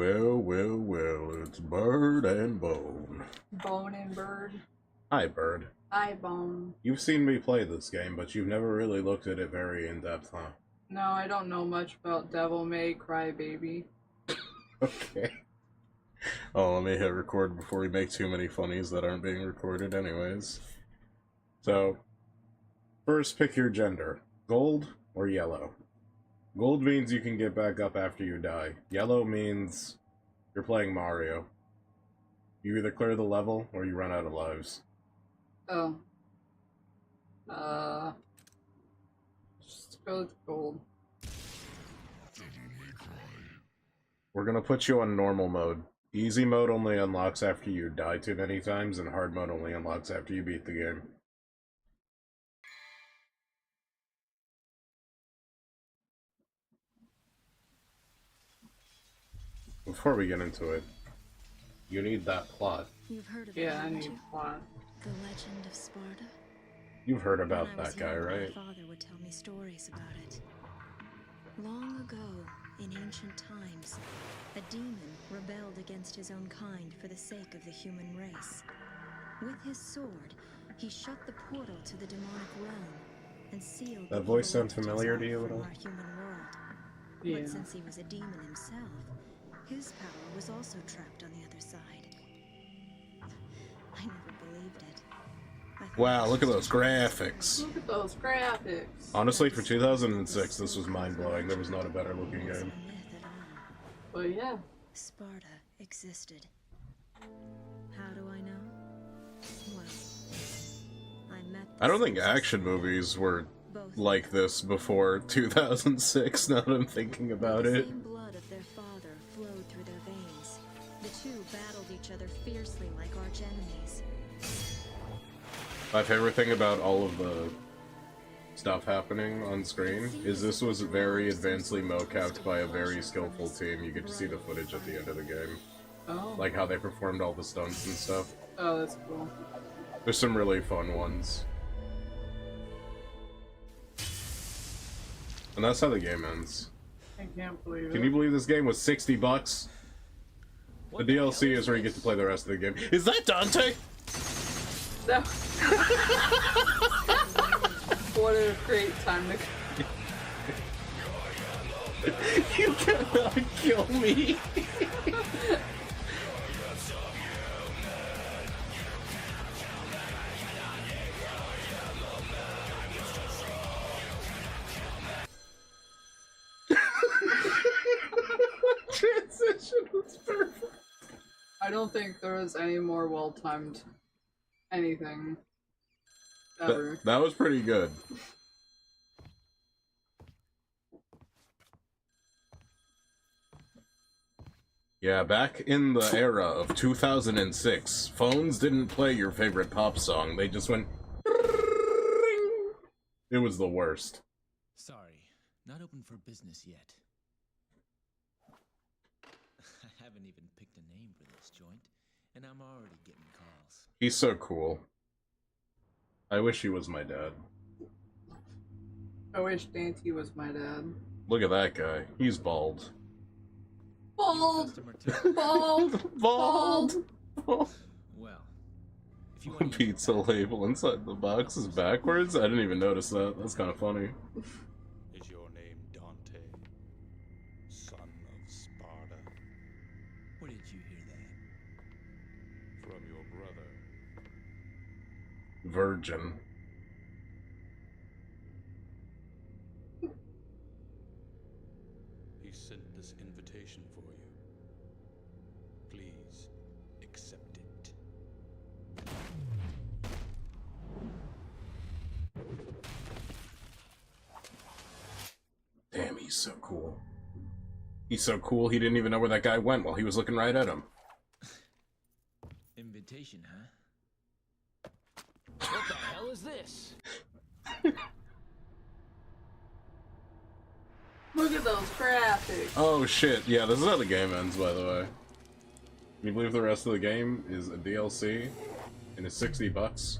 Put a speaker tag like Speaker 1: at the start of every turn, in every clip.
Speaker 1: well, it's Bird and Bone.
Speaker 2: Bone and Bird.
Speaker 1: Hi, Bird.
Speaker 2: Hi, Bone.
Speaker 1: You've seen me play this game, but you've never really looked at it very in-depth, huh?
Speaker 2: No, I don't know much about Devil May Cry Baby.
Speaker 1: Okay. Oh, let me hit record before we make too many funnies that aren't being recorded anyways. So, first pick your gender. Gold or yellow? Gold means you can get back up after you die. Yellow means you're playing Mario. You either clear the level or you run out of lives.
Speaker 2: Oh. Just go with gold.
Speaker 1: We're gonna put you on normal mode. Easy mode only unlocks after you die too many times, and hard mode only unlocks after you beat the game. Before we get into it, you need that plot.
Speaker 3: You've heard of
Speaker 2: Yeah, I need plot.
Speaker 3: The legend of Sparta?
Speaker 1: You've heard about
Speaker 3: When I was
Speaker 1: that guy,
Speaker 3: young,
Speaker 1: right?
Speaker 3: My father would tell me stories about it. Long ago, in ancient times, a demon rebelled against his own kind for the sake of the human race. With his sword, he shut the portal to the demonic realm and sealed
Speaker 1: That
Speaker 3: the
Speaker 1: voice
Speaker 3: evil
Speaker 1: sound familiar to you at
Speaker 3: from
Speaker 1: all?
Speaker 3: our human world.
Speaker 2: Yeah.
Speaker 3: But since he was a demon himself, his power was also trapped on the other side. I never believed it. I thought
Speaker 1: Wow,
Speaker 3: it
Speaker 1: look at
Speaker 3: was
Speaker 1: those
Speaker 3: just
Speaker 1: graphics.
Speaker 2: Look at those graphics.
Speaker 1: Honestly, for 2006, this was mind-blowing. There was not a better looking
Speaker 3: wasn't
Speaker 1: game.
Speaker 3: a myth at all.
Speaker 2: Well, yeah.
Speaker 3: Sparta existed. How do I know? Well, I met
Speaker 1: I don't
Speaker 3: the
Speaker 1: think
Speaker 3: Cerberus
Speaker 1: action movies were
Speaker 3: both
Speaker 1: like this before 2006, now that I'm thinking about
Speaker 3: the
Speaker 1: it.
Speaker 3: same blood of their father flowed through their veins. The two battled each other fiercely like arch enemies.
Speaker 1: My favorite thing about all of the stuff happening on screen is this was very advancedly mocapped by a very skillful team. You get to see the footage at the end of the game.
Speaker 2: Oh.
Speaker 1: Like how they performed all the stunts and stuff.
Speaker 2: Oh, that's cool.
Speaker 1: There's some really fun ones. And that's how the game ends.
Speaker 2: I can't believe it.
Speaker 1: Can you believe this game was $60? The DLC is where you get to play the rest of the game. Is that Dante?
Speaker 2: No. What a great time to...
Speaker 1: You cannot kill me. Transition was perfect.
Speaker 2: I don't think there was any more well-timed anything ever.
Speaker 1: That was pretty good. Yeah, back in the era of 2006, phones didn't play your favorite pop song. They just went... It was the worst.
Speaker 4: Sorry, not open for business yet. I haven't even picked a name for this joint, and I'm already getting calls.
Speaker 1: He's so cool. I wish he was my dad.
Speaker 2: I wish Dante was my dad.
Speaker 1: Look at that guy. He's bald.
Speaker 2: Bald!
Speaker 4: Customer too.
Speaker 2: Bald!
Speaker 1: Bald!
Speaker 4: Well, if you want to
Speaker 1: Pizza label inside the box is backwards? I didn't even notice that. That's kind of funny.
Speaker 5: Is your name Dante, son of Sparta?
Speaker 4: where did you hear that?
Speaker 5: From your brother.
Speaker 1: Virgin.
Speaker 5: He sent this invitation for you. Please accept it.
Speaker 1: Damn, he's so cool. He's so cool, he didn't even know where that guy went while he was looking right at him.
Speaker 4: Invitation, huh? What the hell is this?
Speaker 2: Look at those graphics!
Speaker 1: Oh shit, yeah, this is how the game ends, by the way. Can you believe the rest of the game is a DLC and it's $60?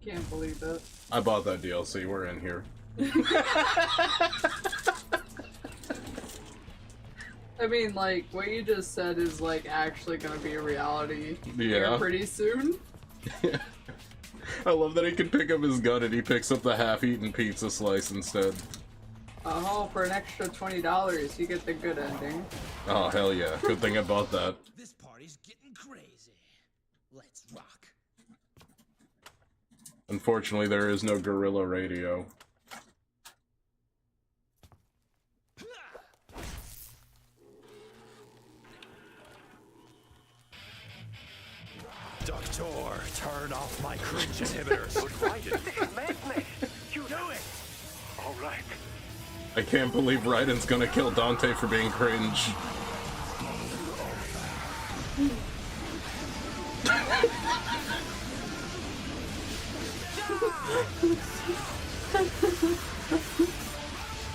Speaker 2: Can't believe it.
Speaker 1: I bought that DLC, we're in here.
Speaker 2: I mean, like, what you just said is, like, actually gonna be a reality here
Speaker 1: Yeah.
Speaker 2: pretty soon.
Speaker 1: I love that he can pick up his gun and he picks up the half-eaten pizza slice instead.
Speaker 2: Oh, for an extra $20, you get the good ending.
Speaker 1: Oh, hell yeah. Good thing I bought that.
Speaker 4: This party's getting crazy. Let's rock.
Speaker 1: Unfortunately, there is no guerrilla radio.
Speaker 5: Doctor, turn off my cringe inhibitors.
Speaker 6: Raiden, madness! You do it! All right.
Speaker 1: I can't believe Raiden's gonna kill Dante for being cringe.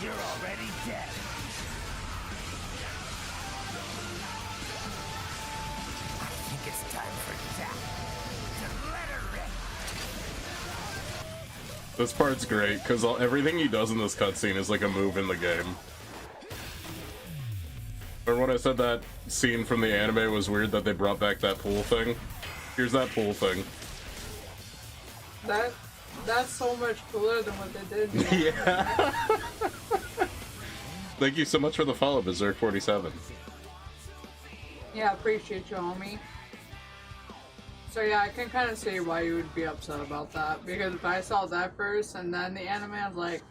Speaker 6: You're already dead. I think it's time for death. To let her rip.
Speaker 1: This part's great, because everything he does in this cutscene is like a move in the game. Or when I said that scene from the anime was weird that they brought back that pool thing? Here's that pool thing.
Speaker 2: That's so much cooler than what they did.
Speaker 1: Yeah. Thank you so much for the follow, Berserk47.
Speaker 2: Yeah, appreciate you, homie. So yeah, I can kind of see why you would be upset about that, because if I saw that first and then the anime, I was like,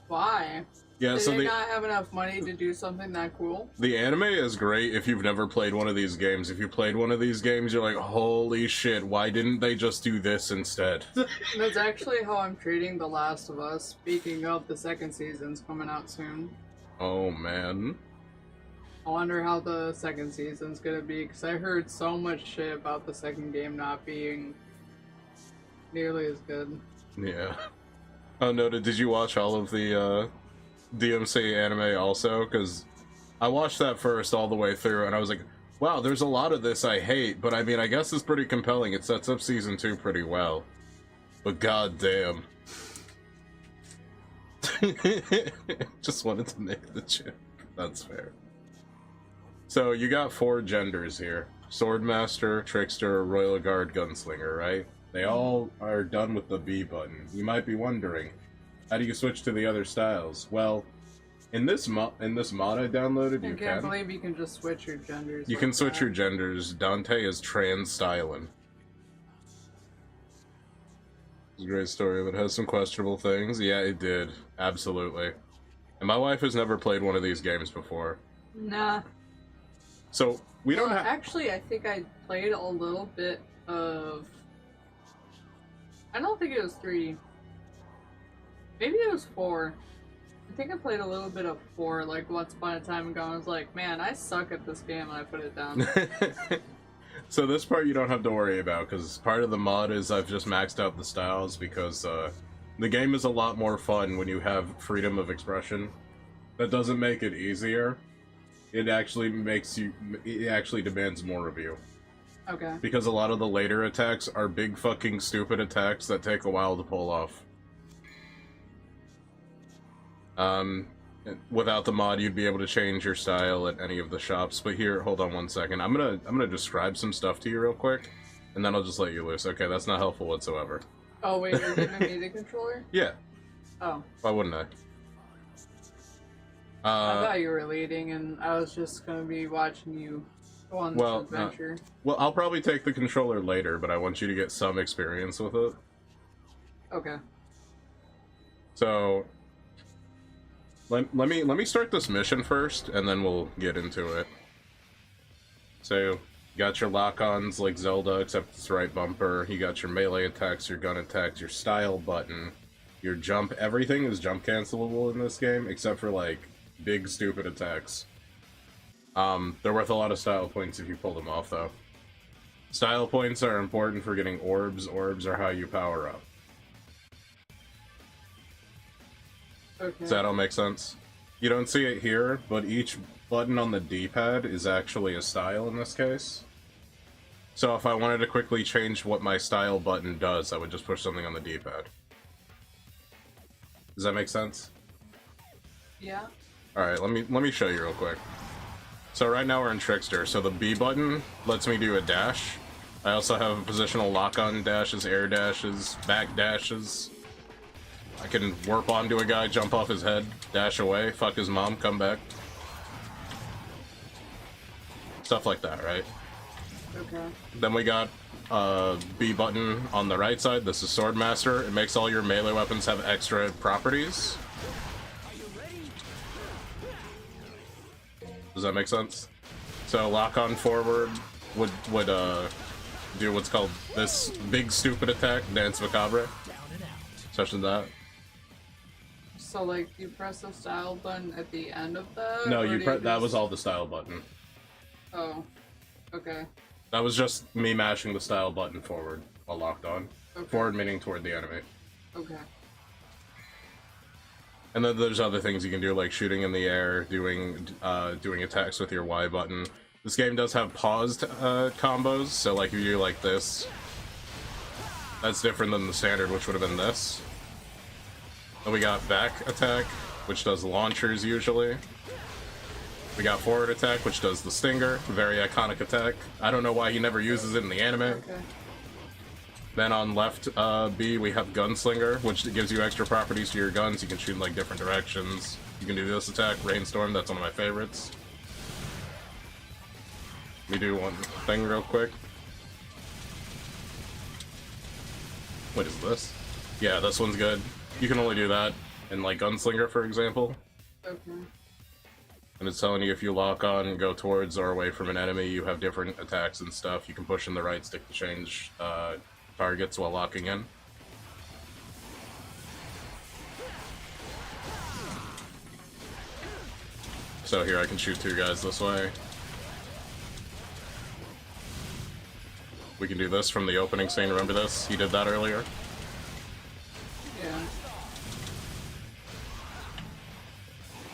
Speaker 2: why?
Speaker 1: Yeah,
Speaker 2: Did
Speaker 1: so
Speaker 2: they not have enough money to do something that cool?
Speaker 1: the anime is great if you've never played one of these games. If you played one of these games, you're like, holy shit, why didn't they just do this instead?
Speaker 2: That's actually how I'm treating The Last of Us. Speaking of, the second season's coming out soon.
Speaker 1: Oh, man.
Speaker 2: I wonder how the second season's gonna be, because I heard so much shit about the second game not being nearly as good.
Speaker 1: Yeah. Oh, no, did you watch all of the, DMC anime also? Because I watched that first all the way through, and I was like, wow, there's a lot of this I hate, but I mean, I guess it's pretty compelling. It sets up Season 2 pretty well. But goddamn. Just wanted to make the joke. That's fair. So, you got 4 genders here. Swordmaster, Trickster, Royal Guard, Gunslinger, right? They all are done with the B button. You might be wondering, how do you switch to the other styles? Well, in this mod I downloaded,
Speaker 2: I
Speaker 1: you
Speaker 2: can't
Speaker 1: can.
Speaker 2: believe you can just switch your genders.
Speaker 1: You
Speaker 2: like
Speaker 1: can switch
Speaker 2: that.
Speaker 1: your genders. Dante is trans styling. It's a great story, but it has some questionable things. Yeah, it did. Absolutely. And my wife has never played one of these games before.
Speaker 2: Nah.
Speaker 1: So, we don't
Speaker 2: Well,
Speaker 1: have...
Speaker 2: actually, I think I played a little bit of... I don't think it was 3. Maybe it was 4. I think I played a little bit of 4, like, once upon a time ago, and I was like, man, I suck at this game, and I put it down.
Speaker 1: So this part you don't have to worry about, because part of the mod is I've just maxed out the styles, because the game is a lot more fun when you have freedom of expression. That doesn't make it easier. It actually demands more of you.
Speaker 2: Okay.
Speaker 1: Because a lot of the later attacks are big fucking stupid attacks that take a while to pull off. Without the mod, you'd be able to change your style at any of the shops. But here, hold on one second. I'm gonna describe some stuff to you real quick, and then I'll just let you loose. Okay, that's not helpful whatsoever.
Speaker 2: Oh, wait, you're giving me the controller?
Speaker 1: Yeah,
Speaker 2: Oh.
Speaker 1: why wouldn't I?
Speaker 2: I thought you were leading, and I was just gonna be watching you go on this
Speaker 1: Well,
Speaker 2: adventure.
Speaker 1: Well, I'll probably take the controller later, but I want you to get some experience with it.
Speaker 2: Okay.
Speaker 1: So, let me start this mission first, and then we'll get into it. So, you got your lock-ons like Zelda, except it's right bumper. You got your melee attacks, your gun attacks, your style button, your jump. Everything is jump cancelable in this game, except for, like, big stupid attacks. They're worth a lot of style points if you pull them off, though. Style points are important for getting orbs. Orbs are how you power up.
Speaker 2: Okay.
Speaker 1: Does that all make sense? You don't see it here, but each button on the D-pad is actually a style in this case. So if I wanted to quickly change what my style button does, I would just push something on the D-pad. Does that make sense?
Speaker 2: Yeah.
Speaker 1: Alright, let me show you real quick. So right now we're in Trickster, so the B button lets me do a dash. I also have positional lock-on dashes, air dashes, back dashes. I can warp onto a guy, jump off his head, dash away, fuck his mom, come back. Stuff like that, right?
Speaker 2: Okay.
Speaker 1: Then we got B button on the right side. This is Swordmaster. It makes all your melee weapons have extra properties. Does that make sense? So lock on forward would do what's called this big stupid attack, Dance Macabre. Such as that.
Speaker 2: So like you press the style button at the end of that?
Speaker 1: No,
Speaker 2: or
Speaker 1: that
Speaker 2: just...
Speaker 1: was all the style button.
Speaker 2: Oh. Okay.
Speaker 1: That was just me mashing the style button forward while locked on.
Speaker 2: Okay.
Speaker 1: Forward meaning toward the enemy.
Speaker 2: Okay.
Speaker 1: And then there's other things you can do, like shooting in the air, doing attacks with your Y button. This game does have paused combos, so like if you do like this, that's different than the standard, which would have been this. Then we got back attack, which does launchers usually. We got forward attack, which does the stinger, very iconic attack. I don't know why he never uses it in the anime.
Speaker 2: Okay.
Speaker 1: Then on left B, we have Gunslinger, which gives you extra properties to your guns. You can shoot in like different directions. You can do this attack, Rainstorm, that's one of my favorites. Let me do one thing real quick. What is this? Yeah, this one's good. You can only do that in like Gunslinger, for example.
Speaker 2: Okay.
Speaker 1: And it's telling you if you lock on and go towards or away from an enemy, you have different attacks and stuff. You can push in the right stick to change targets while locking in. So here I can shoot two guys this way. We can do this from the opening scene, remember this? He did that earlier.
Speaker 2: Yeah.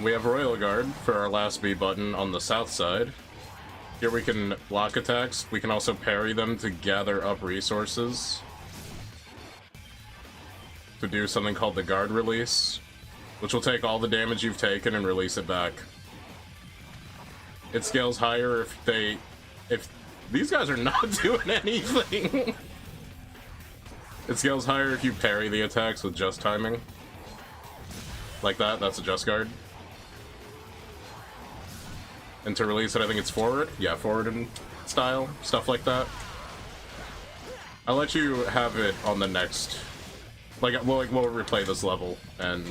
Speaker 1: We have Royal Guard for our last B button on the south side. Here we can block attacks. We can also parry them to gather up resources. To do something called the Guard Release, which will take all the damage you've taken and release it back. It scales higher if these guys are not doing anything. It scales higher if you parry the attacks with just timing. Like that, that's a just guard. And to release it, I think it's forward. Yeah, forward in style, stuff like that. I'll let you have it on the next. We'll replay this level, and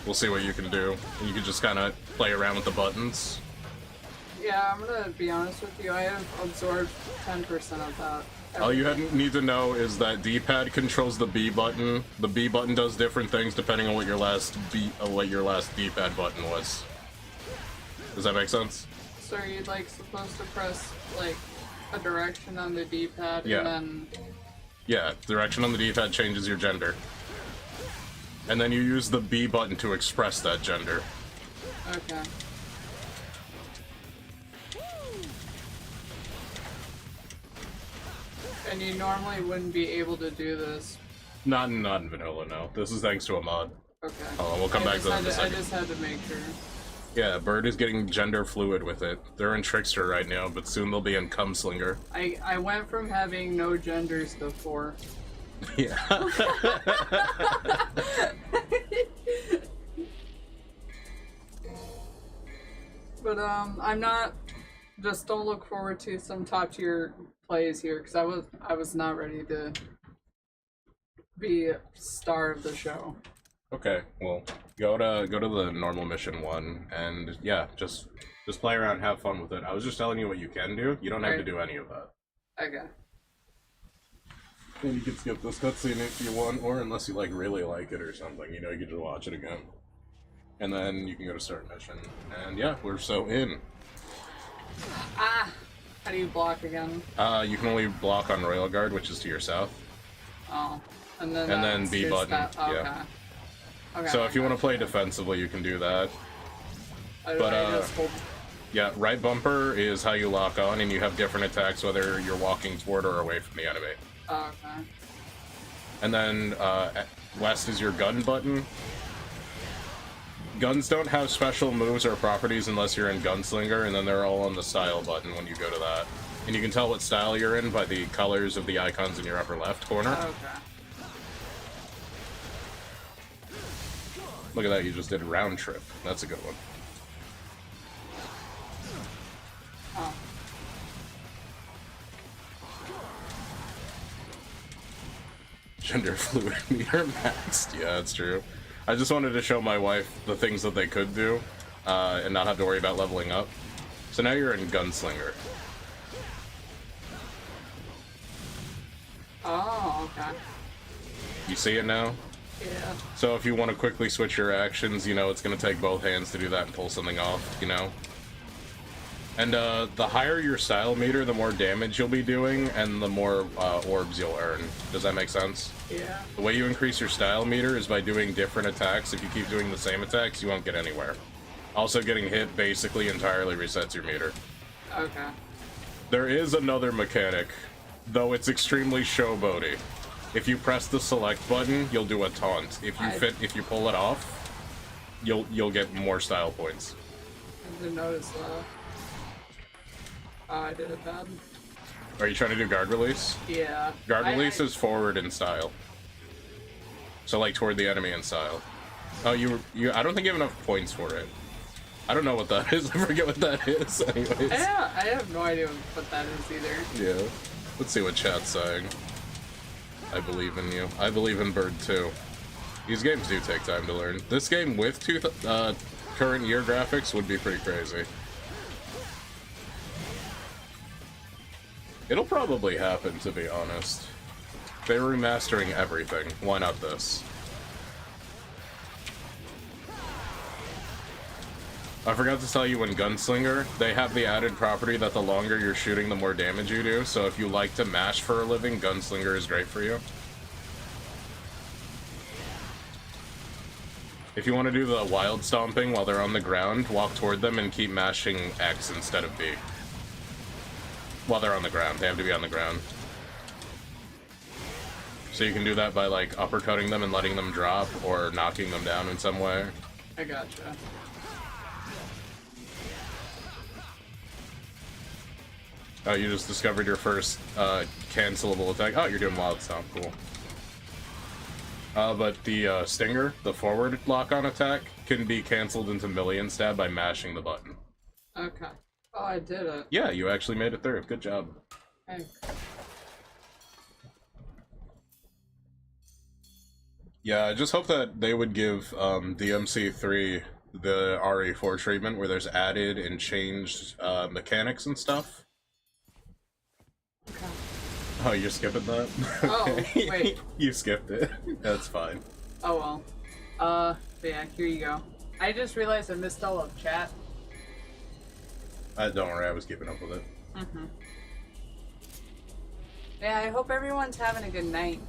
Speaker 1: we'll see what you can do. And you can just kind of play around with the buttons.
Speaker 2: Yeah, I'm gonna be honest with you. I have absorbed 10% of that.
Speaker 1: All you need to know is that D-pad controls the B button. The B button does different things depending on what your last D-pad button was. Does that make sense?
Speaker 2: So are you like supposed to press like a direction on the D-pad
Speaker 1: Yeah.
Speaker 2: and then...
Speaker 1: Yeah, direction on the D-pad changes your gender. And then you use the B button to express that gender.
Speaker 2: Okay. And you normally wouldn't be able to do this.
Speaker 1: Not in vanilla, no. This is thanks to a mod.
Speaker 2: Okay.
Speaker 1: Oh, we'll come back to that in a
Speaker 2: I
Speaker 1: second.
Speaker 2: just had to make sure.
Speaker 1: Yeah, Bird is getting gender fluid with it. They're in Trickster right now, but soon they'll be in Cumslinger.
Speaker 2: I went from having no genders to 4.
Speaker 1: Yeah.
Speaker 2: But I'm not. Just don't look forward to some top tier plays here because I was not ready to be a star of the show.
Speaker 1: Okay, well, go to the normal mission 1, and yeah, just play around, have fun with it. I was just telling you what you can do. You don't have to do any of that.
Speaker 2: Okay.
Speaker 1: And you can skip this cutscene if you want, or unless you really like it or something, you know, you can just watch it again. And then you can go to start mission. And yeah, we're so in.
Speaker 2: Ah! How do you block again?
Speaker 1: You can only block on Royal Guard, which is to your south.
Speaker 2: Oh. And then
Speaker 1: And B button,
Speaker 2: Okay.
Speaker 1: yeah.
Speaker 2: Okay.
Speaker 1: So if you want to play defensively, you can do that.
Speaker 2: I
Speaker 1: but,
Speaker 2: just hold...
Speaker 1: Yeah, right bumper is how you lock on, and you have different attacks whether you're walking toward or away from the enemy.
Speaker 2: Oh, okay.
Speaker 1: And then west is your gun button. guns don't have special moves or properties unless you're in Gunslinger, and then they're all on the style button when you go to that. And you can tell what style you're in by the colors of the icons in your upper left corner.
Speaker 2: Okay.
Speaker 1: Look at that, you just did round trip. That's a good one.
Speaker 2: Oh.
Speaker 1: Gender fluid meter maxed. Yeah, that's true. I just wanted to show my wife the things that they could do, and not have to worry about leveling up. So now you're in Gunslinger.
Speaker 2: Oh, okay.
Speaker 1: You see it now?
Speaker 2: Yeah.
Speaker 1: So if you want to quickly switch your actions, you know, it's going to take both hands to do that and pull something off, you know? And the higher your style meter, the more damage you'll be doing, and the more orbs you'll earn. Does that make sense?
Speaker 2: Yeah.
Speaker 1: The way you increase your style meter is by doing different attacks. If you keep doing the same attacks, you won't get anywhere. Also, getting hit basically entirely resets your meter.
Speaker 2: Okay.
Speaker 1: There is another mechanic, though it's extremely showboaty. If you press the select button, you'll do a taunt. If you pull it off, you'll get more style points.
Speaker 2: I didn't notice that. Oh, I did it bad.
Speaker 1: Are you trying to do guard release?
Speaker 2: Yeah.
Speaker 1: Guard release is forward in style. So like toward the enemy in style. Oh, you I don't think you have enough points for it. I don't know what that is. I forget what that is. Anyways.
Speaker 2: Yeah, I have no idea what that is either.
Speaker 1: Yeah. Let's see what chat's saying. I believe in you. I believe in Bird too. These games do take time to learn. This game with current year graphics would be pretty crazy. It'll probably happen, to be honest. They're remastering everything. Why not this? I forgot to tell you, in Gunslinger, they have the added property that the longer you're shooting, the more damage you do. So if you like to mash for a living, Gunslinger is great for you. If you want to do the wild stomping while they're on the ground, walk toward them and keep mashing X instead of B. While they're on the ground. They have to be on the ground. So you can do that by, like, uppercutting them and letting them drop, or knocking them down in some way.
Speaker 2: I gotcha.
Speaker 1: Oh, you just discovered your first cancelable attack. Oh, you're doing Wild Stomp. Cool. But the Stinger, the forward lock-on attack, can be canceled into Million Stab by mashing the button.
Speaker 2: Okay. Oh, I did it.
Speaker 1: Yeah, you actually made it through. Good job.
Speaker 2: Thanks.
Speaker 1: Yeah, I just hope that they would give DMC 3 the RE4 treatment, where there's added and changed mechanics and stuff.
Speaker 2: Okay.
Speaker 1: Oh, you're skipping that?
Speaker 2: Oh, wait.
Speaker 1: You skipped it. That's fine.
Speaker 2: Oh well. But yeah, here you go. I just realized I missed all of chat.
Speaker 1: Don't worry, I was keeping up with it.
Speaker 2: Mm-hmm. Yeah, I hope everyone's having a good night.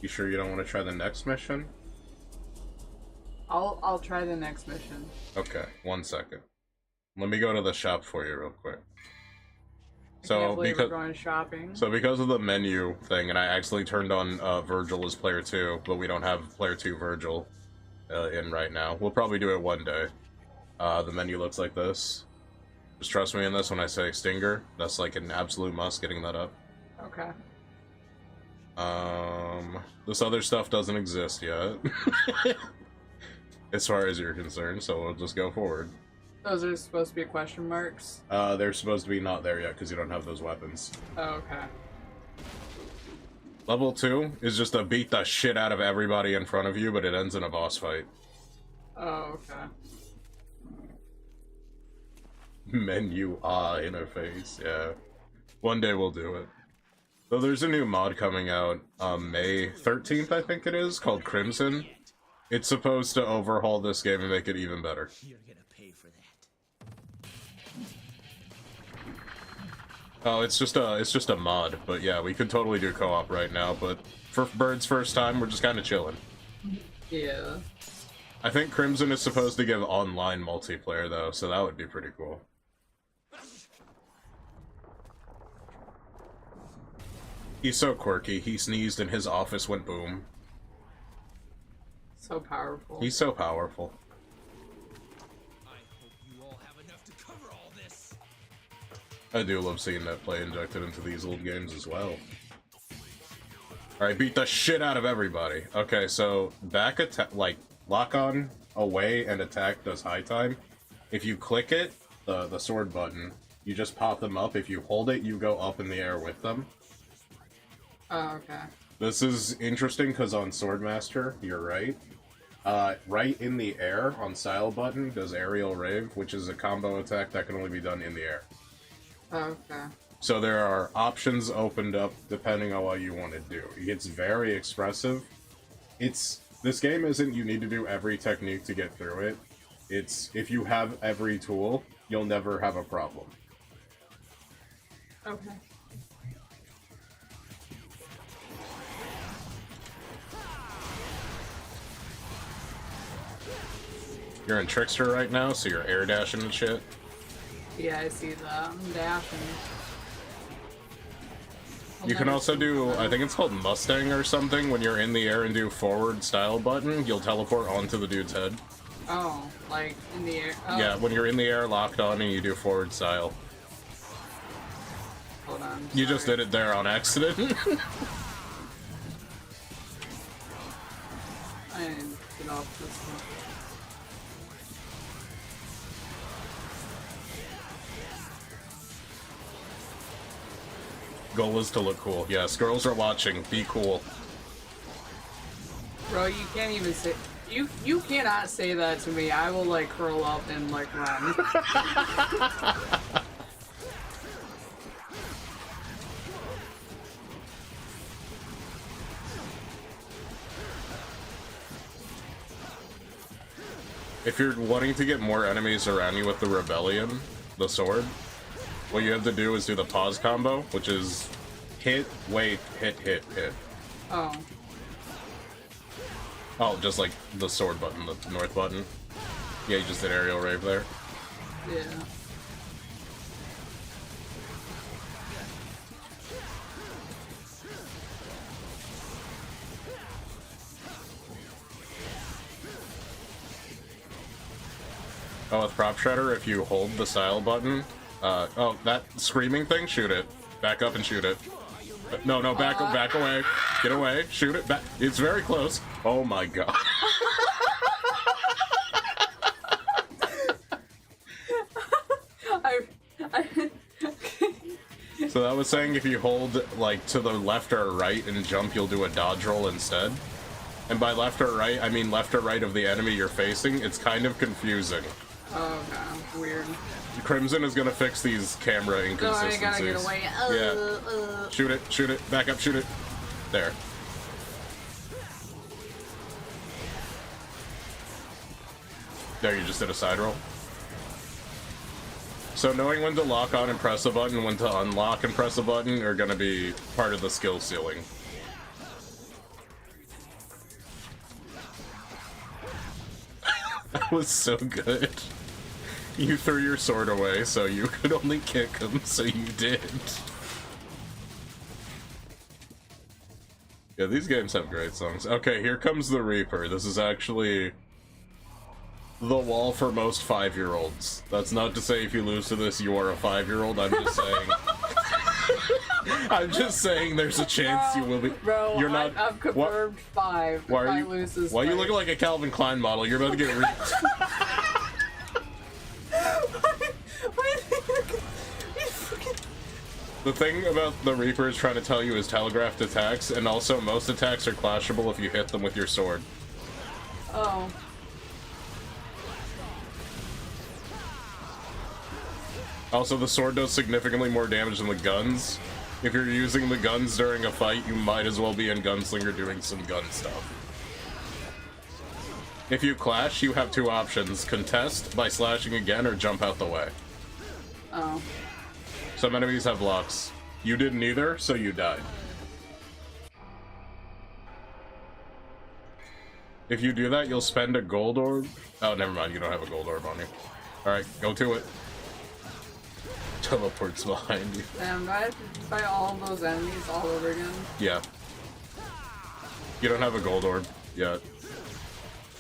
Speaker 1: You sure you don't want to try the next mission?
Speaker 2: I'll try the next mission.
Speaker 1: Okay, 1 second. Let me go to the shop for you real quick.
Speaker 2: I can't believe we're going shopping.
Speaker 1: So because of the menu thing, and I accidentally turned on Virgil as player 2, but we don't have player 2 Virgil in right now. We'll probably do it one day. The menu looks like this. Just trust me in this when I say Stinger. That's like an absolute must, getting that up.
Speaker 2: Okay.
Speaker 1: This other stuff doesn't exist yet. As far as you're concerned, so we'll just go forward.
Speaker 2: Those are supposed to be question marks?
Speaker 1: They're supposed to be not there yet, because you don't have those weapons.
Speaker 2: Oh, okay.
Speaker 1: Level 2 is just to beat the shit out of everybody in front of you, but it ends in a boss fight.
Speaker 2: Oh, okay.
Speaker 1: Menu interface, yeah. One day we'll do it. So there's a new mod coming out May 13th, I think it is, called Crimson. It's supposed to overhaul this game and make it even better.
Speaker 4: You're gonna pay for that.
Speaker 1: Oh, it's just a mod, but yeah, we could totally do co-op right now, but for Bird's first time, we're just kind of chilling.
Speaker 2: Yeah.
Speaker 1: I think Crimson is supposed to give online multiplayer, though, so that would be pretty cool. He's so quirky, he sneezed and his office went boom.
Speaker 2: So powerful.
Speaker 1: He's so powerful.
Speaker 4: I hope you all have enough to cover all this.
Speaker 1: I do love seeing that play injected into these old games as well. Alright, beat the shit out of everybody. Okay, so back attack, like, lock on, away, and attack does high time. If you click it, the sword button, you just pop them up. If you hold it, you go up in the air with them.
Speaker 2: Oh, okay.
Speaker 1: This is interesting because on Swordmaster, you're right. Right in the air on style button does aerial rave, which is a combo attack that can only be done in the air.
Speaker 2: Okay.
Speaker 1: So there are options opened up depending on what you want to do. It's very expressive. This game isn't you need to do every technique to get through it. It's if you have every tool, you'll never have a problem.
Speaker 2: Okay.
Speaker 1: You're in Trickster right now, so you're air dashing and shit.
Speaker 2: Yeah, I see that. I'm dashing.
Speaker 1: You can also do, I think it's called Mustang or something, when you're in the air and do forward style button, you'll teleport onto the dude's head.
Speaker 2: Oh, like in the air. Oh.
Speaker 1: Yeah, when you're in the air locked on and you do forward style.
Speaker 2: Hold on.
Speaker 1: You just
Speaker 2: sorry.
Speaker 1: did it there on accident.
Speaker 2: I didn't get off this one.
Speaker 1: Goal is to look cool. Yes, girls are watching. Be cool.
Speaker 2: Bro, you can't even say. You cannot say that to me. I will like curl up and like run.
Speaker 1: If you're wanting to get more enemies around you with the Rebellion, the sword, what you have to do is do the pause combo, which is hit, wait, hit, hit, hit.
Speaker 2: Oh.
Speaker 1: Oh, just like the sword button, the north button. Yeah, you just did aerial rave there.
Speaker 2: Yeah.
Speaker 1: Oh, with Prop Shredder, if you hold the style button, oh, that screaming thing, shoot it. Back up and shoot it. No, no, back away. Get away, shoot it, back. It's very close. Oh my god. So that was saying if you hold, like, to the left or right and jump, you'll do a dodge roll instead. And by left or right, I mean left or right of the enemy you're facing. It's kind of confusing.
Speaker 2: Oh, okay. Weird.
Speaker 1: Crimson is gonna fix these camera inconsistencies.
Speaker 2: Oh, I gotta get away.
Speaker 1: Yeah. Shoot it, back up, shoot it. There. There, you just did a side roll. So knowing when to lock on and press a button, when to unlock and press a button are gonna be part of the skill ceiling. That was so good. You threw your sword away, so you could only kick him, so you did. Yeah, these games have great songs. Okay, here comes the Reaper. This is actually the wall for most 5-year-olds. That's not to say if you lose to this, you are a 5-year-old. I'm just saying. I'm just saying there's a chance you will be.
Speaker 2: Bro,
Speaker 1: you're not.
Speaker 2: I'm confirmed 5.
Speaker 1: Why are you? Why are you
Speaker 2: fight.
Speaker 1: looking like a Calvin Klein model? You're about to get reaped. The thing about the Reaper is trying to tell you is telegraphed attacks, and also most attacks are clashable if you hit them with your sword.
Speaker 2: Oh.
Speaker 1: Also, the sword does significantly more damage than the guns. If you're using the guns during a fight, you might as well be in Gunslinger doing some gun stuff. If you clash, you have 2 options. Contest by slashing again, or jump out the way.
Speaker 2: Oh.
Speaker 1: Some enemies have blocks. You did neither, so you died. If you do that, you'll spend a gold orb. Oh, never mind, you don't have a gold orb on you. Alright, go to it. Teleports behind you.
Speaker 2: Damn, do I have to fight all those enemies all over again?
Speaker 1: Yeah. You don't have a gold orb yet.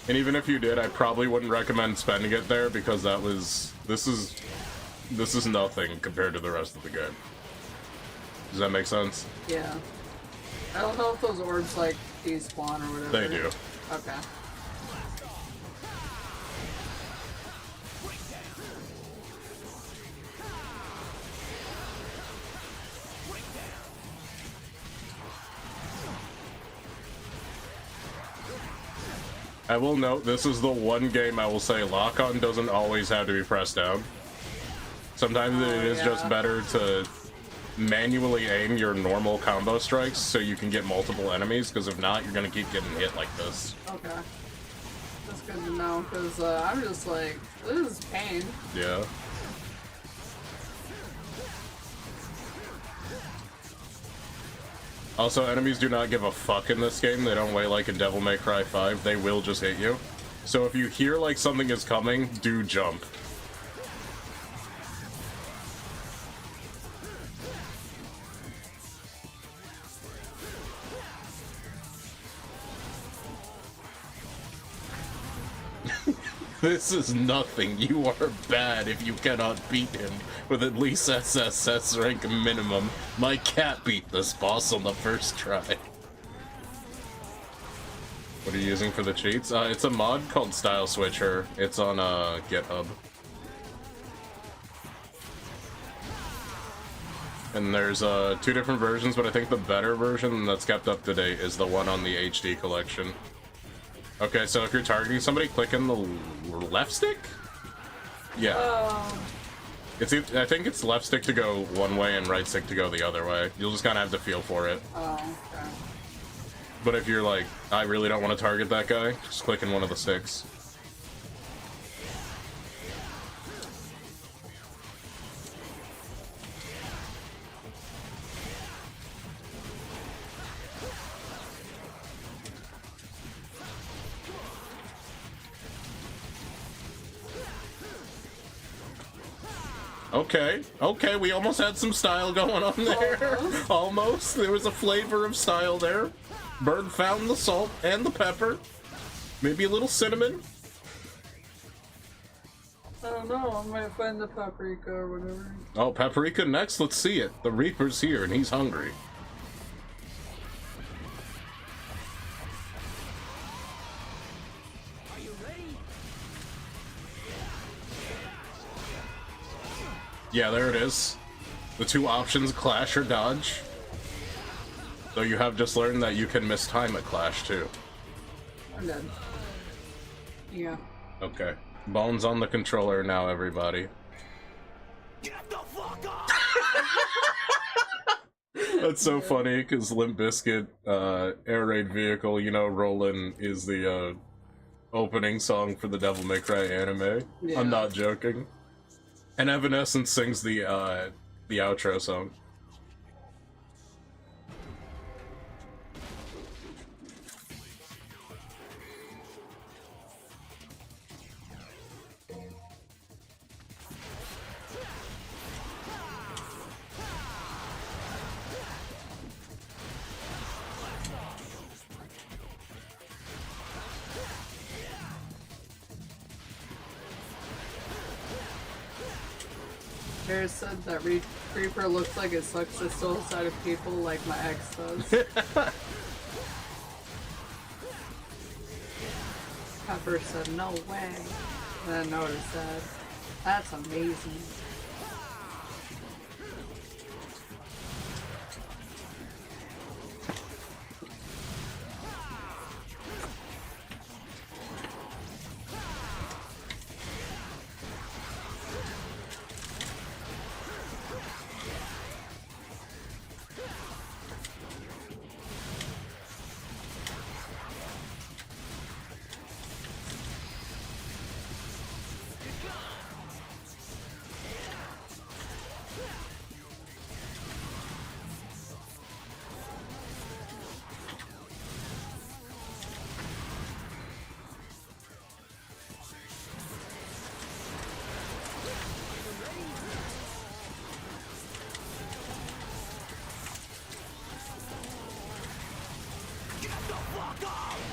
Speaker 1: And even if you did, I probably wouldn't recommend spending it there because this is nothing compared to the rest of the game. Does that make sense?
Speaker 2: Yeah. I don't know if those orbs like despawn or whatever.
Speaker 1: They do.
Speaker 2: Okay.
Speaker 1: I will note, this is the one game I will say lock-on doesn't always have to be pressed down. Sometimes it is just better to manually aim your normal combo strikes so you can get multiple enemies, because if not, you're going to keep getting hit like this.
Speaker 2: Okay. That's good to know, because I'm just like, this is pain.
Speaker 1: Yeah. Also, enemies do not give a fuck in this game. They don't wait like in Devil May Cry 5. They will just hit you. So if you hear like something is coming, do jump. This is nothing. You are bad if you cannot beat him with at least SSS rank minimum. My cat beat this boss on the first try. What are you using for the cheats? It's a mod called Style Switcher. It's on GitHub. And there's 2 different versions, but I think the better version that's kept up to date is the one on the HD collection. Okay, so if you're targeting somebody, click in the left stick? Yeah. I think it's left stick to go one way and right stick to go the other way. You'll just kind of have to feel for it.
Speaker 2: Oh, okay.
Speaker 1: But if you're like, I really don't want to target that guy, just click in one of the sticks. Okay, we almost had some style going on there. Almost. There was a flavor of style there. Bird found the salt and the pepper. Maybe a little cinnamon.
Speaker 2: I don't know, I might find the paprika or whatever.
Speaker 1: Oh, paprika next? Let's see it. The Reaper's here and he's hungry. Yeah, there it is. The 2 options, Clash or Dodge. So you have just learned that you can miss time at Clash, too.
Speaker 2: I'm dead. Yeah.
Speaker 1: Okay. Bones on the controller now, everybody.
Speaker 5: Get the fuck off!
Speaker 1: That's so funny, because Limp Bizkit, Air Raid Vehicle, you know, Rollin' is the, opening song for the Devil May Cry anime.
Speaker 2: Yeah.
Speaker 1: I'm not joking. And Evanescence sings the outro song.
Speaker 2: Jared said that Reaper looks like it sucks the souls out of people like my ex does. Pepper said, no way. And then Notice said, that's amazing.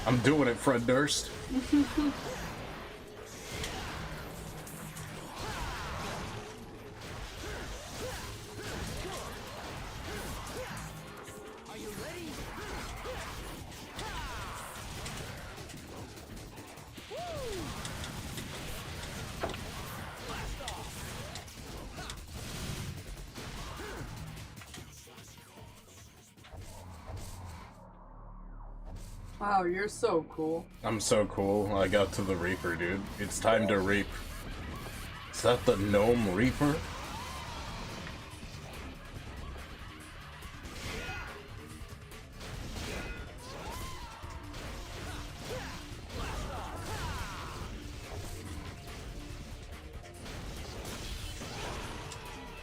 Speaker 1: I'm doing it, Fred Durst.
Speaker 2: Wow, you're so cool.
Speaker 1: I'm so cool. I got to the Reaper, dude. It's time to reap. Is that the Gnome Reaper?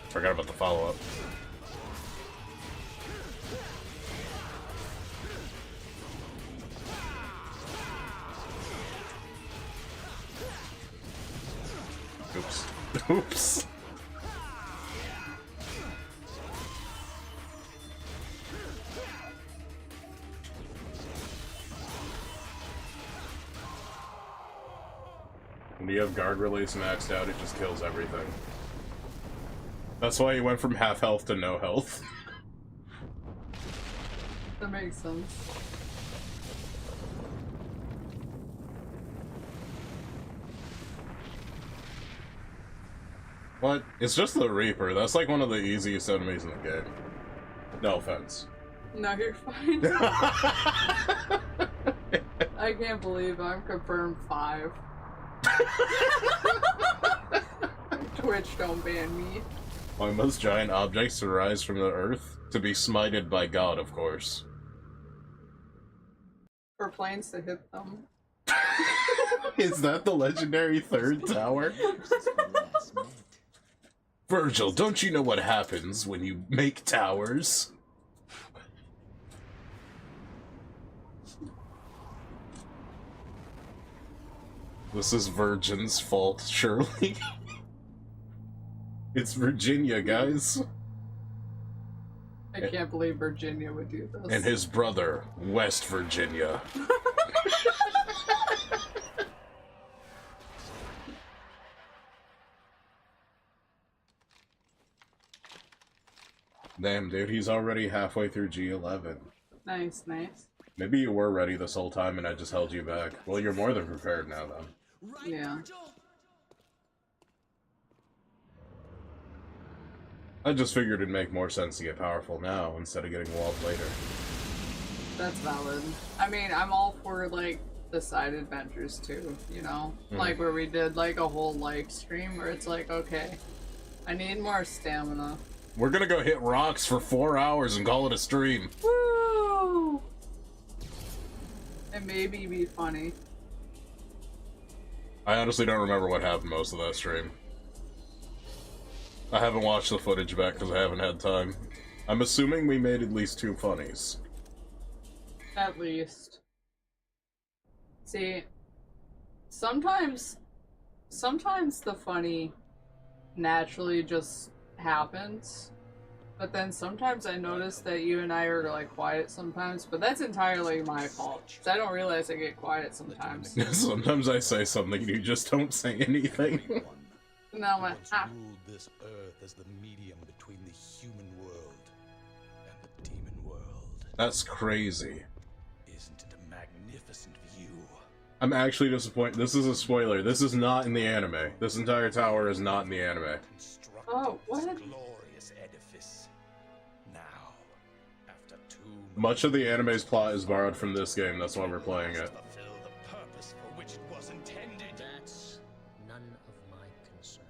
Speaker 1: Forgot about the follow-up. Oops. Oops. When you have guard release maxed out, it just kills everything. That's why he went from half health to no health.
Speaker 2: That makes sense.
Speaker 1: What? It's just the Reaper. That's like one of the easiest enemies in the game. No offense.
Speaker 2: No, you're fine. I can't believe I'm confirmed 5. Twitch, don't ban me.
Speaker 1: Why must giant objects arise from the earth? To be smited by God, of course.
Speaker 2: For planes to hit them.
Speaker 1: Is that the legendary third tower? Virgil, don't you know what happens when you make towers? This is Virgin's fault, surely. It's Virginia, guys.
Speaker 2: I can't believe Virginia would do this.
Speaker 1: And his brother, West Virginia. Damn, dude, he's already halfway through G11.
Speaker 2: Nice, nice.
Speaker 1: Maybe you were ready this whole time and I just held you back. Well, you're more than prepared now, then.
Speaker 2: Yeah.
Speaker 1: I just figured it'd make more sense to get powerful now instead of getting walled later.
Speaker 2: That's valid. I mean, I'm all for, like, the side adventures, too, you know? Like, where we did, like, a whole live stream where it's like, okay, I need more stamina.
Speaker 1: We're gonna go hit rocks for 4 hours and call it a stream.
Speaker 2: Woo! And maybe be funny.
Speaker 1: I honestly don't remember what happened most of that stream. I haven't watched the footage back because I haven't had time. I'm assuming we made at least 2 funnies.
Speaker 2: At least. See, sometimes the funny naturally just happens, but then sometimes I notice that you and I are like quiet sometimes, but that's entirely my fault. 'Cause I don't realize I get quiet sometimes.
Speaker 1: Sometimes I say something and you just don't say anything.
Speaker 2: And then I'm like, ah.
Speaker 7: Ruled this earth as the medium between the human world and the demon world.
Speaker 1: That's crazy.
Speaker 7: Isn't it a magnificent view?
Speaker 1: I'm actually disappointed. This is a spoiler. This is not in the anime. This entire tower is not in the anime.
Speaker 2: Oh, what?
Speaker 7: This glorious edifice. Now, after 2
Speaker 1: Much of the anime's plot is borrowed from this game. That's why we're playing it.
Speaker 7: fulfill the purpose for which it was intended.
Speaker 8: That's none of my concern.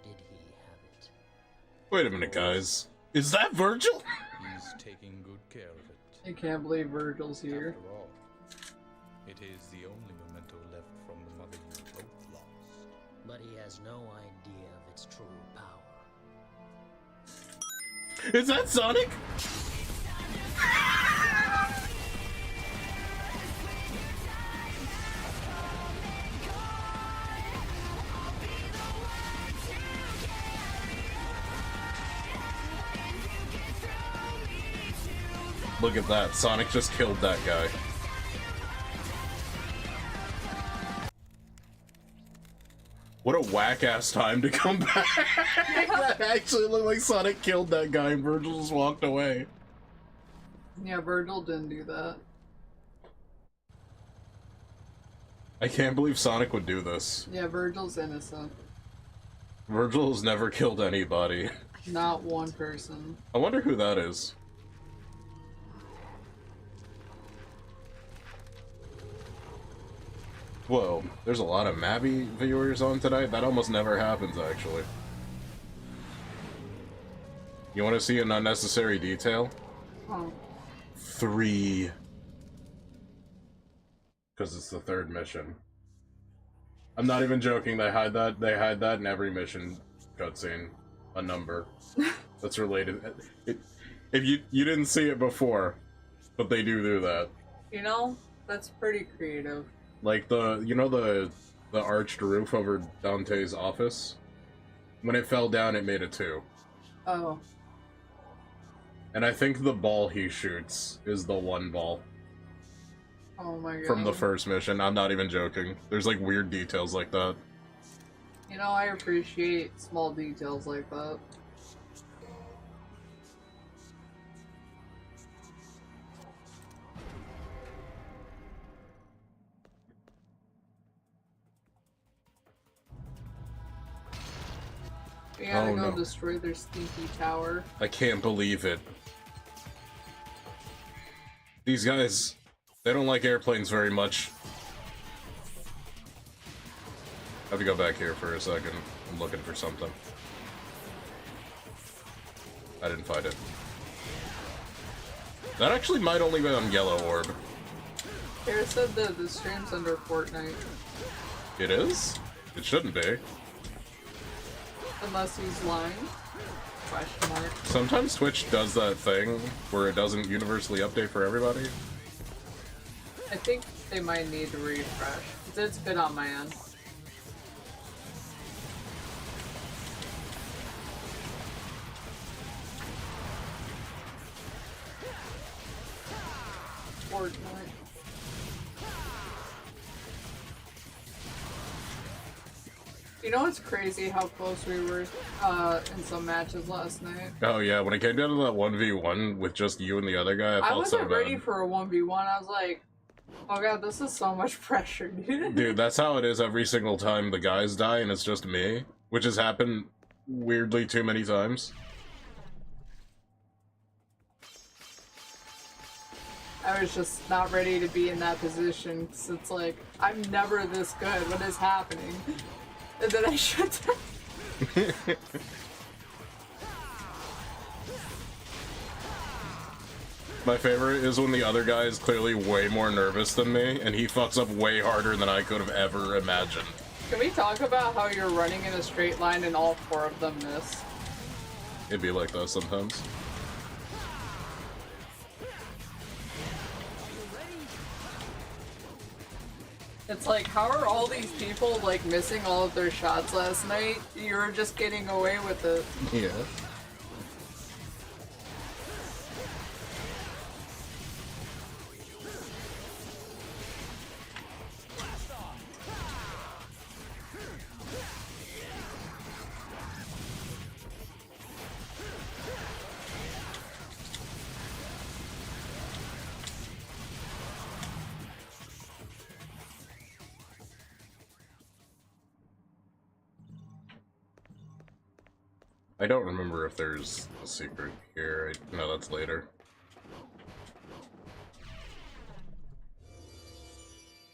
Speaker 8: Did he have it?
Speaker 1: Wait a minute, guys. Is that Virgil?
Speaker 7: He's taking good care of it.
Speaker 2: I can't believe Virgil's here.
Speaker 7: After all, it is the only memento left from the mother you both lost.
Speaker 8: But he has no idea of its true power.
Speaker 1: Is that Sonic? Look at that. Sonic just killed that guy. What a whack-ass time to come back! That actually looked like Sonic killed that guy and Virgil just walked away.
Speaker 2: Yeah, Virgil didn't do that.
Speaker 1: I can't believe Sonic would do this.
Speaker 2: Yeah, Virgil's innocent.
Speaker 1: Virgil has never killed anybody.
Speaker 2: Not one person.
Speaker 1: I wonder who that is. Whoa, there's a lot of Mabby viewers on tonight? That almost never happens, actually. You want to see an unnecessary detail?
Speaker 2: Oh.
Speaker 1: 3. Because it's the 3rd mission. I'm not even joking, they hide that in every mission cutscene. A number. That's related. If you didn't see it before, but they do that.
Speaker 2: You know, that's pretty creative.
Speaker 1: Like the arched roof over Dante's office? When it fell down, it made a 2.
Speaker 2: Oh.
Speaker 1: And I think the ball he shoots is the 1 ball.
Speaker 2: Oh my god.
Speaker 1: From the first mission. I'm not even joking. There's like weird details like that.
Speaker 2: You know, I appreciate small details like that. We gotta
Speaker 1: Oh,
Speaker 2: go
Speaker 1: no.
Speaker 2: destroy their stinky tower.
Speaker 1: I can't believe it. These guys, they don't like airplanes very much. I have to go back here for a second. I'm looking for something. I didn't find it. That actually might only be on Yellow Orb.
Speaker 2: Garrett said that the stream's under Fortnite.
Speaker 1: It is? It shouldn't be.
Speaker 2: Unless he's lying. Question mark.
Speaker 1: Sometimes Twitch does that thing where it doesn't universally update for everybody.
Speaker 2: I think they might need to refresh. It's been on my end. Fortnite. You know what's crazy how close we were in some matches last night?
Speaker 1: Oh yeah, when it came down to that 1v1 with just you and the other guy, I felt so
Speaker 2: wasn't
Speaker 1: bad.
Speaker 2: ready for a 1v1. I was like, oh god, this is so much pressure, dude.
Speaker 1: Dude, that's how it is every single time the guys die and it's just me, which has happened weirdly too many times.
Speaker 2: I was just not ready to be in that position, because it's like, I'm never this good. What is happening? And then I shut down.
Speaker 1: My favorite is when the other guy is clearly way more nervous than me, and he fucks up way harder than I could have ever imagined.
Speaker 2: Can we talk about how you're running in a straight line and all 4 of them miss?
Speaker 1: It'd be like that sometimes.
Speaker 2: It's like, how are all these people, like, missing all of their shots last night? You were just getting away with it.
Speaker 1: Yeah. I don't remember if there's a secret here. No, that's later.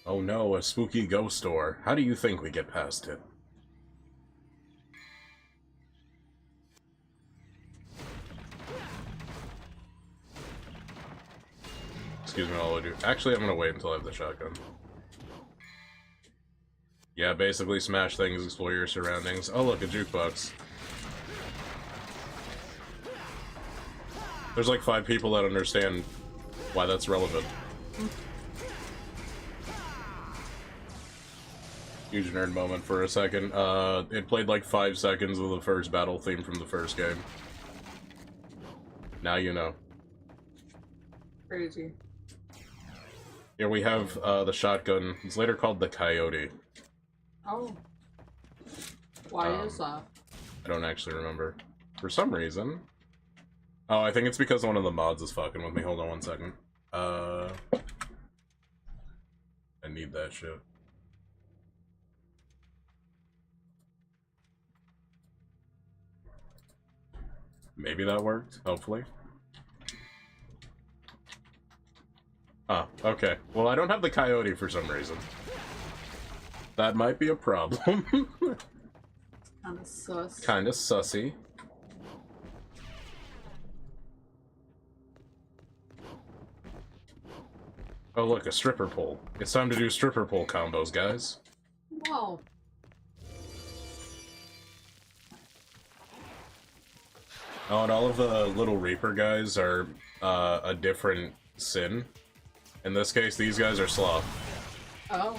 Speaker 1: Oh no, a spooky ghost door. How do you think we get past it? Excuse me while I do. Actually, I'm gonna wait until I have the shotgun. Yeah, basically smash things, explore your surroundings. Oh look, a jukebox. There's like 5 people that understand why that's relevant. Huge nerd moment for a second. It played like 5 seconds of the first battle theme from the first game. Now you know.
Speaker 2: Crazy.
Speaker 1: Here we have the shotgun. It's later called the Coyote.
Speaker 2: Oh. Why is that?
Speaker 1: I don't actually remember. For some reason. Oh, I think it's because one of the mods is fucking with me. Hold on one second. I need that shit. Maybe that worked, hopefully. Ah, okay. Well, I don't have the coyote for some reason. That might be a problem.
Speaker 2: Kinda sus.
Speaker 1: Kinda sussy. Oh look, a stripper pole. It's time to do stripper pole combos, guys.
Speaker 2: Whoa.
Speaker 1: Oh, and all of the little Reaper guys are a different sin. In this case, these guys are Sloth.
Speaker 2: Oh.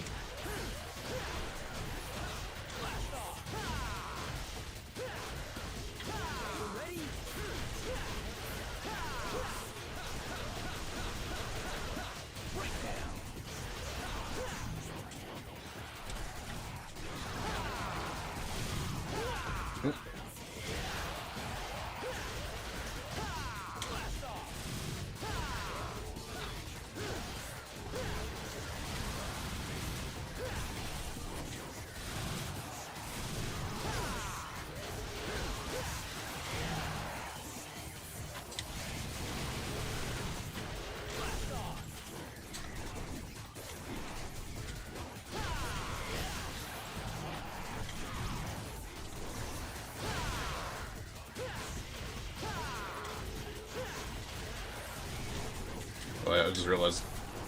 Speaker 1: I just realized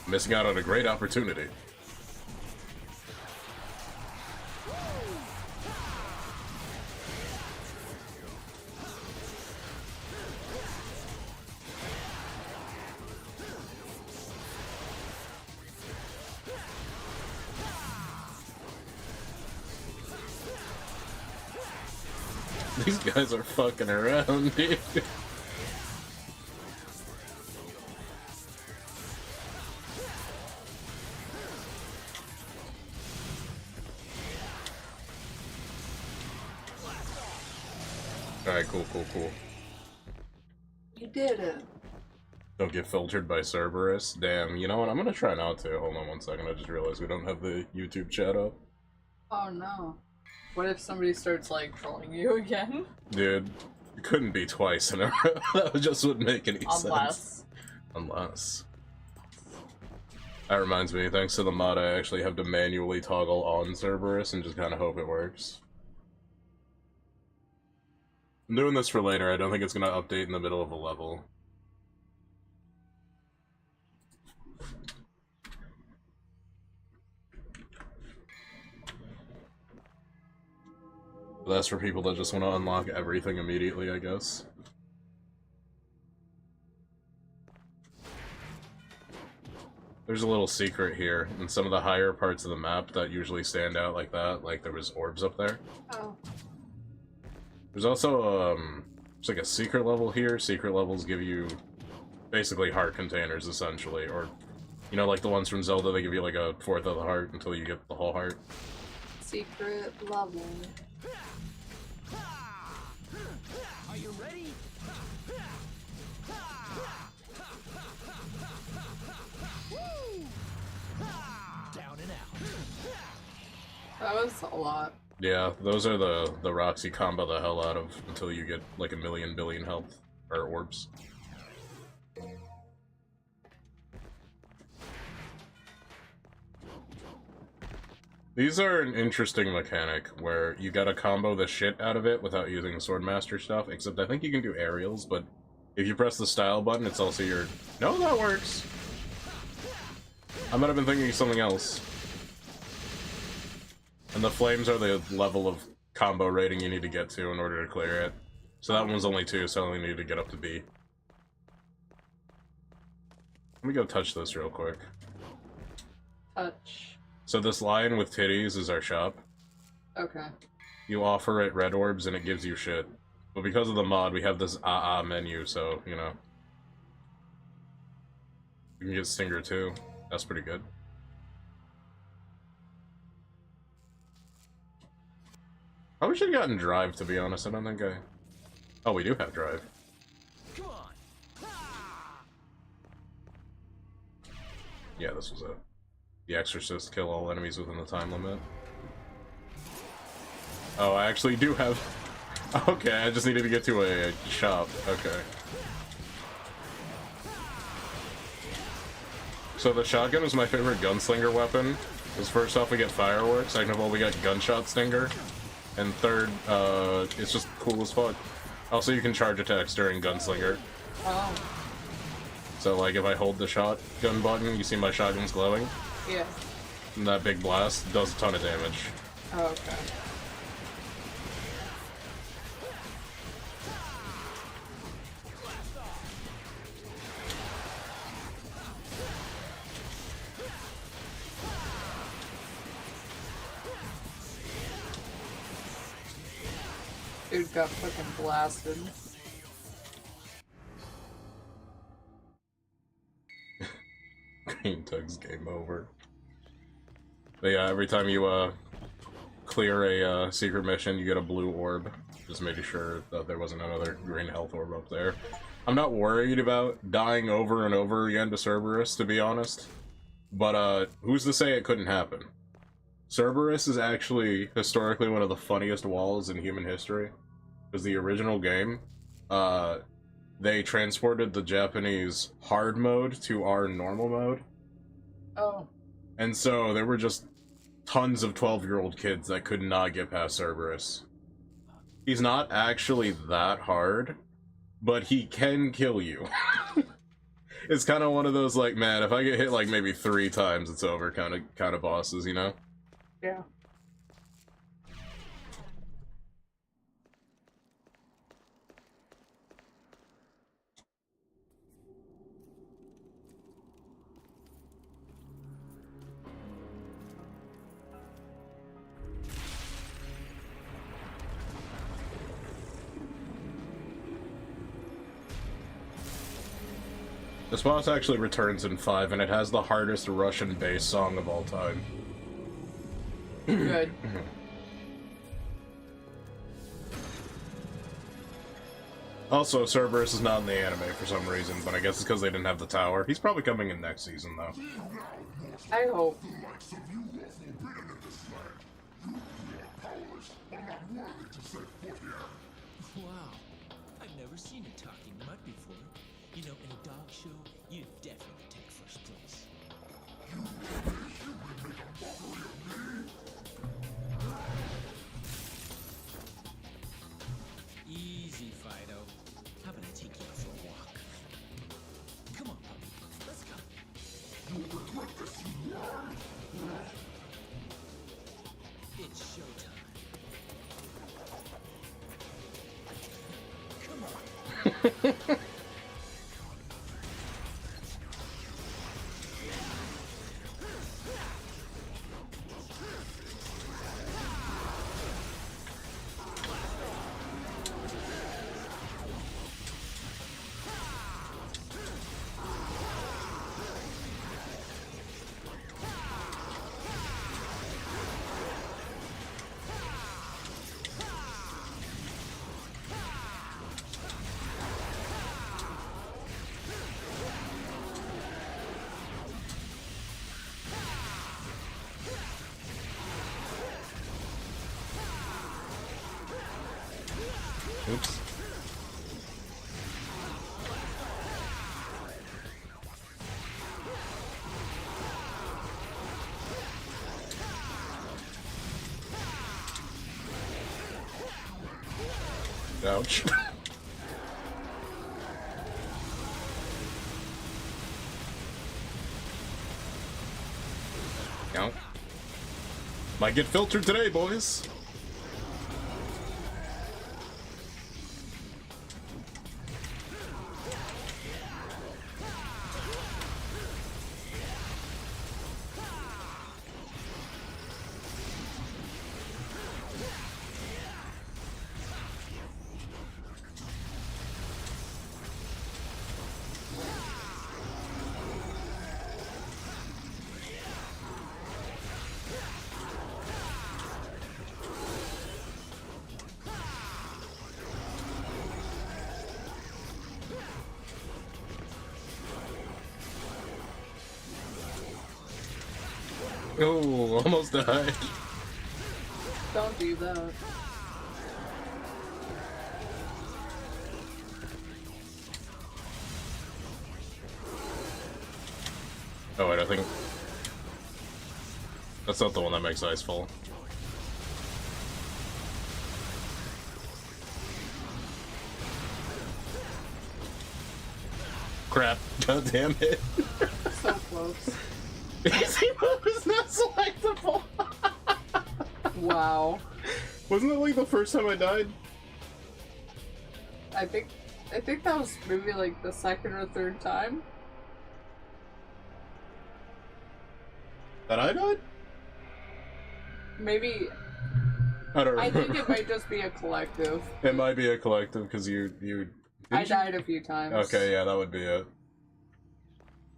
Speaker 1: I'm missing out on a great opportunity. These guys are fucking around, dude. Alright, cool.
Speaker 2: You did it.
Speaker 1: Don't get filtered by Cerberus. Damn, you know what? I'm gonna try not to. Hold on one second, I just realized we don't have the YouTube chat up.
Speaker 2: Oh no. What if somebody starts, like, trolling you again?
Speaker 1: Dude, it couldn't be twice in a row. That just wouldn't make any sense. Unless. That reminds me, thanks to the mod, I actually have to manually toggle on Cerberus and just kind of hope it works. I'm doing this for later. I don't think it's going to update in the middle of a level. But that's for people that just want to unlock everything immediately, I guess. There's a little secret here. In some of the higher parts of the map that usually stand out like that, like there was orbs up there.
Speaker 2: Oh.
Speaker 1: There's also, there's like a secret level here. Secret levels give you basically heart containers, essentially. Or, you know, like the ones from Zelda, they give you like a fourth of the heart until you get the whole heart.
Speaker 2: Secret level.
Speaker 5: Are you ready? Down and out.
Speaker 2: That was a lot.
Speaker 1: Yeah, those are the rocks you combo the hell out of until you get like a million billion health, or orbs. These are an interesting mechanic where you gotta combo the shit out of it without using Swordmaster stuff, except I think you can do aerials, but if you press the style button, it's also your... No, that works! I might have been thinking of something else. And the flames are the level of combo rating you need to get to in order to clear it. So that one's only 2, so I only need to get up to B. Let me go touch this real quick.
Speaker 2: Touch.
Speaker 1: So this lion with titties is our shop.
Speaker 2: Okay.
Speaker 1: You offer it red orbs and it gives you shit. But because of the mod, we have this menu, so, you know. You can get Stinger too. That's pretty good. Probably should have gotten drive, to be honest. I don't think I... Oh, we do have drive.
Speaker 5: Come on.
Speaker 1: Yeah, this was it. The Exorcist, kill all enemies within the time limit. Oh, I actually do have... Okay, I just needed to get to a shop. Okay. So the shotgun is my favorite gunslinger weapon. Because first off, we get fireworks. Second of all, we got gunshot stinger. And third, it's just cool as fuck. Also, you can charge attacks during gunslinger.
Speaker 2: Oh.
Speaker 1: So, like, if I hold the shotgun button, you see my shotgun's glowing?
Speaker 2: Yeah.
Speaker 1: And that big blast does a ton of damage.
Speaker 2: Oh, okay. Dude got fucking blasted.
Speaker 1: Green Tug's game over. But yeah, every time you clear a secret mission, you get a blue orb. Just making sure that there wasn't another green health orb up there. I'm not worried about dying over and over again to Cerberus, to be honest. But who's to say it couldn't happen? Cerberus is actually historically one of the funniest walls in human history. Because the original game, they transported the Japanese hard mode to our normal mode.
Speaker 2: Oh.
Speaker 1: And so there were just tons of 12-year-old kids that could not get past Cerberus. He's not actually that hard, but he can kill you. It's kind of one of those, like, man, if I get hit like maybe 3 times, it's over kind of bosses, you know?
Speaker 2: Yeah.
Speaker 1: This boss actually returns in 5, and it has the hardest Russian bass song of all time.
Speaker 2: Good.
Speaker 1: Also, Cerberus is not in the anime for some reason, but I guess it's because they didn't have the tower. He's probably coming in next season, though.
Speaker 2: I hope.
Speaker 4: Wow, I've never seen a talking mud before. You know, in a dog show, you'd definitely take first place. Easy, Fido. How about I take you out for a walk? Come on, puppy. Let's go. It's showtime. Come on.
Speaker 1: Oops. Ouch. Count. Might get filtered today, boys. Oh, almost died.
Speaker 2: Don't do that.
Speaker 1: Oh wait, I think that's not the one that makes ice fall. Crap! God damn it!
Speaker 2: So close.
Speaker 1: Easy mode is not selectable.
Speaker 2: Wow.
Speaker 1: Wasn't it like the first time I died?
Speaker 2: I think that was maybe like the second or third time.
Speaker 1: That I died?
Speaker 2: Maybe.
Speaker 1: I don't
Speaker 2: I
Speaker 1: remember.
Speaker 2: think it might just be a collective.
Speaker 1: It might be a collective because you.
Speaker 2: I died a few times.
Speaker 1: Okay, yeah, that would be it.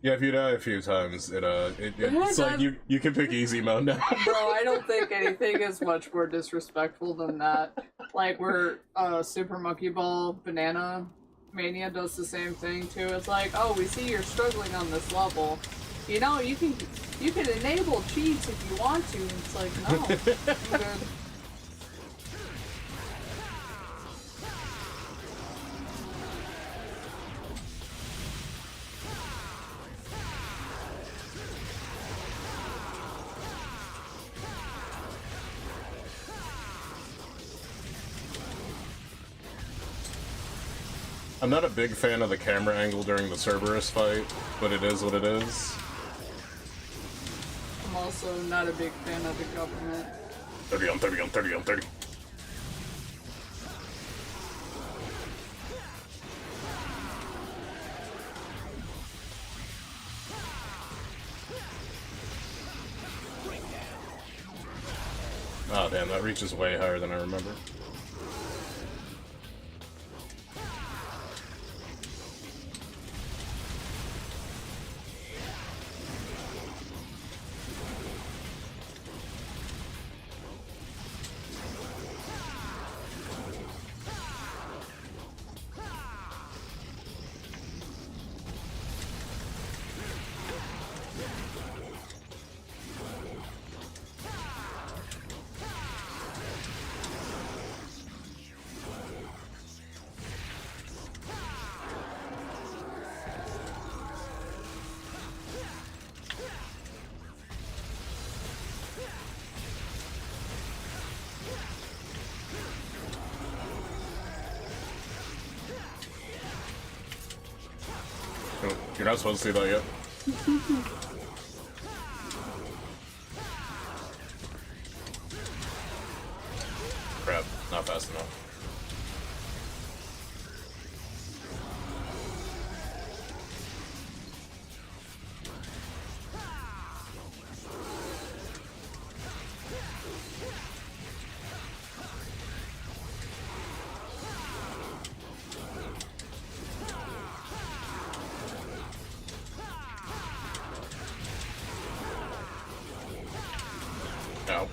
Speaker 1: Yeah, if you die a few times, it's like you can pick easy mode now.
Speaker 2: Bro, I don't think anything is much more disrespectful than that. Like where Super Monkey Ball Banana Mania does the same thing too. It's like, oh, we see you're struggling on this level. You know, you can enable cheats if you want to. And it's like, no, I'm good.
Speaker 1: I'm not a big fan of the camera angle during the Cerberus fight, but it is what it is.
Speaker 2: I'm also not a big fan of the government.
Speaker 1: 30 on 30 on 30 on 30. Oh damn, that reaches way higher than I remember. You're not supposed to see that yet. Crap, not fast enough. No.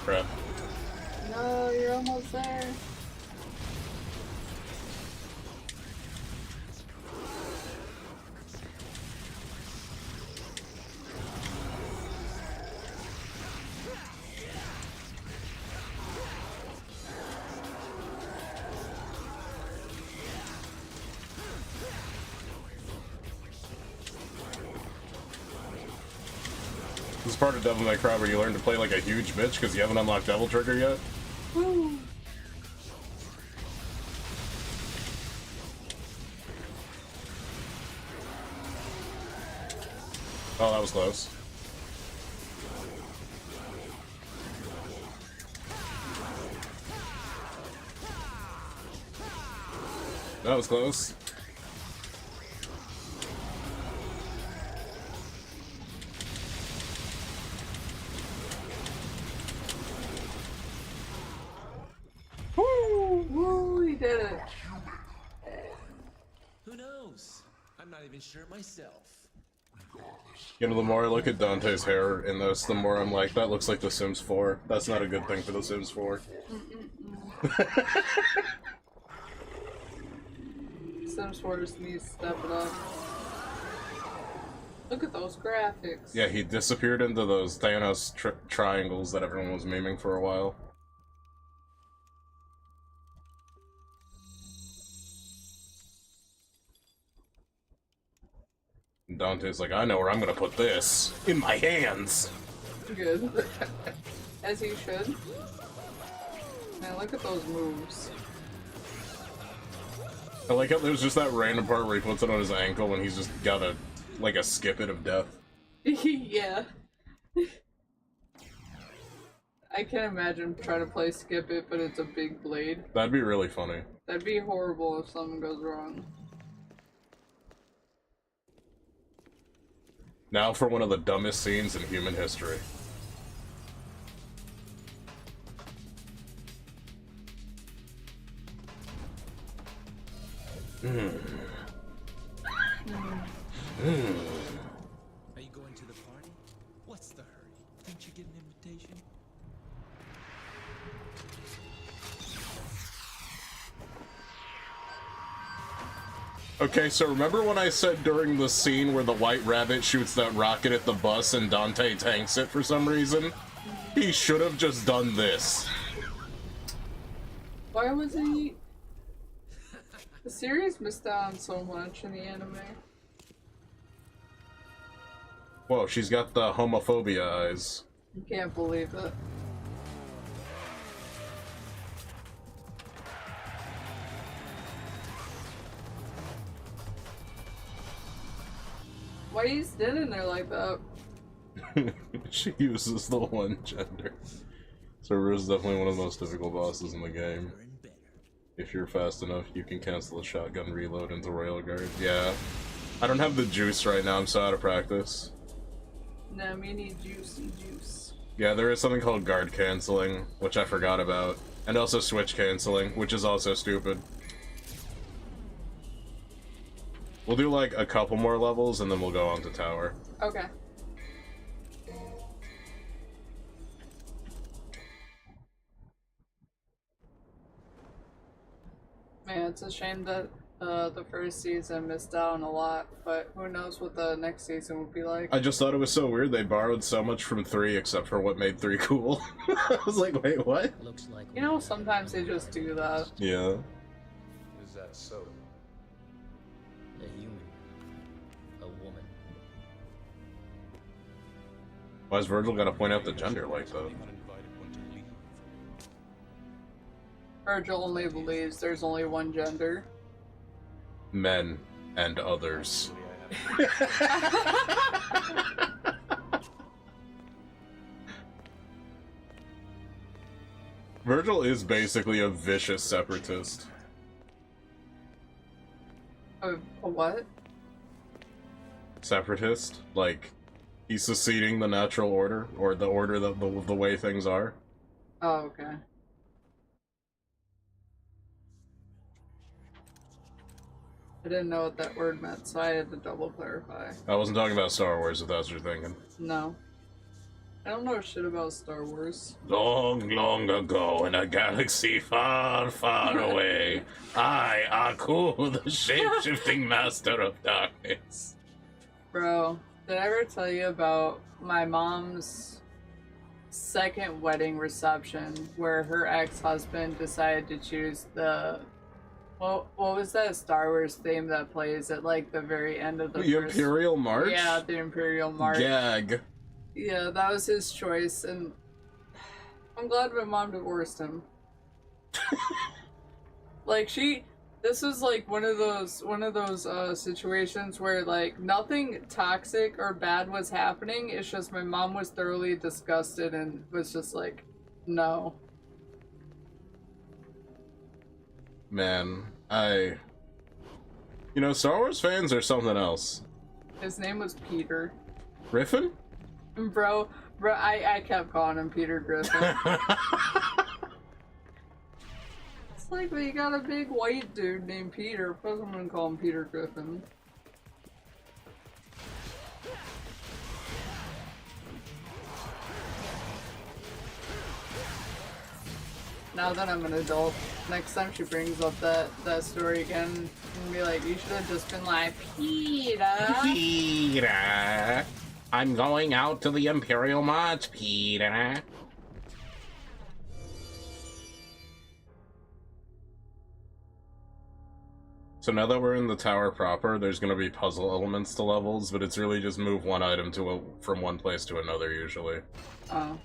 Speaker 1: Crap.
Speaker 2: No, you're almost there.
Speaker 1: This is part of Devil May Cry where you learn to play like a huge bitch because you haven't unlocked Devil Trigger yet.
Speaker 2: Woo.
Speaker 1: Oh, that was close. That was close.
Speaker 2: Woo! Woo! You did it.
Speaker 4: Who knows? I I'm not even sure myself.
Speaker 1: You know, the more I look at Dante's hair in this, the more I'm like, that looks like The Sims 4. That's not a good thing for The Sims 4.
Speaker 2: Sims 4 just needs to step it up. Look at those graphics.
Speaker 1: Yeah, he disappeared into those Thanos triangles that everyone was memeing for a while. And Dante's like, I know where I'm gonna put this. In my hands!
Speaker 2: Good. As he should. Man, look at those moves.
Speaker 1: I like how there's just that random part where he puts it on his ankle and he's just got a, like a skip it of death.
Speaker 2: Yeah. I can't imagine trying to play skip it, but it's a big blade.
Speaker 1: That'd be really funny.
Speaker 2: That'd be horrible if something goes wrong.
Speaker 1: Now for one of the dumbest scenes in human history.
Speaker 4: Are you going to the party? What's the hurry? Didn't you get an invitation?
Speaker 1: Okay, so remember when I said during the scene where the White Rabbit shoots that rocket at the bus and Dante tanks it for some reason? He should have just done this.
Speaker 2: Why was he... The series missed out on so much in the anime.
Speaker 1: Whoa, she's got the homophobia eyes.
Speaker 2: I can't believe it. Why are you standing there like that?
Speaker 1: She uses the one gender. Cerberus is definitely one of the most difficult bosses in the game. If you're fast enough, you can cancel a shotgun reload into Royal Guard. Yeah. I don't have the juice right now, I'm so out of practice.
Speaker 2: Nah, me need juicy juice.
Speaker 1: Yeah, there is something called guard canceling, which I forgot about. And also switch canceling, which is also stupid. We'll do like a couple more levels and then we'll go on to tower.
Speaker 2: Okay. Man, it's a shame that the first season missed out on a lot, but who knows what the next season would be like.
Speaker 1: I just thought it was so weird they borrowed so much from 3 except for what made 3 cool. I was like, wait, what?
Speaker 8: Looks like
Speaker 2: You know, sometimes they just do that.
Speaker 1: Yeah.
Speaker 7: Is that so?
Speaker 8: a human, a woman.
Speaker 1: Why's Virgil gotta point out the gender like that?
Speaker 7: Uninvited one to leave.
Speaker 2: Virgil only believes there's only one gender.
Speaker 1: Men and others. Virgil is basically a vicious separatist.
Speaker 2: A what?
Speaker 1: Separatist? Like, he's seceding the natural order, or the order that the way things are.
Speaker 2: Oh, okay. I didn't know what that word meant, so I had to double clarify.
Speaker 1: I wasn't talking about Star Wars, if that's what you're thinking.
Speaker 2: No. I don't know shit about Star Wars.
Speaker 1: Long, long ago, in a galaxy far, far away, I, Aku, the shape-shifting master of darkness.
Speaker 2: Bro, did I ever tell you about my mom's second wedding reception where her ex-husband decided to choose the... What was that Star Wars theme that plays at like the very end of the first...
Speaker 1: Imperial March?
Speaker 2: Yeah, the Imperial March.
Speaker 1: Gag.
Speaker 2: Yeah, that was his choice, and I'm glad my mom divorced him. Like this was like one of those situations where like nothing toxic or bad was happening. It's just my mom was thoroughly disgusted and was just like, no.
Speaker 1: Man, you know, Star Wars fans are something else.
Speaker 2: His name was Peter.
Speaker 1: Griffin?
Speaker 2: Bro, I kept calling him Peter Griffin. It's like we got a big white dude named Peter. Of course I'm gonna call him Peter Griffin. Now that I'm an adult, next time she brings up that story again, I'm gonna be like, you should have just been like, Peter.
Speaker 1: Peter, I'm going out to the Imperial Mods, Peter. So now that we're in the tower proper, there's going to be puzzle elements to levels, but it's really just move one item from one place to another, usually.
Speaker 2: Oh.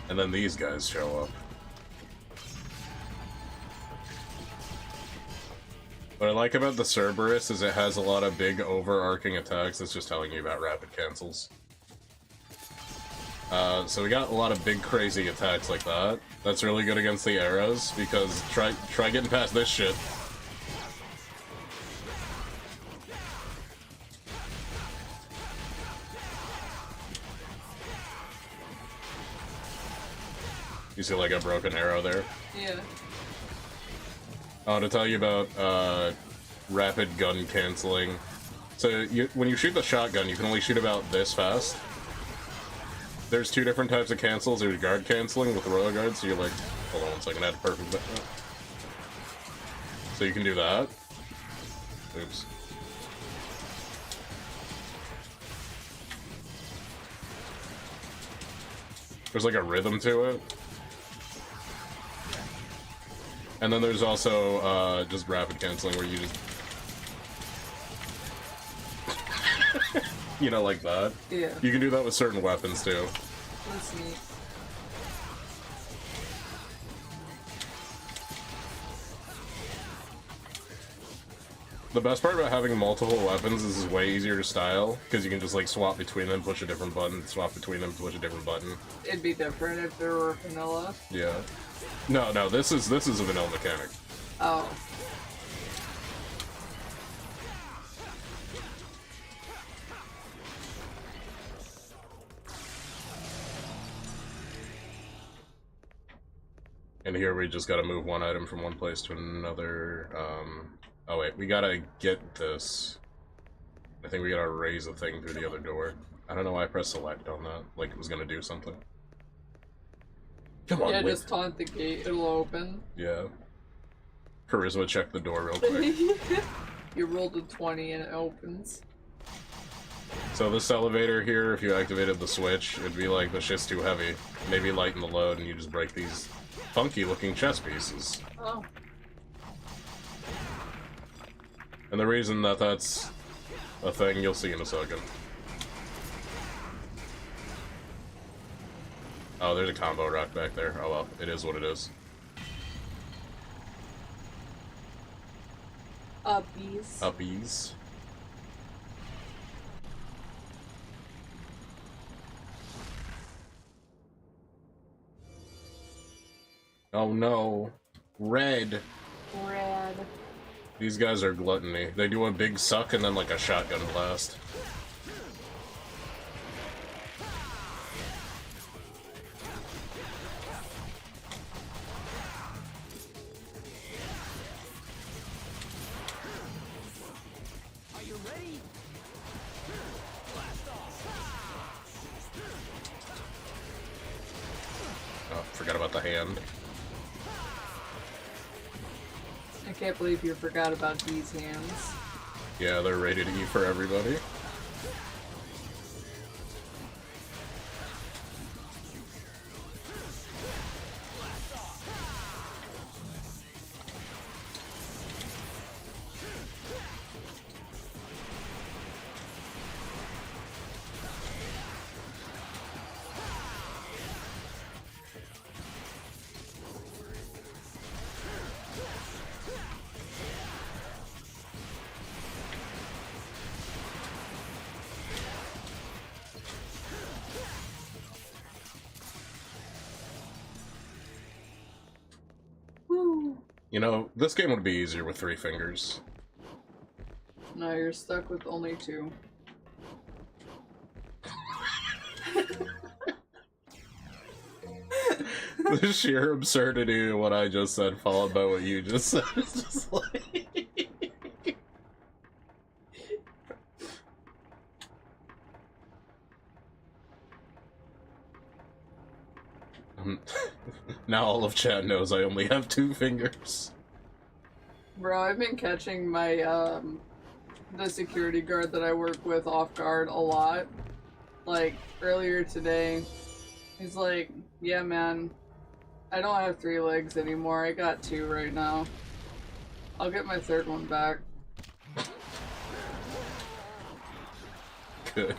Speaker 1: And then these guys show up. What I like about the Cerberus is it has a lot of big overarching attacks that's just telling you about rapid cancels. So we got a lot of big crazy attacks like that. That's really good against the arrows, because try getting past this shit. You see like a broken arrow there?
Speaker 2: Yeah.
Speaker 1: Oh, to tell you about rapid gun canceling. So when you shoot the shotgun, you can only shoot about this fast. There's two different types of cancels. There's guard canceling with the royal guard, so you're like, hold on 1 second, I had a perfect. So you can do that. Oops. There's like a rhythm to it. And then there's also just rapid canceling where you just you know, like that.
Speaker 2: Yeah.
Speaker 1: You can do that with certain weapons too.
Speaker 2: That's neat.
Speaker 1: The best part about having multiple weapons is it's way easier to style, because you can just like swap between them, push a different button, swap between them, push a different button.
Speaker 2: It'd be different if there were vanilla.
Speaker 1: Yeah. No, this is a vanilla mechanic.
Speaker 2: Oh.
Speaker 1: And here we just gotta move one item from one place to another. Oh wait, we gotta get this. I think we gotta raise a thing through the other door. I don't know why I pressed select on that, like it was gonna do something. Come on,
Speaker 2: Yeah,
Speaker 1: wait.
Speaker 2: just taunt the gate, it'll open.
Speaker 1: Yeah. Charisma, check the door real quick.
Speaker 2: You rolled a 20 and it opens.
Speaker 1: So this elevator here, if you activated the switch, it'd be like the shit's too heavy. Maybe lighten the load and you just break these funky looking chess pieces.
Speaker 2: Oh.
Speaker 1: And the reason that that's a thing, you'll see in a second. Oh, there's a combo rock back there. Oh well, it is what it is.
Speaker 2: Uppies.
Speaker 1: Uppies. Oh no. Red.
Speaker 2: Red.
Speaker 1: These guys are gluttony. They do a big suck and then like a shotgun blast.
Speaker 5: Are you ready? Blast off.
Speaker 1: Oh, forgot about the hand.
Speaker 2: I can't believe you forgot about these hands.
Speaker 1: Yeah, they're rated E for everybody. You know, this game would be easier with 3 fingers.
Speaker 2: No, you're stuck with only 2.
Speaker 1: The sheer absurdity of what I just said, followed by what you just said, is just like... Now all of chat knows I only have 2 fingers.
Speaker 2: Bro, I've been catching my, the security guard that I work with off guard a lot. Like, earlier today, he's like, yeah man, I don't have 3 legs anymore, I got 2 right now. I'll get my 3rd one back.
Speaker 1: Good.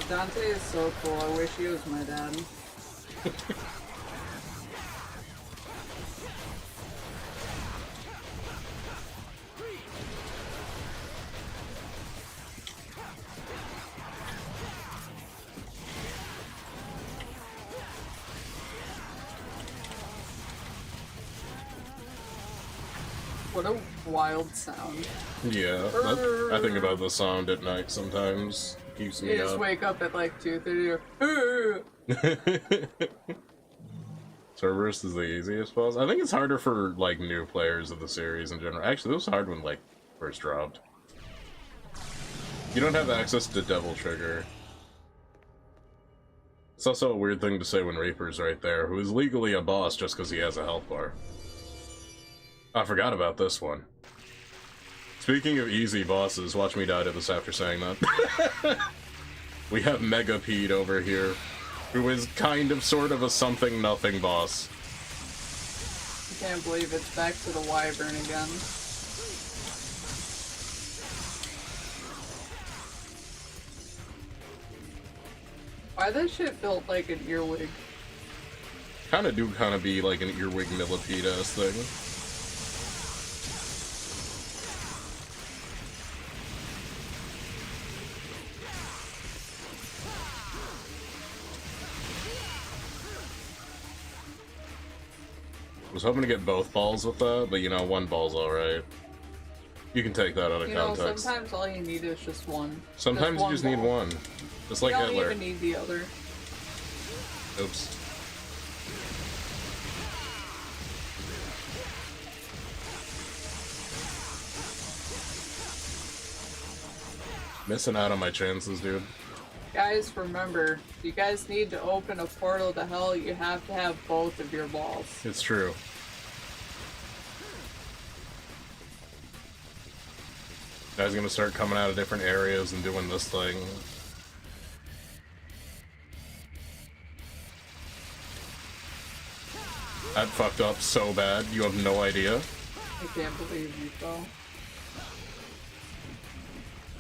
Speaker 2: Dante is so cool, I wish he was my dad. What a wild sound.
Speaker 1: Yeah, I think about the sound at night sometimes. Keeps me
Speaker 2: You just
Speaker 1: up.
Speaker 2: wake up at like 2:30.
Speaker 1: Cerberus is the easiest boss. I think it's harder for like new players of the series in general. Actually, it was hard when like first dropped. You don't have access to Devil Trigger. It's also a weird thing to say when Reaper's right there, who is legally a boss just because he has a health bar. I forgot about this one. Speaking of easy bosses, watch me die to this after saying that. We have Megapede over here, who is kind of sort of a something-nothing boss.
Speaker 2: I can't believe it's back to the Wyvern again. Why that shit built like an earwig?
Speaker 1: Kinda do be like an earwig millipede-ass thing. I was hoping to get both balls with that, but you know, one ball's alright. You can take that out of context.
Speaker 2: Sometimes all you need is just one.
Speaker 1: Sometimes you just need one. Just like
Speaker 2: you don't
Speaker 1: Hitler.
Speaker 2: even need the other.
Speaker 1: Oops. Missing out on my chances, dude.
Speaker 2: Guys, remember, if you guys need to open a portal to hell, you have to have both of your balls.
Speaker 1: It's true. Guys gonna start coming out of different areas and doing this thing. That fucked up so bad, you have no idea.
Speaker 2: I can't believe you fell.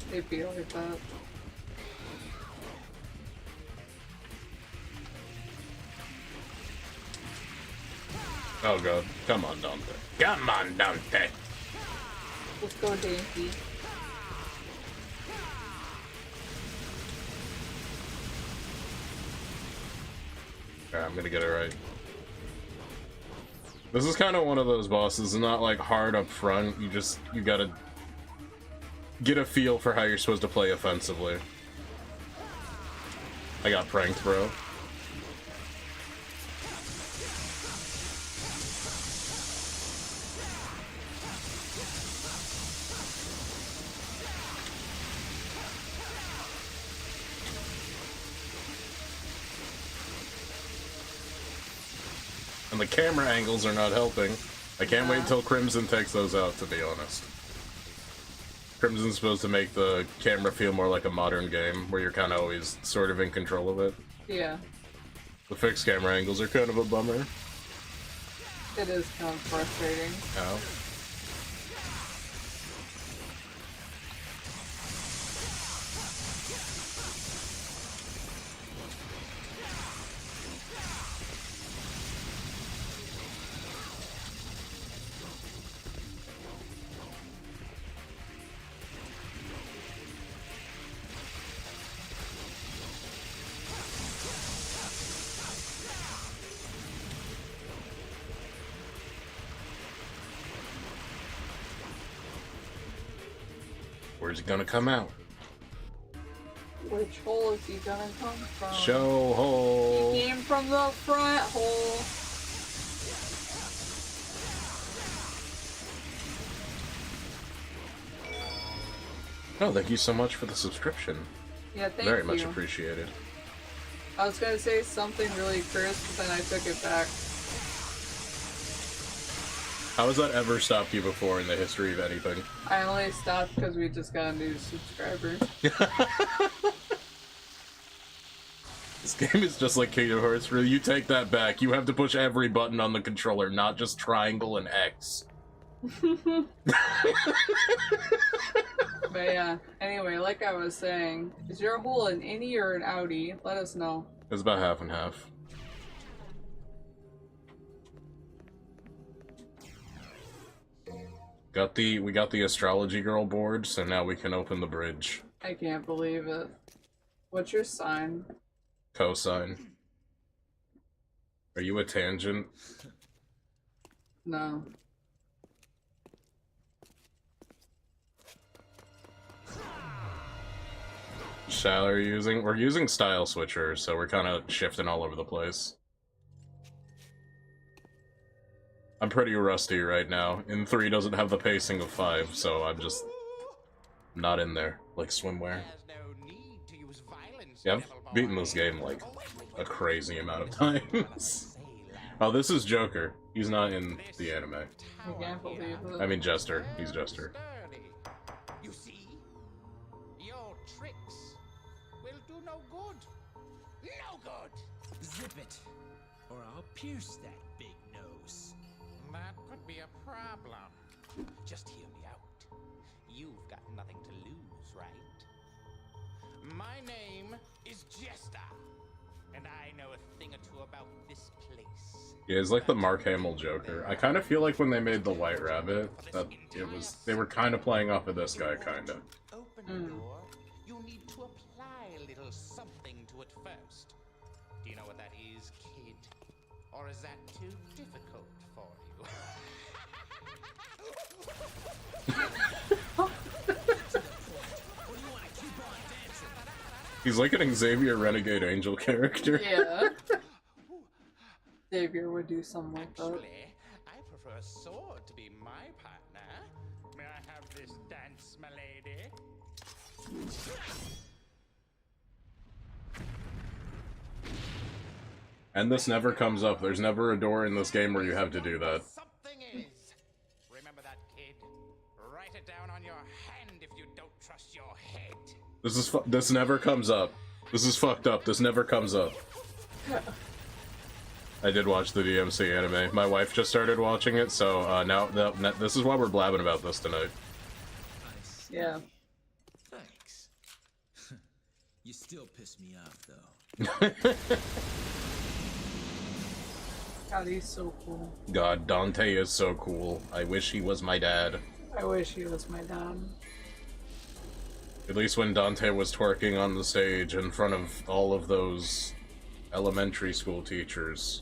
Speaker 2: They feel like that.
Speaker 1: Oh god. Come on, Dante. Come on, Dante!
Speaker 2: Let's go, Dainty.
Speaker 1: Yeah, I'm gonna get it right. This is kind of one of those bosses, not like hard up front, you gotta get a feel for how you're supposed to play offensively. I got pranked, bro. And the camera angles are not helping. I can't wait until Crimson takes those out, to be honest. Crimson's supposed to make the camera feel more like a modern game, where you're kind of always sort of in control of it.
Speaker 2: Yeah.
Speaker 1: The fixed camera angles are kind of a bummer.
Speaker 2: It is kind of frustrating.
Speaker 1: Oh. Where's he gonna come out?
Speaker 2: Which hole is he gonna come from?
Speaker 1: Show hole.
Speaker 2: He came from the front hole.
Speaker 1: Oh, thank you so much for the subscription.
Speaker 2: Yeah, thank you.
Speaker 1: Very much appreciated.
Speaker 2: I was gonna say something really crisp, but then I took it back.
Speaker 1: How has that ever stopped you before in the history of anything?
Speaker 2: I only stopped because we just got a new subscriber.
Speaker 1: This game is just like Kingdom Hearts. Really, you take that back. You have to push every button on the controller, not just triangle and X.
Speaker 2: But yeah, anyway, like I was saying, is your hole an innie or an outie? Let us know.
Speaker 1: It's about half and half. We got the astrology girl board, so now we can open the bridge.
Speaker 2: I can't believe it. What's your sign?
Speaker 1: Cosine. Are you a tangent?
Speaker 2: No.
Speaker 1: Shall are you using? We're using style switcher, so we're kind of shifting all over the place. I'm pretty rusty right now. And 3 doesn't have the pacing of 5, so I'm just not in there like swimwear. Yeah, I've beaten this game like a crazy amount of times. Oh, this is Joker. He's not in the anime.
Speaker 2: I can't believe it.
Speaker 1: I mean Jester. He's Jester.
Speaker 6: You see? Your tricks will do no good. No good!
Speaker 4: Zip it, or I'll pierce that big nose.
Speaker 6: That could be a problem. Just hear me out. You've got nothing to lose, right? My name is Jester, and I know a thing or two about this place.
Speaker 1: Yeah, it's like the Mark Hamill Joker. I kind of feel like when they made the White Rabbit, that they were kind of playing off of this guy, kind of.
Speaker 6: Open the door. You need to apply a little something to it first. Do you know what that is, kid? Or is that too difficult for you?
Speaker 1: He's like an Xavier Renegade Angel character.
Speaker 2: Yeah. Xavier would do something like that.
Speaker 6: Actually, I prefer a sword to be my partner. May I have this dance, my lady?
Speaker 1: And this never comes up. There's never a door in this game where you have to do that.
Speaker 6: Something is. Remember that, kid. Write it down on your hand if you don't trust your head.
Speaker 1: This never comes up. This is fucked up. This never comes up. I did watch the DMC anime. My wife just started watching it, so now this is why we're blabbing about this tonight.
Speaker 2: Yeah.
Speaker 4: Thanks. You still piss me off, though.
Speaker 2: God, he's so cool.
Speaker 1: God, Dante is so cool. I wish he was my dad.
Speaker 2: I wish he was my dad.
Speaker 1: At least when Dante was twerking on the stage in front of all of those elementary school teachers,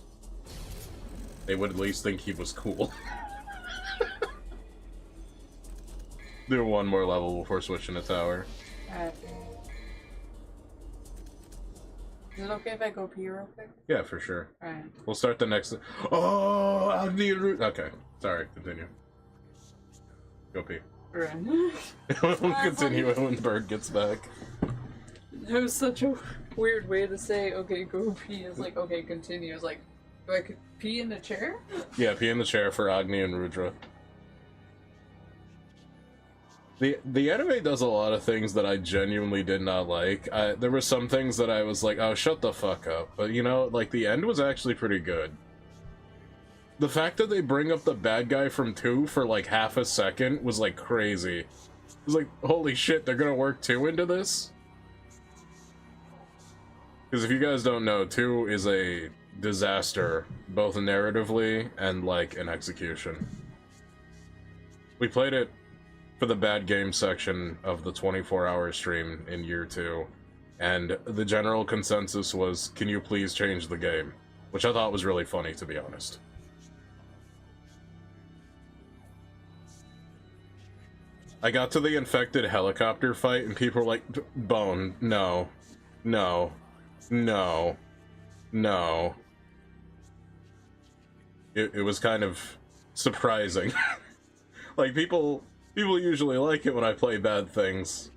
Speaker 1: they would at least think he was cool. Do one more level before switching to tower.
Speaker 2: Alright. Is it okay if I go pee real quick?
Speaker 1: Yeah, for sure.
Speaker 2: Alright.
Speaker 1: We'll start the next. Oh, Agni and Rudra. Okay, sorry. Continue. Go pee.
Speaker 2: Right.
Speaker 1: We'll continue when Bird gets back.
Speaker 2: That was such a weird way to say, okay, go pee. It's like, okay, continue. It's like, do I pee in the chair?
Speaker 1: Yeah, pee in the chair for Agni and Rudra. The anime does a lot of things that I genuinely did not like. There were some things that I was like, oh, shut the fuck up. But, you know, like, the end was actually pretty good. The fact that they bring up the bad guy from 2 for, like, half a second was, like, crazy. It was like, holy shit, they're gonna work 2 into this? Because if you guys don't know, 2 is a disaster, both narratively and, like, in execution. We played it for the bad game section of the 24-hour stream in year 2, and the general consensus was, can you please change the game? Which I thought was really funny, to be honest. I got to the infected helicopter fight, and people were like, Bone, no. No. No. No. It was kind of surprising. Like, people usually like it when I play bad things.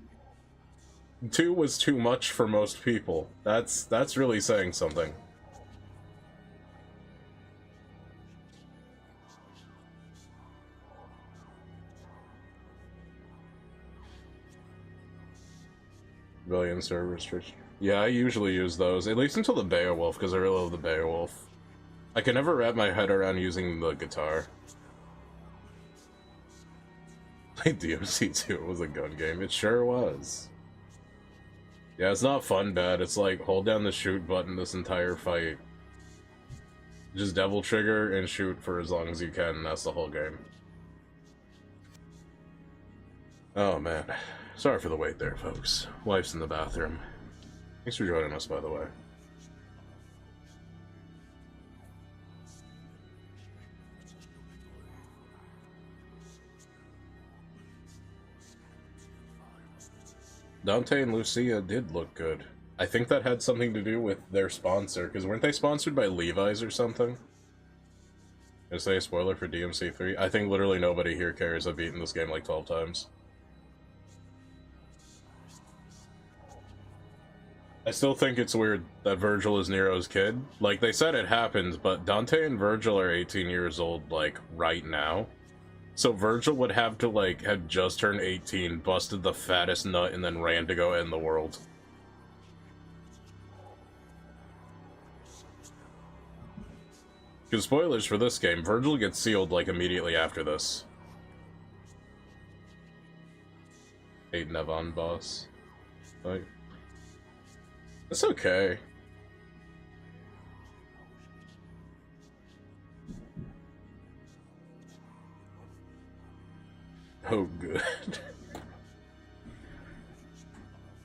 Speaker 1: 2 was too much for most people. That's really saying something. Billion server restriction. Yeah, I usually use those, at least until the Beowulf, because I really love the Beowulf. I can never wrap my head around using the guitar. Played DMC 2, it was a gun game. It sure was. Yeah, it's not fun bad. It's like, hold down the shoot button this entire fight. Just double trigger and shoot for as long as you can, and that's the whole game. Oh man. Sorry for the wait there, folks. Wife's in the bathroom. Thanks for joining us, by the way. Dante and Lucia did look good. I think that had something to do with their sponsor, because weren't they sponsored by Levi's or something? Gonna say a spoiler for DMC 3? I think literally nobody here cares. I've beaten this game like 12 times. I still think it's weird that Virgil is Nero's kid. Like, they said it happened, but Dante and Virgil are 18 years old, like, right now. So Virgil would have to, like, had just turned 18, busted the fattest nut, and then ran to go end the world. Because spoilers for this game, Virgil gets sealed, like, immediately after this. Hey, Nevon boss. Like... It's okay. Oh, good.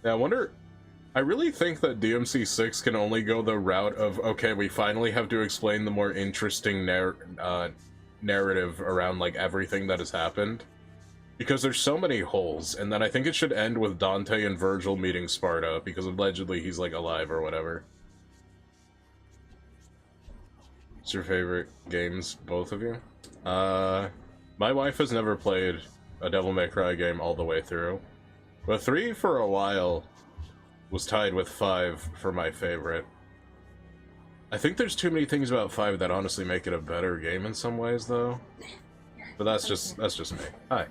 Speaker 1: Yeah, I wonder... I really think that DMC 6 can only go the route of, okay, we finally have to explain the more interesting narrative around, like, everything that has happened. Because there's so many holes, and then I think it should end with Dante and Virgil meeting Sparta, because allegedly he's, like, alive or whatever. What's your favorite games, both of you? My wife has never played a Devil May Cry game all the way through. But 3 for a while was tied with 5 for my favorite. I think there's too many things about 5 that honestly make it a better game in some ways, though. But that's just me. Hi.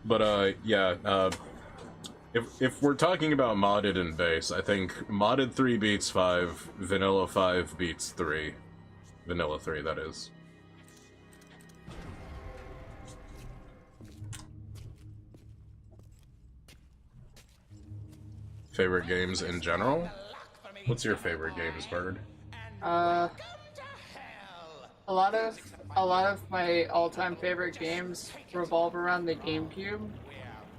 Speaker 1: But, yeah, if we're talking about modded and base, I think modded 3 beats 5, vanilla 5 beats 3. Vanilla 3, that is. Favorite games in general? What's your favorite games, Bird?
Speaker 2: A lot of my all-time favorite games revolve around the GameCube.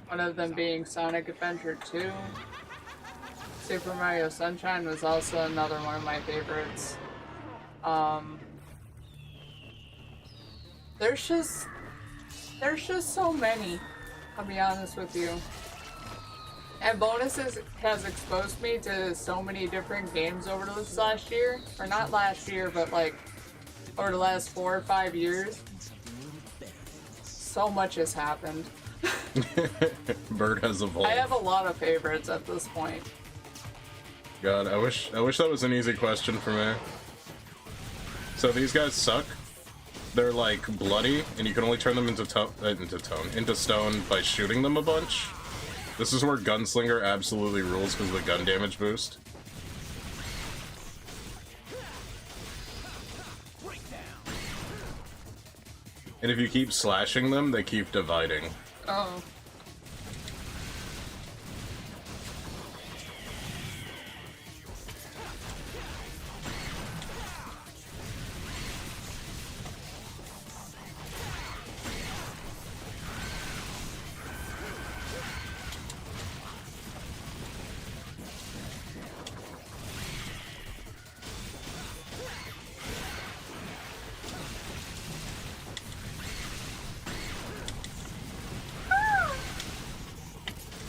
Speaker 2: One of them being Sonic Adventure 2. Super Mario Sunshine was also another one of my favorites. There's just so many, I'll be honest with you. And Bonuses has exposed me to so many different games over this last year. Or not last year, but like over the last 4 or 5 years. So much has happened.
Speaker 1: Bird has evolved.
Speaker 2: I have a lot of favorites at this point.
Speaker 1: God, I wish that was an easy question for me. So these guys suck. They're like bloody, and you can only turn them into stone by shooting them a bunch. This is where Gunslinger absolutely rules because of the gun damage boost. And if you keep slashing them, they keep dividing.
Speaker 2: Oh.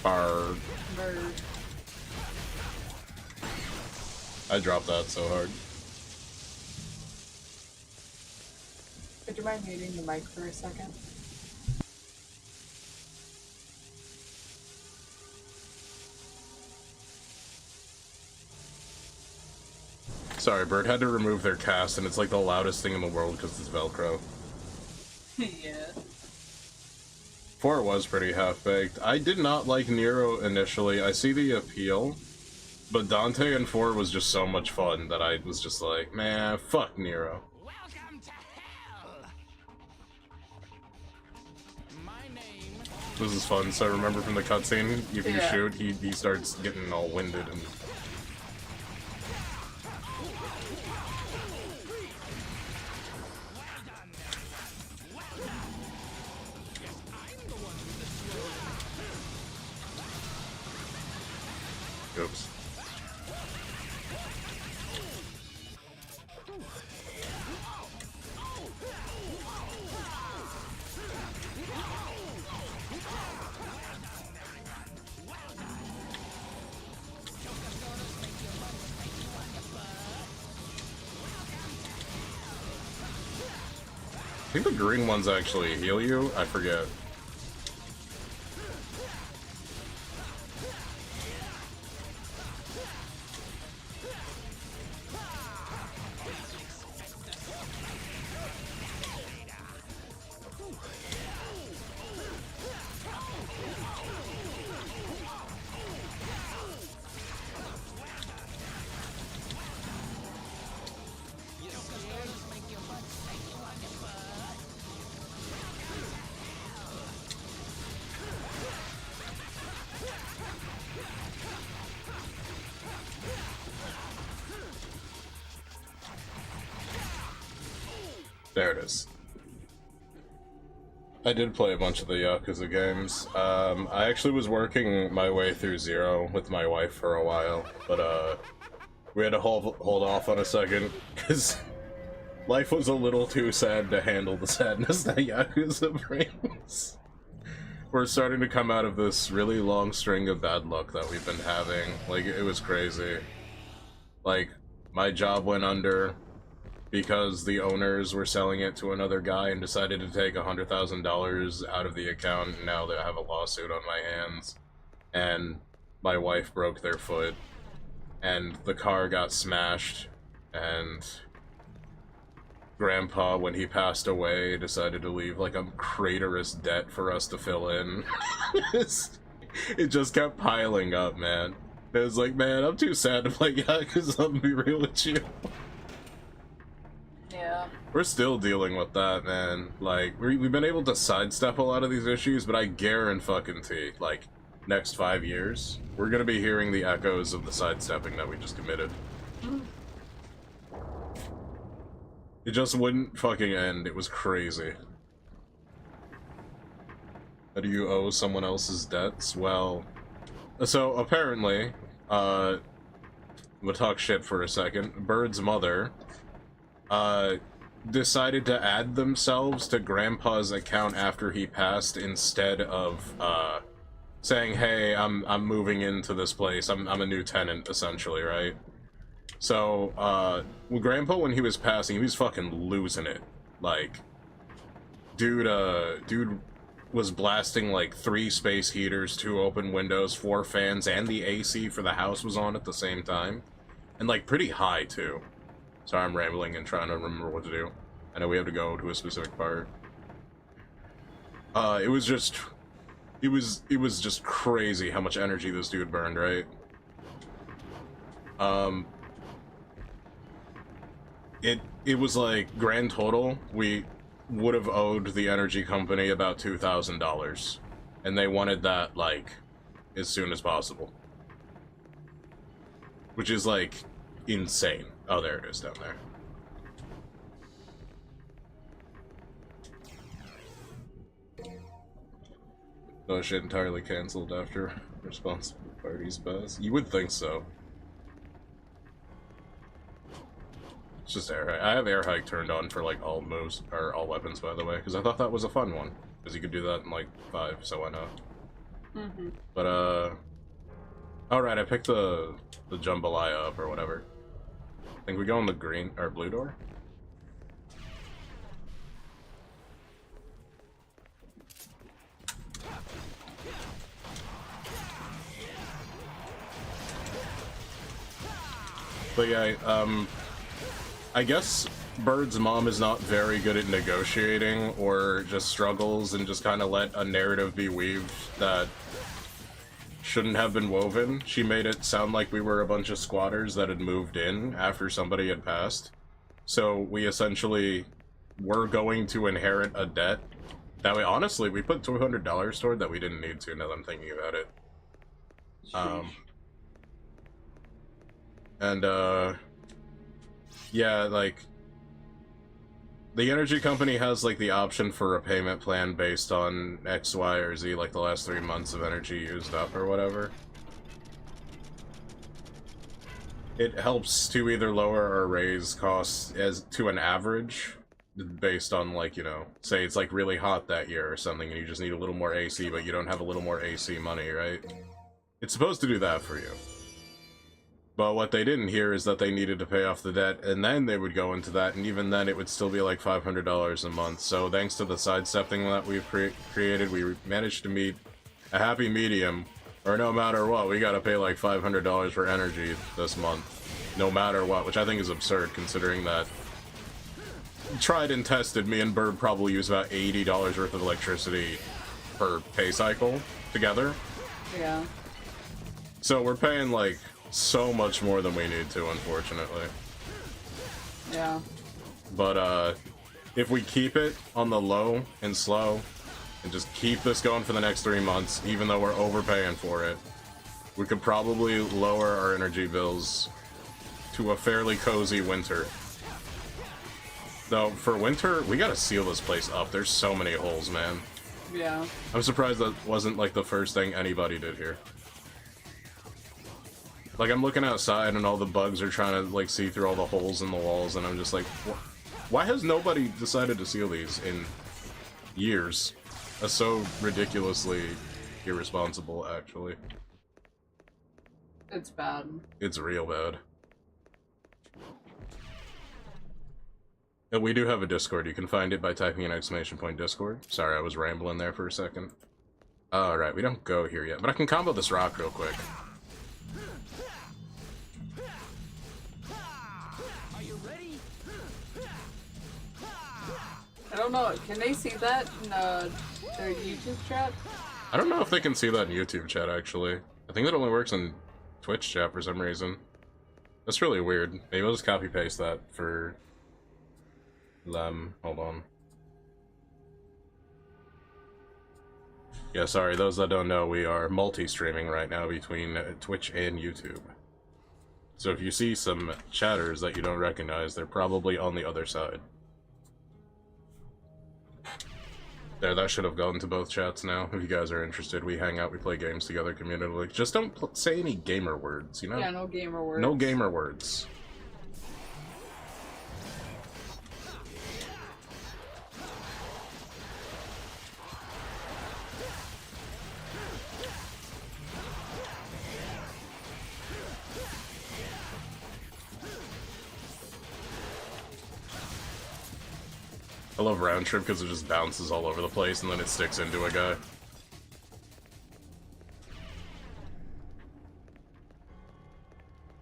Speaker 1: Arr.
Speaker 2: Bird.
Speaker 1: I dropped that so hard.
Speaker 2: Would you mind muting the mic for a second?
Speaker 1: Sorry, Bird had to remove their cast, and it's like the loudest thing in the world because it's Velcro.
Speaker 2: Yeah.
Speaker 1: 4 was pretty half-baked. I did not like Nero initially. I see the appeal, but Dante in 4 was just so much fun that I was just like, man, fuck Nero.
Speaker 6: Welcome to hell. My name.
Speaker 1: This is fun. So I remember from the cutscene, if you
Speaker 2: Yeah.
Speaker 1: shoot, he starts getting all winded and... Oops. I think the green ones actually heal you. I forget. There it is. I did play a bunch of the Yakuza games. I actually was working my way through 0 with my wife for a while, but we had to hold off on a second, because life was a little too sad to handle the sadness that Yakuza brings. We're starting to come out of this really long string of bad luck that we've been having. Like, it was crazy. Like, my job went under because the owners were selling it to another guy and decided to take $100,000 out of the account, and now they have a lawsuit on my hands. And my wife broke their foot, and the car got smashed, and Grandpa, when he passed away, decided to leave like a craterous debt for us to fill in. It just kept piling up, man. It was like, man, I'm too sad to play Yakuza, I'm gonna be real with you.
Speaker 2: Yeah.
Speaker 1: We're still dealing with that, man. Like, we've been able to sidestep a lot of these issues, but I guarantee, like, next 5 years, we're gonna be hearing the echoes of the sidestepping that we just committed. It just wouldn't fucking end. It was crazy. How do you owe someone else's debts? Well, so apparently, we'll talk shit for a second. Bird's mother, decided to add themselves to Grandpa's account after he passed instead of, saying, hey, I'm moving into this place. I'm a new tenant, essentially, right? So, well, Grandpa, when he was passing, he was fucking losing it. Like, dude was blasting, like, 3 space heaters, 2 open windows, 4 fans, and the AC for the house was on at the same time. And, like, pretty high, too. Sorry, I'm rambling and trying to remember what to do. I know we have to go to a specific part. It was just crazy how much energy this dude burned, right? It was like, grand total, we would have owed the energy company about $2,000. And they wanted that, like, as soon as possible. Which is, like, insane. Oh, there it is down there. Oh shit, entirely cancelled after responsible parties buzz. You would think so. It's just air hike. I have air hike turned on for like all moves, or all weapons, by the way, because I thought that was a fun one. Because you could do that in like 5, so why not? But, alright, I picked the jambalaya up or whatever. I think we go in the green, or blue door? But yeah, I guess Bird's mom is not very good at negotiating, or just struggles and just kind of let a narrative be weaved that shouldn't have been woven. She made it sound like we were a bunch of squatters that had moved in after somebody had passed. So we essentially were going to inherit a debt. That way, honestly, we put $200 toward that we didn't need to, now that I'm thinking about it. Yeah, like, the energy company has, like, the option for a payment plan based on X, Y, or Z, like the last 3 months of energy used up or whatever. It helps to either lower or raise costs as to an average based on, like, you know, say it's, like, really hot that year or something and you just need a little more AC, but you don't have a little more AC money, right? It's supposed to do that for you. But what they didn't hear is that they needed to pay off the debt, and then they would go into that, and even then it would still be like $500 a month. So thanks to the sidestepping that we've created, we managed to meet a happy medium, or no matter what, we gotta pay like $500 for energy this month. No matter what, which I think is absurd, considering that tried and tested, me and Bird probably use about $80 worth of electricity per pay cycle together.
Speaker 2: Yeah.
Speaker 1: So we're paying like so much more than we need to, unfortunately.
Speaker 2: Yeah.
Speaker 1: But if we keep it on the low and slow and just keep this going for the next 3 months, even though we're overpaying for it, we could probably lower our energy bills to a fairly cozy winter. Though for winter, we gotta seal this place up. There's so many holes, man.
Speaker 2: Yeah.
Speaker 1: I'm surprised that wasn't like the first thing anybody did here. Like, I'm looking outside and all the bugs are trying to, like, see through all the holes in the walls, and I'm just like, why has nobody decided to seal these in years? That's so ridiculously irresponsible, actually.
Speaker 2: It's bad.
Speaker 1: It's real bad. And we do have a Discord. You can find it by typing an !Discord. Sorry, I was rambling there for a second. Alright, we don't go here yet, but I can combo this rock real quick.
Speaker 2: I don't know, can they see that in their YouTube chat?
Speaker 1: I don't know if they can see that in YouTube chat, actually. I think that only works in Twitch chat for some reason. That's really weird. Maybe I'll just copy-paste that for them. Hold on. Yeah, sorry, those that don't know, we are multi-streaming right now between Twitch and YouTube. So if you see some chatters that you don't recognize, they're probably on the other side. There, that should have gone to both chats now. If you guys are interested, we hang out, we play games together communally. Just don't say any gamer words, you know?
Speaker 2: Yeah, no gamer words.
Speaker 1: No gamer words. I love round trip because it just bounces all over the place and then it sticks into a guy.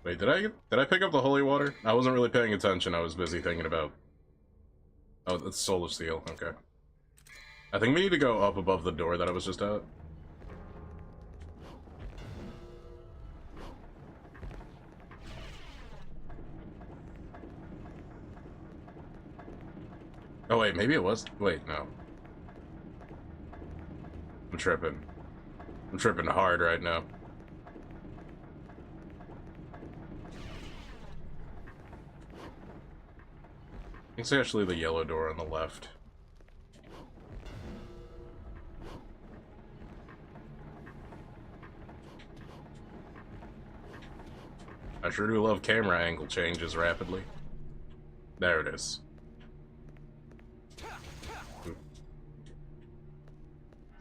Speaker 1: Wait, did I pick up the holy water? I wasn't really paying attention. I was busy thinking about... Oh, that's solar steel. Okay. I think we need to go up above the door that I was just at. Oh wait, maybe it was... Wait, no. I'm tripping. I'm tripping hard right now. It's actually the yellow door on the left. I sure do love camera angle changes rapidly. There it is.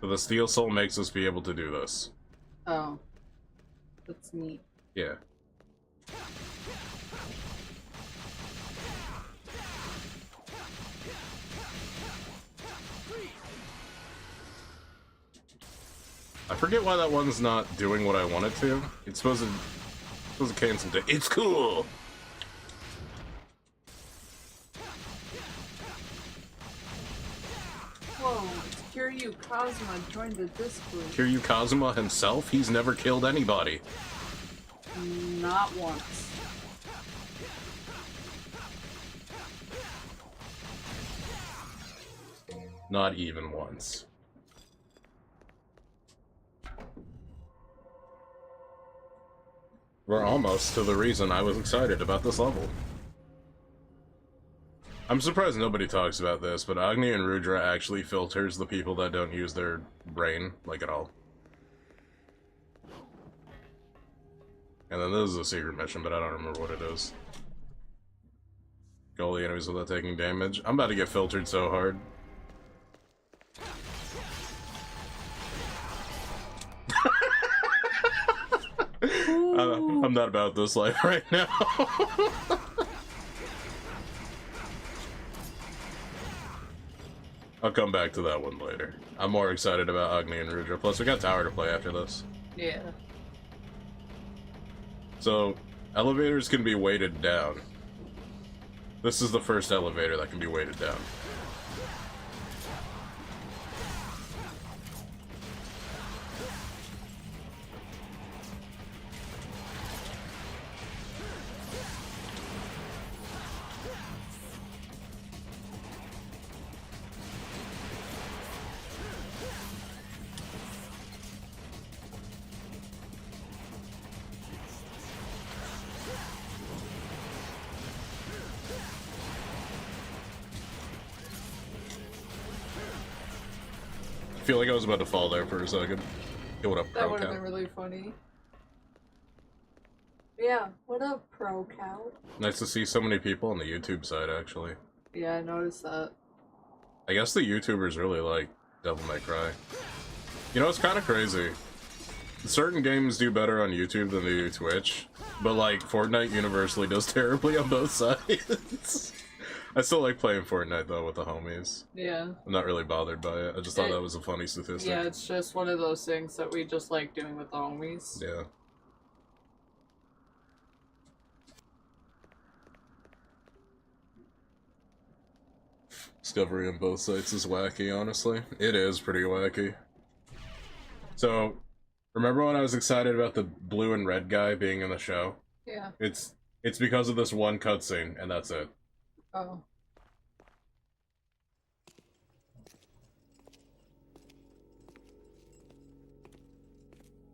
Speaker 1: So But the Steel Soul makes us be able to do this.
Speaker 2: Oh. That's neat.
Speaker 1: Yeah. I forget why that one's not doing what I want it to. It's supposed to cancel it. It's cool!
Speaker 2: Whoa, Kiryu Kazuma joined the Discord.
Speaker 1: Kiryu Kazuma himself? He's never killed anybody.
Speaker 2: Not once.
Speaker 1: Not even once. We're almost to the reason I was excited about this level. I'm surprised nobody talks about this, but Agni and Rudra actually filters the people that don't use their brain, like, at all. And then this is a secret mission, but I don't remember what it is. Kill all the enemies without taking damage. I'm about to get filtered so hard. I'm not about this life right now. I'll come back to that one later. I'm more excited about Agni and Rudra. Plus, we got Tower to play after this.
Speaker 2: Yeah.
Speaker 1: So, elevators can be weighted down. This is the first elevator that can be weighted down. I feel like I was about to fall there for a second. Hey, what up,
Speaker 2: That
Speaker 1: Pro
Speaker 2: would have
Speaker 1: Cow?
Speaker 2: been really funny. Yeah, what up, Pro Cow?
Speaker 1: Nice to see so many people on the YouTube side, actually.
Speaker 2: Yeah, I noticed that.
Speaker 1: I guess the YouTubers really like Devil May Cry. You know, it's kind of crazy. Certain games do better on YouTube than they do Twitch, but like Fortnite universally does terribly on both sides. I still like playing Fortnite though with the homies.
Speaker 2: Yeah.
Speaker 1: I'm not really bothered by it. I just thought that was a funny statistic.
Speaker 2: Yeah, it's just one of those things that we just like doing with the homies.
Speaker 1: Yeah. Discovery on both sites is wacky, honestly. It is pretty wacky. So, remember when I was excited about the blue and red guy being in the show?
Speaker 2: Yeah.
Speaker 1: It's because of this one cutscene, and that's it.
Speaker 2: Oh.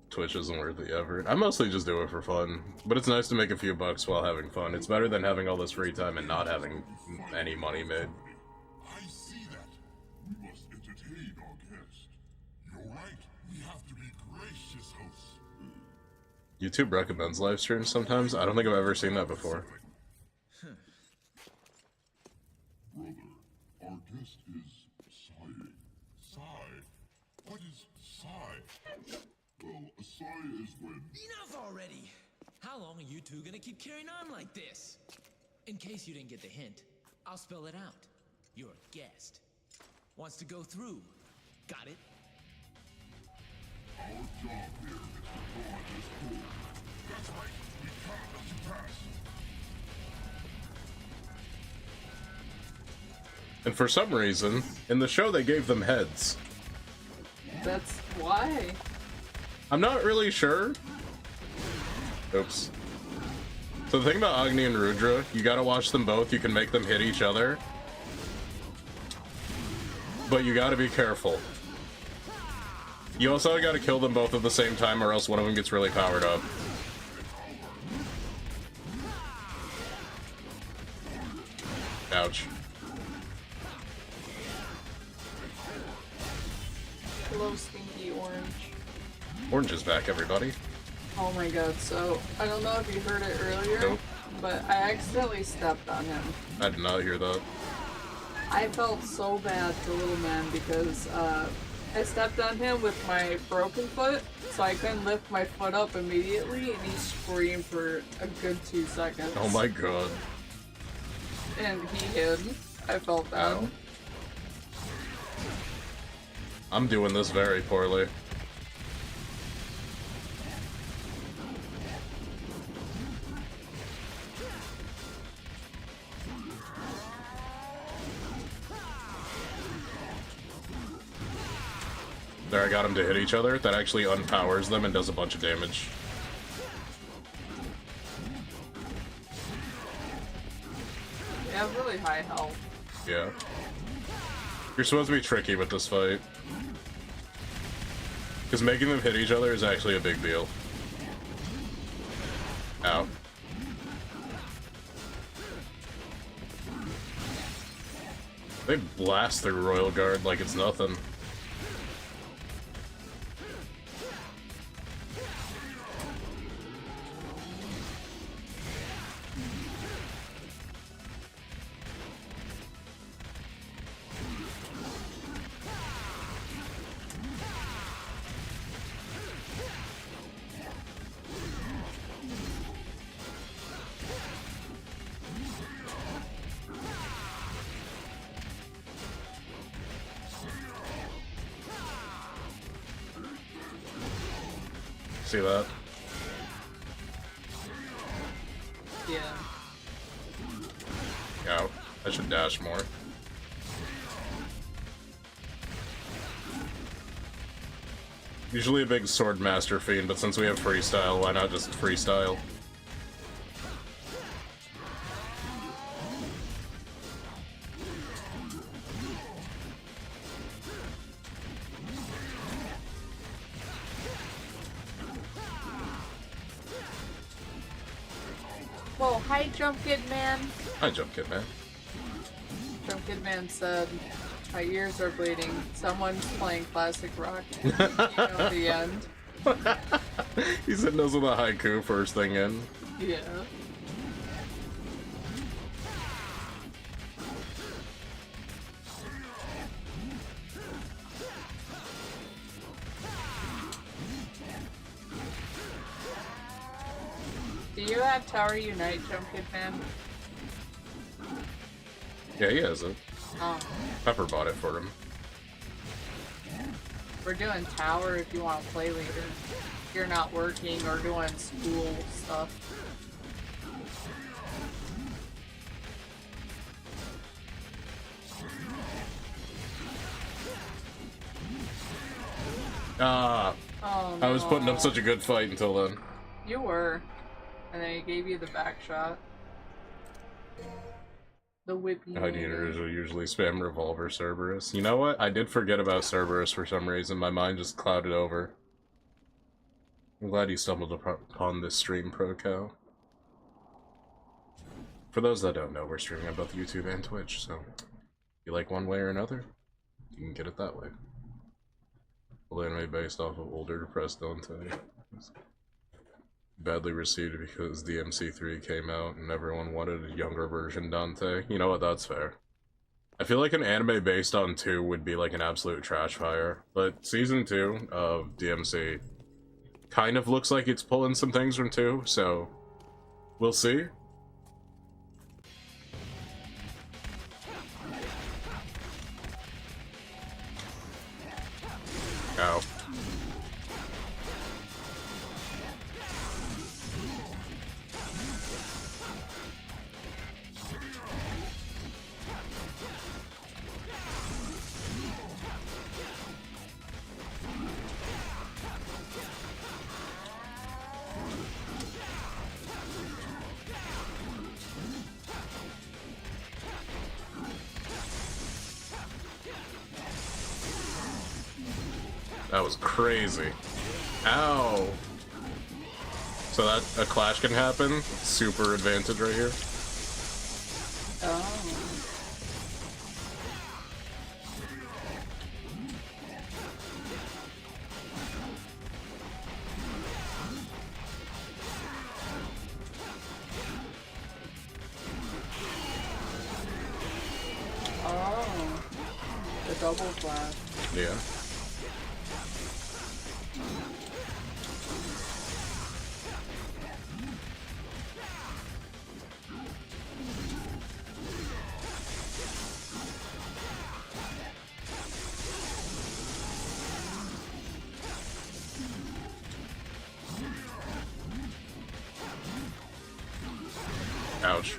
Speaker 1: Twitch isn't worth the effort. I mostly just do it for fun, but it's nice to make a few bucks while having fun. It's better than having all this free time and not having any money made.
Speaker 9: I see that. We must entertain our guest. You're right. We have to be gracious hosts.
Speaker 1: YouTube recommends live streams sometimes. I don't think I've ever seen that before.
Speaker 9: Brother, our guest is sighing. Sigh? What is sigh? Well, a sigh is when...
Speaker 4: Enough already! How long are you two gonna keep carrying on like this? In case you didn't get the hint, I'll spell it out. Your guest wants to go through. Got it?
Speaker 9: Our job here is to guard this horde. That's right. We can't let you pass.
Speaker 1: And for some reason, in the show they gave them heads.
Speaker 2: That's why.
Speaker 1: I'm not really sure. Oops. So the thing about Agni and Rudra, you gotta watch them both. You can make them hit each other. But you gotta be careful. You also gotta kill them both at the same time or else one of them gets really powered up. Ouch.
Speaker 2: Hello, Stinky Orange.
Speaker 1: Orange is back, everybody.
Speaker 2: Oh my god, so, I don't know if you heard it earlier,
Speaker 1: Nope.
Speaker 2: but I accidentally stepped on him.
Speaker 1: I did not hear that.
Speaker 2: I felt so bad for Little Man because, I stepped on him with my broken foot, so I couldn't lift my foot up immediately, and he screamed for a good 2 seconds.
Speaker 1: Oh my god.
Speaker 2: And he hid. I felt bad.
Speaker 1: Ow. I'm doing this very poorly. There, I got them to hit each other. That actually unpowers them and does a bunch of damage.
Speaker 2: They have really high health.
Speaker 1: Yeah. You're supposed to be tricky with this fight. Because making them hit each other is actually a big deal. Ow. They blast through Royal Guard like it's nothing. See that?
Speaker 2: Yeah.
Speaker 1: Ow. I should dash more. Usually a big sword master fiend, but since we have freestyle, why not just freestyle?
Speaker 2: Whoa, hi, Jump Kid Man.
Speaker 1: Hi, Jump Kid Man.
Speaker 2: Jump Kid Man said, my ears are bleeding. Someone's playing classic rock. You know the end.
Speaker 1: He said those with a haiku first thing in.
Speaker 2: Yeah. Do you have Tower Unite, Jump Kid Man?
Speaker 1: Yeah, he has it.
Speaker 2: Oh.
Speaker 1: Pepper bought it for him.
Speaker 2: We're doing Tower if you want to play later. If you're not working or doing school stuff.
Speaker 1: Ah,
Speaker 2: Oh,
Speaker 1: I was putting up
Speaker 2: no.
Speaker 1: such a good fight until then.
Speaker 2: You were. And then he gave you the back shot. The whippy.
Speaker 1: Hide-eaters will usually spam revolver Cerberus. You know what? I did forget about Cerberus for some reason. My mind just clouded over. I'm glad you stumbled upon this stream, ProCo. For those that don't know, we're streaming on both YouTube and Twitch, so if you like one way or another, you can get it that way. Full anime based off of older depressed Dante. Badly received because DMC 3 came out and everyone wanted a younger version Dante. You know what, that's fair. I feel like an anime based on 2 would be like an absolute trash fire, but Season 2 of DMC kind of looks like it's pulling some things from 2, so we'll see. Ow. That was crazy. Ow! So that a clash can happen. Super advantage right here.
Speaker 2: Oh. Oh. The double blast.
Speaker 1: Yeah. Ouch.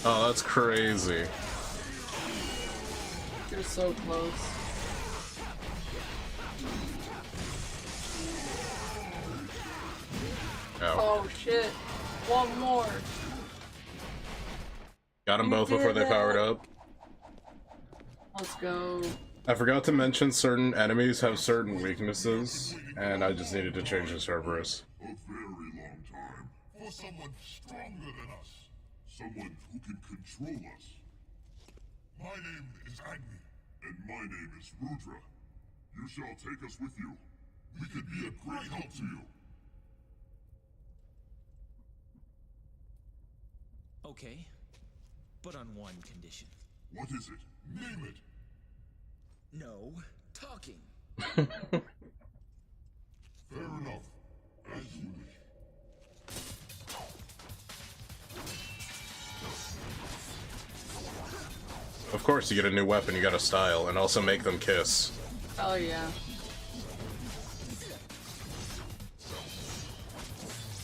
Speaker 1: Oh, that's crazy.
Speaker 2: You're so close. Oh shit. One more.
Speaker 1: Got them both before they powered up.
Speaker 2: Let's go.
Speaker 1: I forgot to mention certain enemies have certain weaknesses, and I just needed to change the Cerberus.
Speaker 9: A very long time. For someone stronger than us. Someone who can control us. My name is Agni, and my name is Rudra. You shall take us with you. We could be a great help to you.
Speaker 4: Okay, but on one condition.
Speaker 9: What is it? Name it.
Speaker 4: No talking.
Speaker 9: Fair enough. As you wish.
Speaker 1: Of course, you get a new weapon, you got a style, and also make them kiss.
Speaker 2: Oh yeah.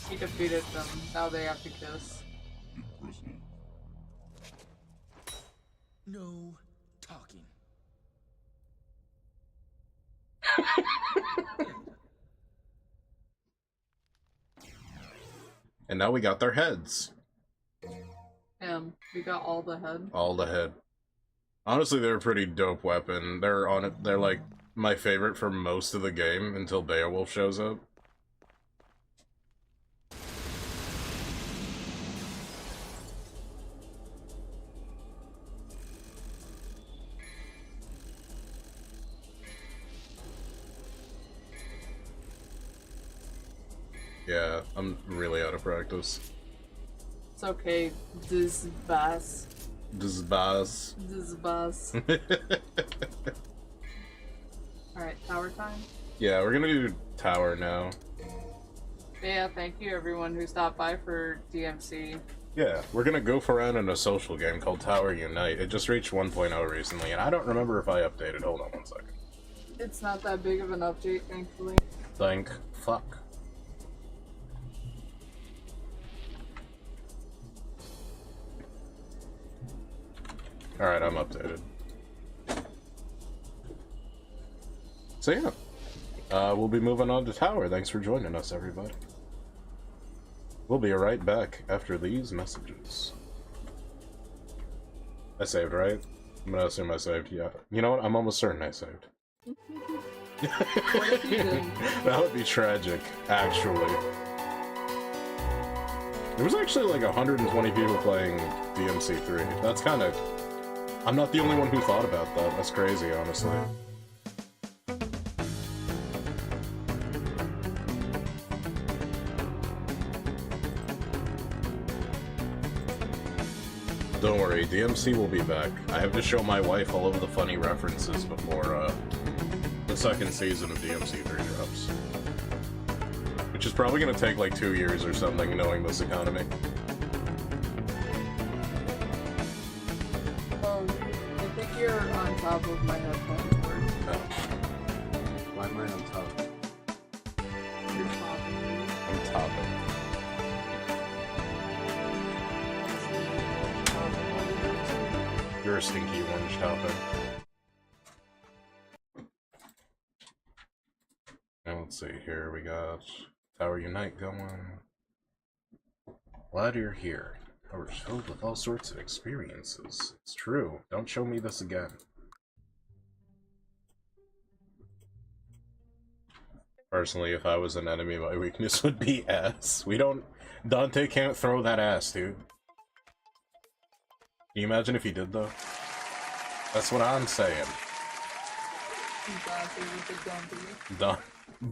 Speaker 2: He defeated them. Now they have to kiss.
Speaker 4: No talking.
Speaker 1: And now we got their heads.
Speaker 2: We got all the head.
Speaker 1: All the head. Honestly, they're a pretty dope weapon. They're like my favorite for most of the game until Beowulf shows up. Yeah, I'm really out of practice.
Speaker 2: It's okay. This bass.
Speaker 1: This bass.
Speaker 2: This bass. Alright, tower time?
Speaker 1: Yeah, we're gonna do tower now.
Speaker 2: Yeah, thank you everyone who stopped by for DMC.
Speaker 1: Yeah, we're gonna goof around in a social game called Tower Unite. It just reached 1.0 recently, and I don't remember if I updated. Hold on one second.
Speaker 2: It's not that big of an update, thankfully.
Speaker 1: Thank fuck. Alright, I'm updated. So yeah, we'll be moving on to tower. Thanks for joining us, everybody. We'll be right back after these messages. I saved, right? I'm gonna assume I saved, yeah. You know what? I'm almost certain I saved.
Speaker 2: What if you didn't?
Speaker 1: That would be tragic, actually. There was actually like 120 people playing DMC 3. That's kind of... I'm not the only one who thought about that. That's crazy, honestly. Don't worry, DMC will be back. I have to show my wife all of the funny references before the second season of DMC 3 drops. Which is probably going to take like 2 years or something, knowing this economy.
Speaker 2: I think you're on top of my headphones.
Speaker 1: Oh. Why am I on top?
Speaker 2: You're topping.
Speaker 1: I'm topping. You're a stinky orange topping. And let's see here, we got Tower Unite going. Glad you're here. We're filled with all sorts of experiences. It's true. Don't show me this again. Personally, if I was an enemy, my weakness would be ass. We don't... Dante can't throw that ass, dude. Can you imagine if he did, though? That's what I'm saying.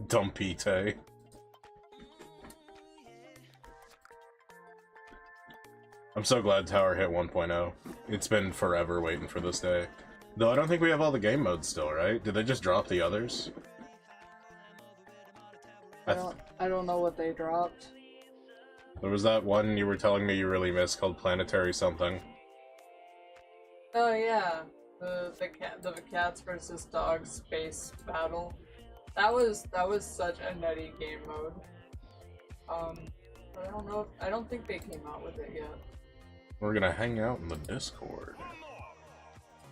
Speaker 1: Dumpy Tay. I'm so glad Tower hit 1.0. It's been forever waiting for this day. Though I don't think we have all the game modes still, right? Did they just drop the others?
Speaker 2: I don't know what they dropped.
Speaker 1: There was that one you were telling me you really missed called Planetary something.
Speaker 2: Oh yeah, the cats versus dogs space battle. That was such a nutty game mode. I don't think they came out with it yet.
Speaker 1: We're gonna hang out in the Discord.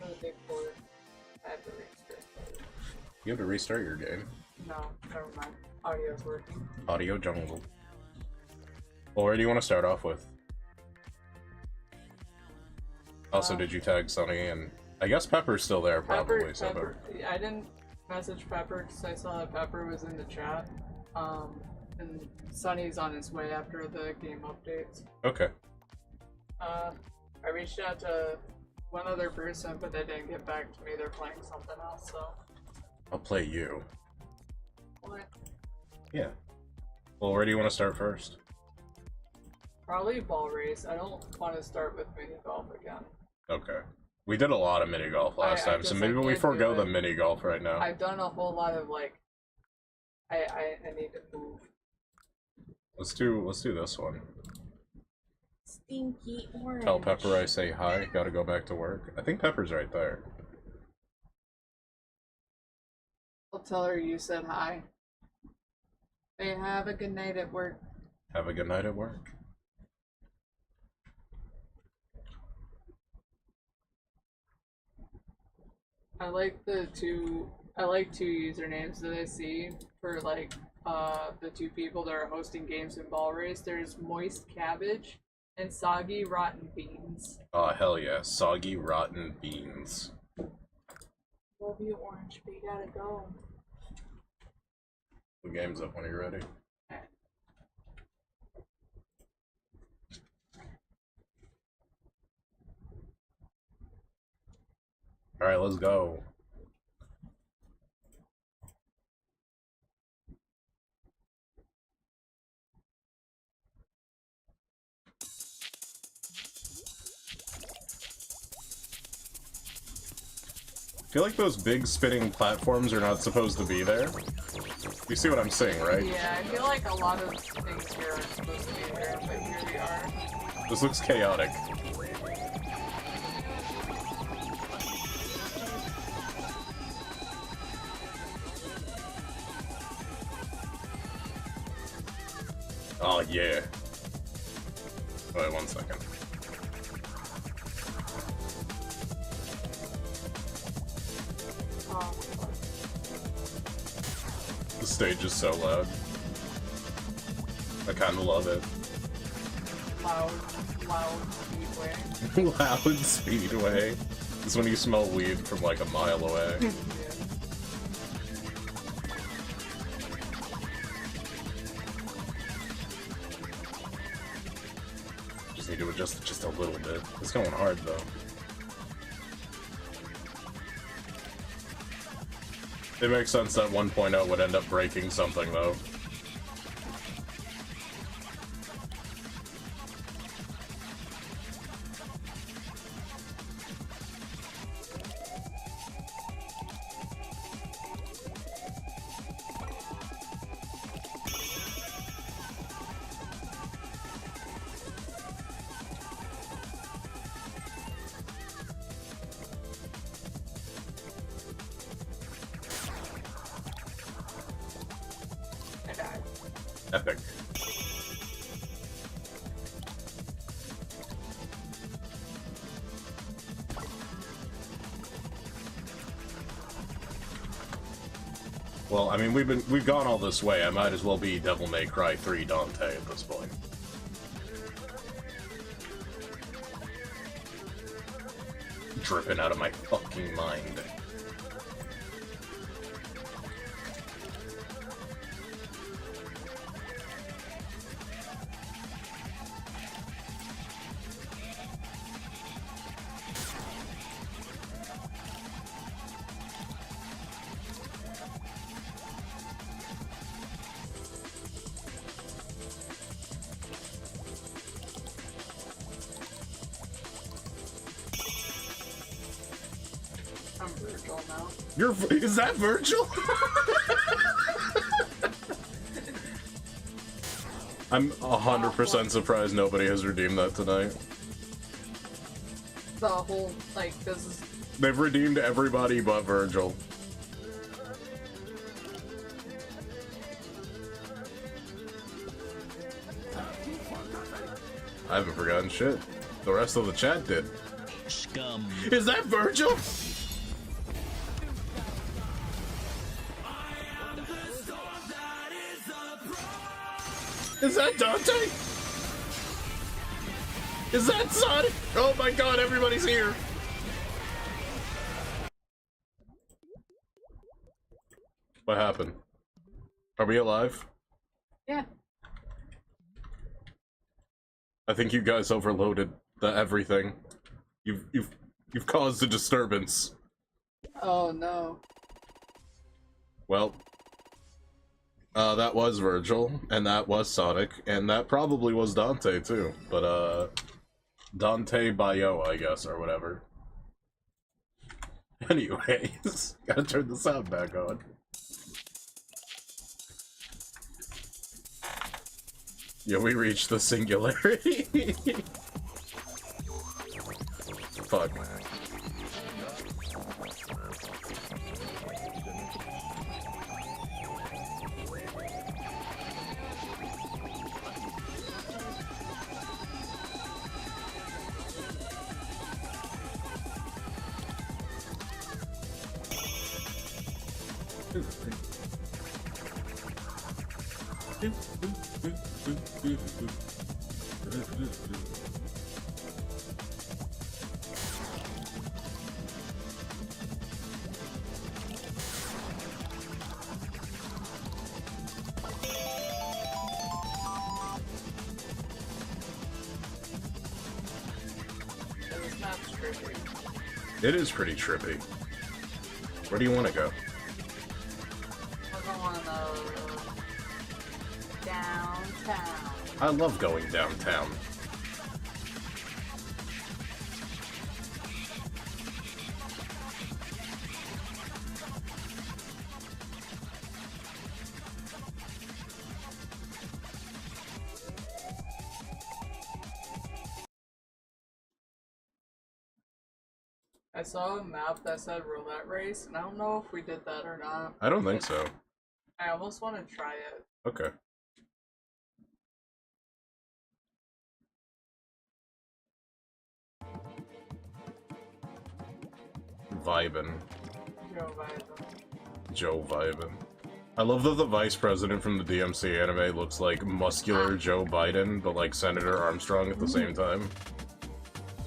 Speaker 2: For the Discord, I have to restart.
Speaker 1: You have to restart your game.
Speaker 2: No, never mind. Audio's working.
Speaker 1: Audio jungle. Well, where do you want to start off with? Also, did you tag Sunny? And I guess Pepper's still there, probably.
Speaker 2: Pepper. I didn't message Pepper because I saw that Pepper was in the chat. And Sunny's on his way after the game updates.
Speaker 1: Okay.
Speaker 2: I reached out to one other person, but they didn't get back to me. They're playing something else, so.
Speaker 1: I'll play you.
Speaker 2: What?
Speaker 1: Yeah. Well, where do you want to start first?
Speaker 2: Probably ball race. I don't want to start with mini golf again.
Speaker 1: Okay. We did a lot of mini golf last time, so maybe we forego the mini golf right now.
Speaker 2: I've done a whole lot of like. I need to move.
Speaker 1: Let's do this one.
Speaker 2: Stinky orange.
Speaker 1: Tell Pepper I say hi. Gotta go back to work. I think Pepper's right there.
Speaker 2: I'll tell her you said hi. Hey, have a good night at work.
Speaker 1: Have a good night at work.
Speaker 2: I like two usernames that I see for like the two people that are hosting games in Ball Race. There's Moist Cabbage and Soggy Rotten Beans.
Speaker 1: Oh hell yeah, Soggy Rotten Beans.
Speaker 2: Love you, Orange, but you gotta go.
Speaker 1: The game's up when you're ready. Alright, let's go. I feel like those big spinning platforms are not supposed to be there. You see what I'm saying, right?
Speaker 2: Yeah, I feel like a lot of things here are supposed to be there, but here we are.
Speaker 1: This looks chaotic. Oh yeah. Wait 1 second. The stage is so loud. I kinda love it.
Speaker 2: Loud speedway.
Speaker 1: Loud speedway. It's when you smell weed from like a mile away.
Speaker 2: Yeah.
Speaker 1: Just need to adjust it just a little bit. It's going hard though. It makes sense that 1.0 would end up breaking something though. Epic. Well, I mean, we've gone all this way. I might as well be Devil May Cry 3 Dante at this point. Dripping out of my fucking mind.
Speaker 2: I'm Virgil now.
Speaker 1: Is that Virgil? I'm 100% surprised nobody has redeemed that tonight.
Speaker 2: The whole, like, this is...
Speaker 1: They've redeemed everybody but Virgil. I haven't forgotten shit. The rest of the chat did.
Speaker 10: Scum.
Speaker 1: Is that Virgil? Is that Dante? Is that Sonic? Oh my god, everybody's here! What happened? Are we alive?
Speaker 2: Yeah.
Speaker 1: I think you guys overloaded the everything. You've caused a disturbance.
Speaker 2: Oh no.
Speaker 1: Well, that was Virgil, and that was Sonic, and that probably was Dante too. But Dante Bayo, I guess, or whatever. Anyways, gotta turn the sound back on. Yeah, we reached the singularity. Fuck.
Speaker 2: This map's trippy.
Speaker 1: It is pretty trippy. Where do you want to go?
Speaker 2: I want to go downtown.
Speaker 1: I love going downtown.
Speaker 2: I saw a map that said roulette race, and I don't know if we did that or not.
Speaker 1: I don't think so.
Speaker 2: I almost want to try it.
Speaker 1: Okay. Vibin'.
Speaker 2: Joe Biden.
Speaker 1: Joe Vibin'. I love that the vice president from the DMC anime looks like muscular Joe Biden, but like Senator Armstrong at the same time.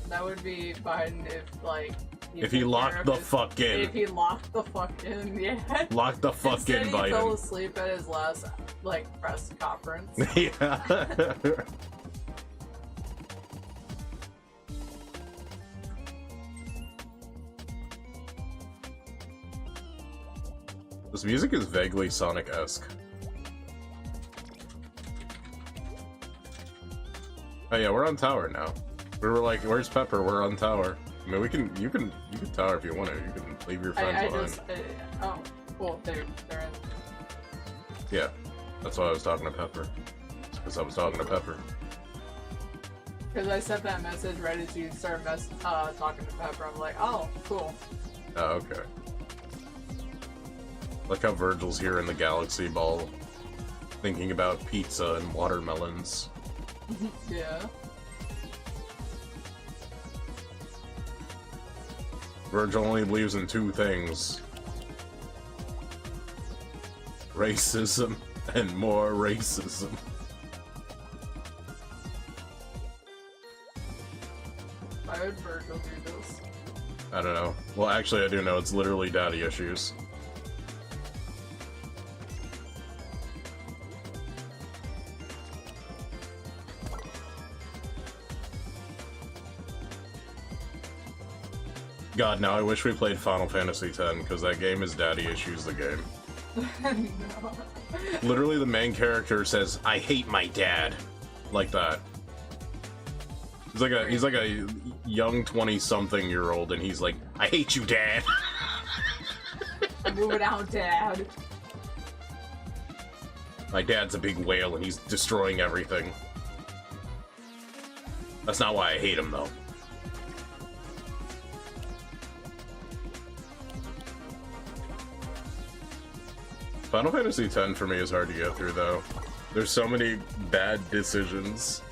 Speaker 2: That would be fine if, like...
Speaker 1: If he locked the fuck in.
Speaker 2: If he locked the fuck in, yeah.
Speaker 1: Lock the fuck
Speaker 2: Instead
Speaker 1: in,
Speaker 2: he fell
Speaker 1: Biden.
Speaker 2: asleep at his last, like, press conference.
Speaker 1: Yeah. This music is vaguely Sonic-esque. Oh yeah, we're on tower now. We were like, where's Pepper? We're on tower. I mean, you can tower if you want to. You can leave your friends behind.
Speaker 2: Oh, well, they're in.
Speaker 1: Yeah, that's why I was talking to Pepper. Because I was talking to Pepper.
Speaker 2: Because I sent that message right as you started talking to Pepper. I'm like, oh, cool.
Speaker 1: Oh, okay. Like how Virgil's here in the Galaxy Ball, thinking about pizza and watermelons.
Speaker 2: Yeah.
Speaker 1: Virgil only believes in two things. Racism and more racism.
Speaker 2: Why would Virgil do this?
Speaker 1: I don't know. Well, actually, I do know. It's literally daddy issues. God, now I wish we played Final Fantasy X, because that game is daddy issues the game.
Speaker 2: No.
Speaker 1: Literally, the main character says, "I hate my dad," like that. He's like a young 20-something-year-old, and he's like, "I hate you, Dad."
Speaker 2: I'm moving out, Dad.
Speaker 1: My dad's a big whale and he's destroying everything. That's not why I hate him, though. Final Fantasy X for me is hard to get through, though. There's so many bad decisions.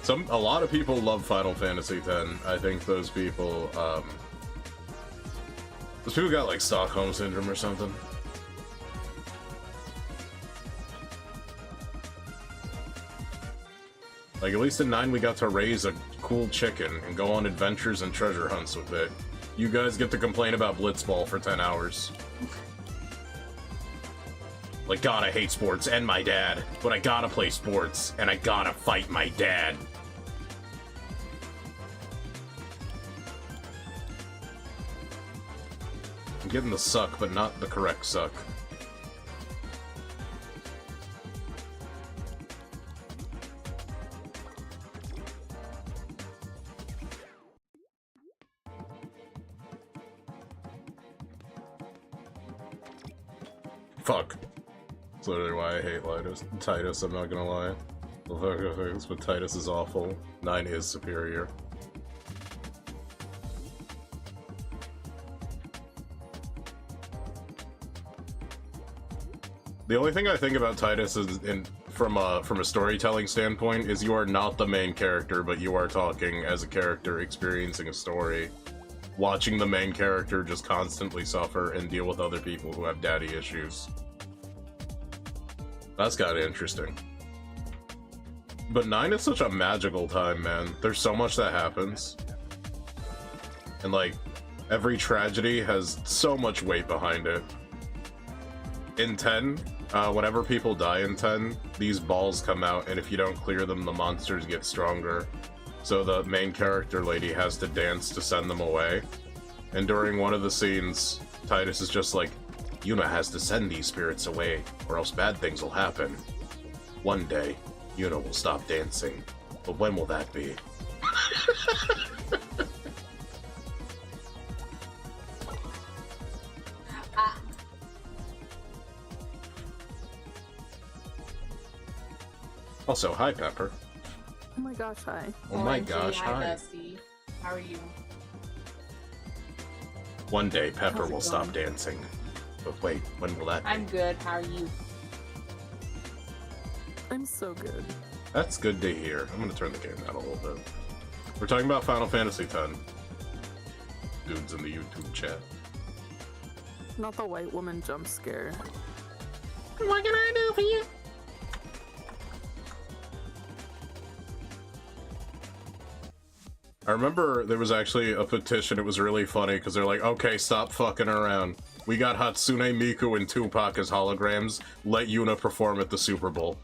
Speaker 1: A lot of people love Final Fantasy X. I think those people got like Stockholm Syndrome or something. Like, at least in 9 we got to raise a cool chicken and go on adventures and treasure hunts with it. You guys get to complain about Blitzball for 10 hours. Like, God, I hate sports and my dad, but I gotta play sports and I gotta fight my dad. I'm getting the suck, but not the correct suck. Fuck. That's literally why I hate Titus, I'm not gonna lie. But Titus is awful. 9 is superior. The only thing I think about Titus is, from a storytelling standpoint, is you are not the main character, but you are talking as a character experiencing a story. Watching the main character just constantly suffer and deal with other people who have daddy issues. That's kinda interesting. But 9 is such a magical time, man. There's so much that happens. And like, every tragedy has so much weight behind it. In 10, whenever people die in 10, these balls come out, and if you don't clear them, the monsters get stronger. So the main character lady has to dance to send them away. And during one of the scenes, Titus is just like, Yuna has to send these spirits away, or else bad things will happen. One day, Yuna will stop dancing. But when will that be? Also, hi, Pepper.
Speaker 10: Oh my gosh, hi.
Speaker 1: Oh my gosh, hi.
Speaker 2: Bestie. How are you?
Speaker 1: One day, Pepper will stop dancing. But wait, when will that be?
Speaker 2: I'm good. How are you?
Speaker 10: I'm so good.
Speaker 1: That's good to hear. I'm gonna turn the game down a little bit. We're talking about Final Fantasy X. Dudes in the YouTube chat.
Speaker 10: Not the white woman jump scare.
Speaker 1: What can I do for you? I remember there was actually a petition. It was really funny because they're like, okay, stop fucking around. We got Hatsune Miku and Tupac as holograms. Let Yuna perform at the Super Bowl.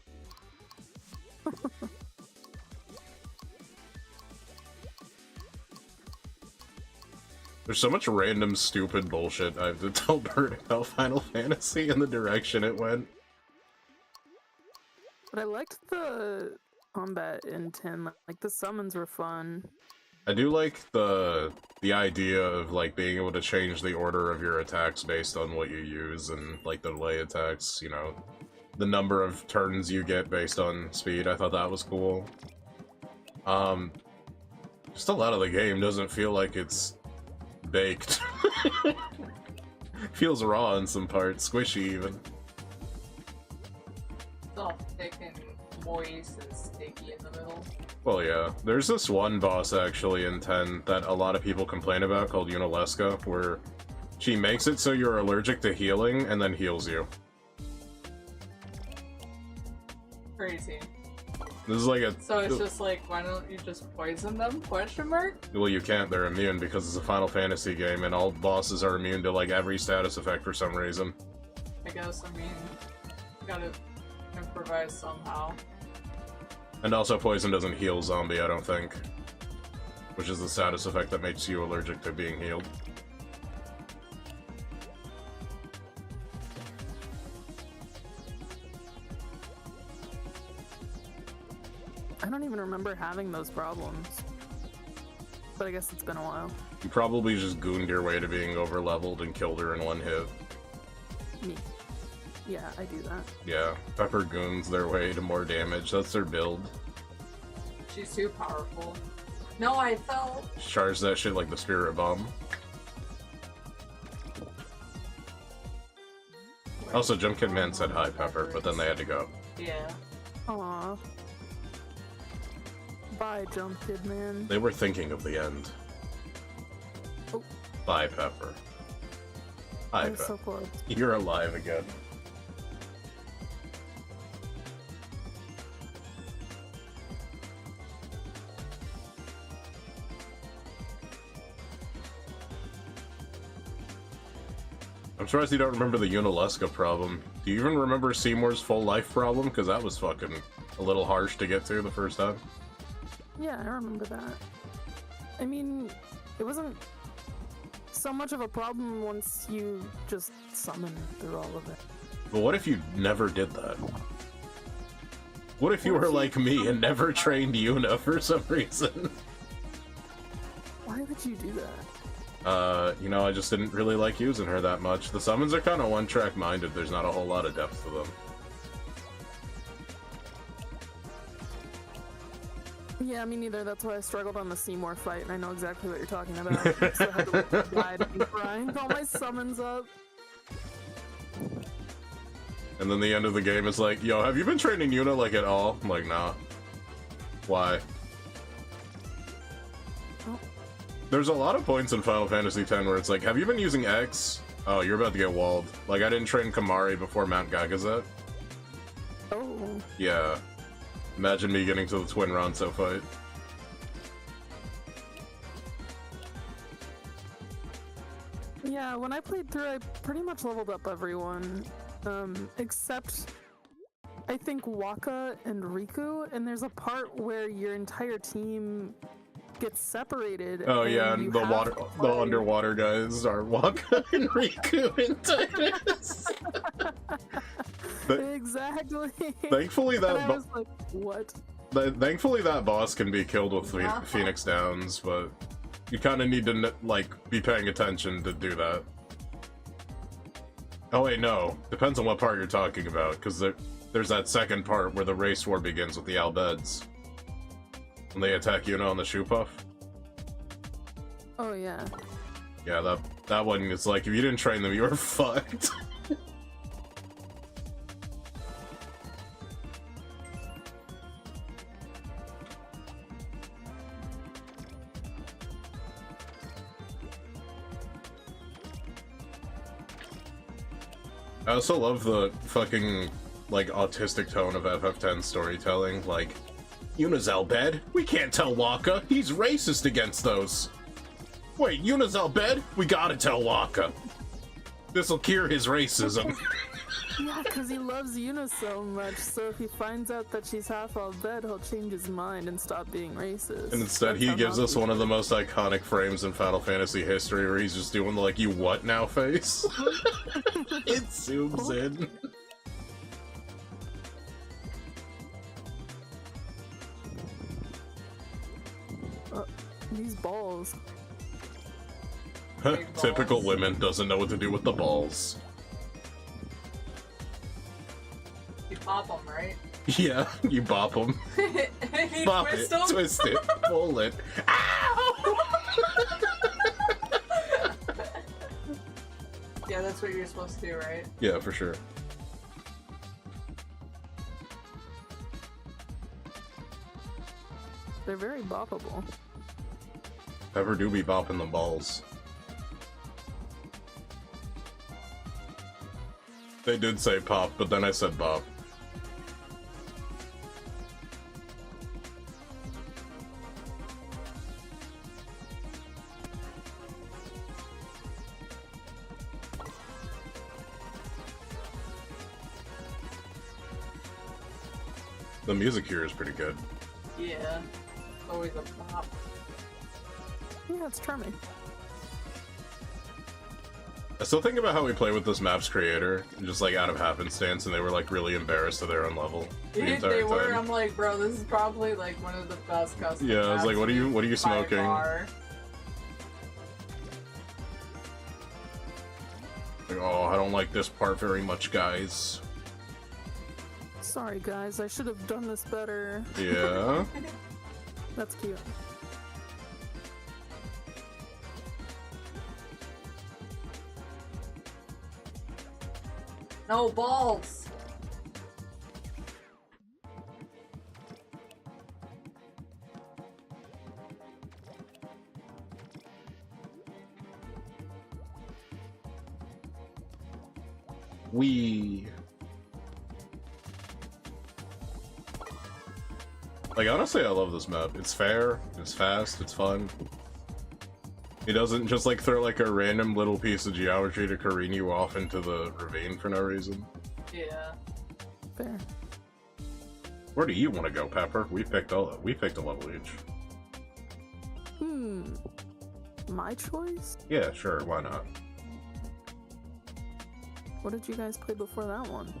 Speaker 1: There's so much random stupid bullshit I have to tell Bert about Final Fantasy and the direction it went.
Speaker 10: But I liked the combat in 10. Like, the summons were fun.
Speaker 1: I do like the idea of like being able to change the order of your attacks based on what you use, and like the delay attacks, you know, the number of turns you get based on speed. I thought that was cool. Just a lot of the game doesn't feel like it's baked. Feels raw in some parts, squishy even.
Speaker 2: It's all thick and moist and sticky in the middle.
Speaker 1: Well, yeah. There's this one boss, actually, in 10 that a lot of people complain about called Yunalesca, where she makes it so you're allergic to healing and then heals you.
Speaker 2: Crazy.
Speaker 1: This is like a...
Speaker 2: So it's just like, why don't you just poison them? Question mark?
Speaker 1: Well, you can't. They're immune because it's a Final Fantasy game and all bosses are immune to, like, every status effect for some reason.
Speaker 2: I guess, I mean, you gotta improvise somehow.
Speaker 1: And also, poison doesn't heal zombie, I don't think. Which is the status effect that makes you allergic to being healed.
Speaker 10: I don't even remember having those problems. But I guess it's been a while.
Speaker 1: You probably just gooned your way to being over-leveled and killed her in one hit.
Speaker 10: Me. Yeah, I do that.
Speaker 1: Yeah, Pepper goons their way to more damage. That's their build.
Speaker 2: She's too powerful. No, I fell.
Speaker 1: Charge that shit like the Spirit Bomb. Also, Jump Kid Man said hi, Pepper, but then they had to go.
Speaker 2: Yeah.
Speaker 10: Aww. Bye, Jump Kid Man.
Speaker 1: They were thinking of the end.
Speaker 10: Oh.
Speaker 1: Bye, Pepper. Hi,
Speaker 10: I'm
Speaker 1: Pepper.
Speaker 10: so close.
Speaker 1: You're alive again. I'm surprised you don't remember the Unalesca problem. Do you even remember Seymour's full life problem? Because that was fucking a little harsh to get to the first time.
Speaker 10: Yeah, I remember that. I mean, it wasn't so much of a problem once you just summon through all of it.
Speaker 1: But what if you never did that? What if you were like me and never trained Yuna for some reason?
Speaker 10: Why would you do that?
Speaker 1: You know, I just didn't really like using her that much. The summons are kind of one-track minded, there's not a whole lot of depth to them.
Speaker 10: Yeah, me neither. That's why I struggled on the Seymour fight, and I know exactly what you're talking about. So I had to glide and grind all my summons up.
Speaker 1: And then the end of the game is like, yo, have you been training Yuna like at all? I'm like, nah. Why?
Speaker 10: Oh.
Speaker 1: There's a lot of points in Final Fantasy X where it's like, have you been using X? Oh, you're about to get walled. Like, I didn't train Kamari before Mount Gagazet.
Speaker 10: Oh.
Speaker 1: Yeah. Imagine me getting to the Twin Ronso fight.
Speaker 10: Yeah, when I played through, I pretty much leveled up everyone. Except, I think, Waka and Riku, and there's a part where your entire team gets separated.
Speaker 1: Oh yeah, and the underwater guys are Waka and Riku and Titus.
Speaker 10: Exactly.
Speaker 1: Thankfully that
Speaker 10: and I was like, what?
Speaker 1: Thankfully that boss can be killed with Phoenix Downs, but you kind of need to like be paying attention to do that. Oh wait, no. Depends on what part you're talking about, because there's that second part where the race war begins with the Albeds. When they attack Yuna on the shoe puff.
Speaker 10: Oh yeah.
Speaker 1: Yeah, that one is like, if you didn't train them, you were fucked. I also love the fucking, like, autistic tone of FF10 storytelling. Like, Yuna's Albed? We can't tell Waka. He's racist against those. Wait, Yuna's Albed? We gotta tell Waka. This'll cure his racism.
Speaker 10: Yeah, because he loves Yuna so much, so if he finds out that she's half Albed, he'll change his mind and stop being racist.
Speaker 1: And instead he gives us one of the most iconic frames in Final Fantasy history where he's just doing the, like, you what now face? It zooms in.
Speaker 10: These balls.
Speaker 1: Typical women doesn't know what to do with the balls.
Speaker 2: You pop them, right?
Speaker 1: Yeah, you bop them. Bop it, twist it, pull it. Ow!
Speaker 2: Yeah, that's what you're supposed to do, right?
Speaker 1: Yeah, for sure.
Speaker 10: They're very boppable.
Speaker 1: Ever do be bopping the balls. They did say pop, but then I said bop. The music here is pretty good.
Speaker 2: Yeah. Always a pop.
Speaker 10: Yeah, it's charming.
Speaker 1: I still think about how we play with this map's creator, just like out of happenstance, and they were like really embarrassed of their own level the entire
Speaker 2: They were.
Speaker 1: time.
Speaker 2: I'm like, bro, this is probably like one of the best custom.
Speaker 1: Yeah, I was like, what are you smoking? Like, oh, I don't like this part very much, guys.
Speaker 10: Sorry, guys. I should have done this better.
Speaker 1: Yeah.
Speaker 10: That's cute.
Speaker 2: No balls.
Speaker 1: Like, honestly, I love this map. It's fair, it's fast, it's fun. It doesn't just, like, throw, like, a random little piece of geometry to careen you off into the ravine for no reason.
Speaker 2: Yeah.
Speaker 10: Fair.
Speaker 1: Where do you want to go, Pepper? We picked a level each.
Speaker 10: My choice?
Speaker 1: Yeah, sure, why not?
Speaker 10: What did you guys play before that one?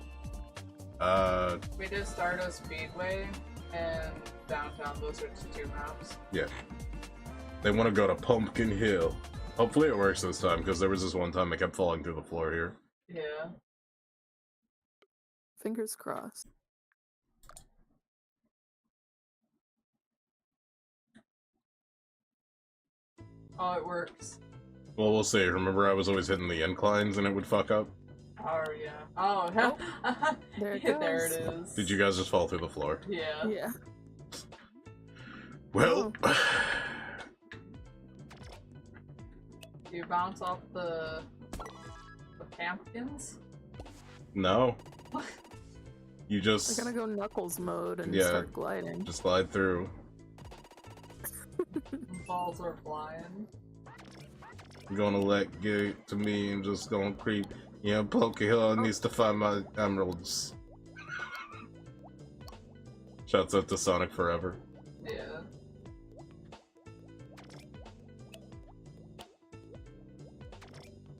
Speaker 2: We did Stardust Speedway and Downtown. Those are the 2 maps.
Speaker 1: Yeah. They want to go to Pumpkin Hill. Hopefully it works this time, because there was this one time I kept falling through the floor here.
Speaker 2: Yeah.
Speaker 10: Fingers crossed.
Speaker 2: Oh, it works.
Speaker 1: Well, we'll see. Remember I was always hitting the inclines and it would fuck up?
Speaker 2: Oh, yeah. Oh,
Speaker 10: There it
Speaker 2: there it
Speaker 10: goes.
Speaker 2: is.
Speaker 1: Did you guys just fall through the floor?
Speaker 2: Yeah.
Speaker 10: Yeah.
Speaker 1: Well...
Speaker 2: Do you bounce off the pumpkins?
Speaker 1: No. You just...
Speaker 10: I gotta go Knuckles mode and
Speaker 1: Yeah.
Speaker 10: start gliding.
Speaker 1: Just glide through.
Speaker 2: Balls are flying.
Speaker 1: I'm gonna let go to me and just gonna creep. Yeah, Pokehall needs to find my emeralds. Shouts out to Sonic Forever.
Speaker 2: Yeah.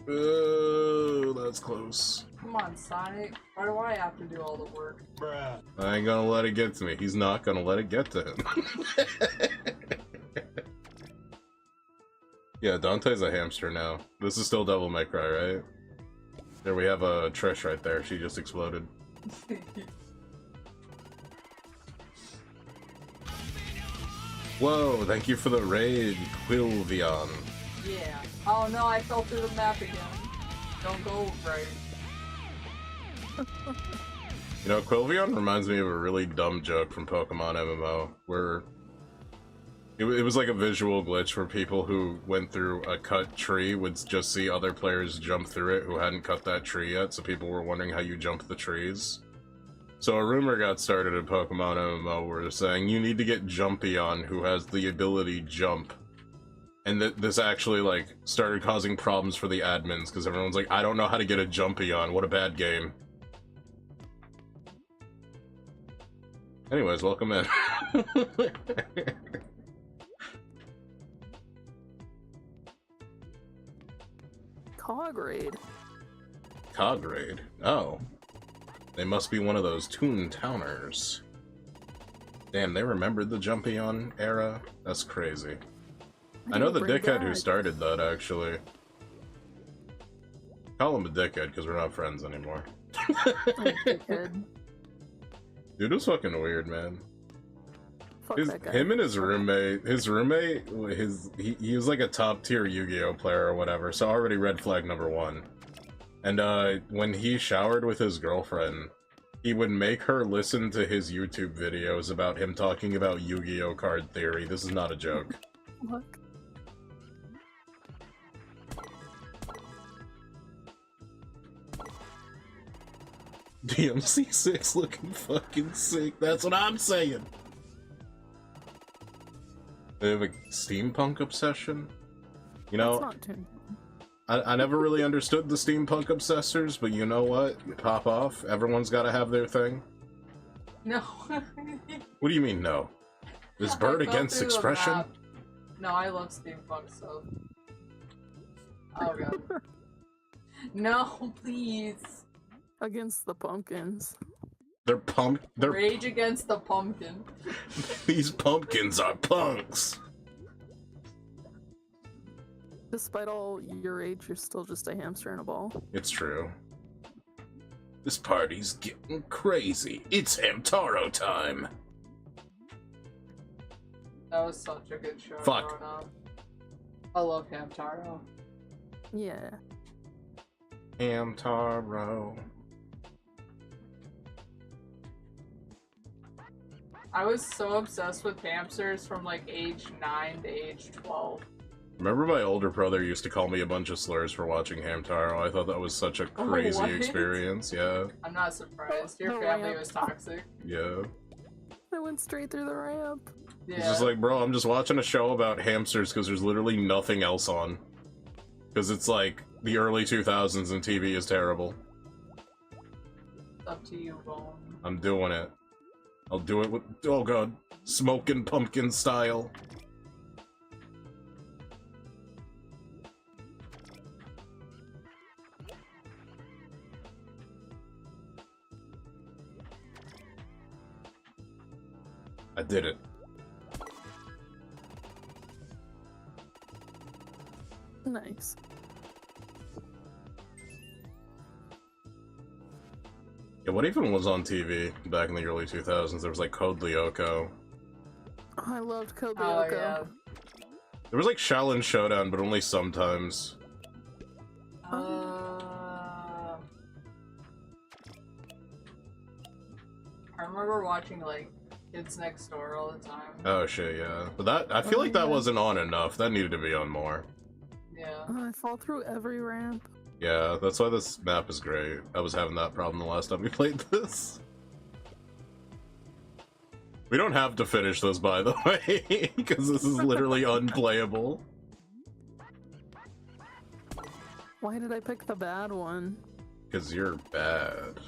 Speaker 1: Oh, that's close.
Speaker 2: Come on, Sonic. Why do I have to do all the work?
Speaker 7: Bruh.
Speaker 1: I ain't gonna let it get to me. He's not gonna let it get to him. Yeah, Dante's a hamster now. This is still Devil May Cry, right? There we have a Trish right there. She just exploded. Whoa, thank you for the raid, Quilvion.
Speaker 2: Yeah. Oh no, I fell through the map again. Don't go right.
Speaker 1: You know, Quilvion reminds me of a really dumb joke from Pokemon MMO, where it was like a visual glitch where people who went through a cut tree would just see other players jump through it who hadn't cut that tree yet, so people were wondering how you jump the trees. So a rumor got started in Pokemon MMO where they're saying, you need to get Jumpion, who has the ability jump. And this actually, like, started causing problems for the admins, because everyone's like, I don't know how to get a Jumpion, what a bad game. Anyways, welcome in.
Speaker 10: Cog raid.
Speaker 1: Cog raid? Oh. They must be one of those Toontowners. Damn, they remembered the Jumpion era? That's crazy. I know the dickhead who started that, actually. Call him a dickhead, because we're not friends anymore. Dude was fucking weird, man. Him and his roommate, he was like a top tier Yu-Gi-Oh player or whatever, so already red flag #1. And when he showered with his girlfriend, he would make her listen to his YouTube videos about him talking about Yu-Gi-Oh card theory. This is not a joke.
Speaker 10: What?
Speaker 1: DMC 6 looking fucking sick. That's what I'm saying. They have a steampunk obsession. You know, I never really understood the steampunk obsessors, but you know what? You pop off. Everyone's got to have their thing.
Speaker 2: No.
Speaker 1: What do you mean, no? Is Bird against expression?
Speaker 2: No, I love steampunk stuff. Oh god. No, please.
Speaker 10: Against the pumpkins.
Speaker 1: They're
Speaker 2: Rage against the pumpkin.
Speaker 1: These pumpkins are punks.
Speaker 10: Despite all your age, you're still just a hamster in a ball.
Speaker 1: It's true. This party's getting crazy. It's Hamtaro time.
Speaker 2: That was such a good show.
Speaker 1: Fuck.
Speaker 2: Growing up. I love Hamtaro.
Speaker 10: Yeah.
Speaker 1: Hamtaro.
Speaker 2: I was so obsessed with hamsters from like age 9 to age 12.
Speaker 1: Remember my older brother used to call me a bunch of slurs for watching Hamtaro. I thought that was such a crazy
Speaker 2: what?
Speaker 1: experience, yeah.
Speaker 2: I'm not surprised. Your
Speaker 10: The
Speaker 2: family
Speaker 10: ramp.
Speaker 2: was toxic.
Speaker 1: Yeah.
Speaker 10: I went straight through the ramp.
Speaker 2: Yeah.
Speaker 1: It's just like, bro, I'm just watching a show about hamsters because there's literally nothing else on. Because it's like the early 2000s and TV is terrible.
Speaker 2: It's up to you, Bone.
Speaker 1: I'm doing it. I'll do it with, oh god, smoking pumpkin style. I did it.
Speaker 10: Nice.
Speaker 1: Yeah, what even was on TV back in the early 2000s? There was like Code Lyoko.
Speaker 10: Oh, I loved Code
Speaker 2: Oh,
Speaker 10: Lyoko.
Speaker 2: yeah.
Speaker 1: There was like Shaolin Showdown, but only sometimes.
Speaker 2: I remember watching like Kids Next Door all the time.
Speaker 1: Oh shit, yeah. But that, I feel like that
Speaker 10: yeah.
Speaker 1: wasn't on enough. That needed to be on more.
Speaker 2: Yeah.
Speaker 10: I fall through every ramp.
Speaker 1: Yeah, that's why this map is great. I was having that problem the last time we played this. We don't have to finish this, by the way, because this is literally unplayable.
Speaker 10: Why did I pick the bad one?
Speaker 1: Because you're bad.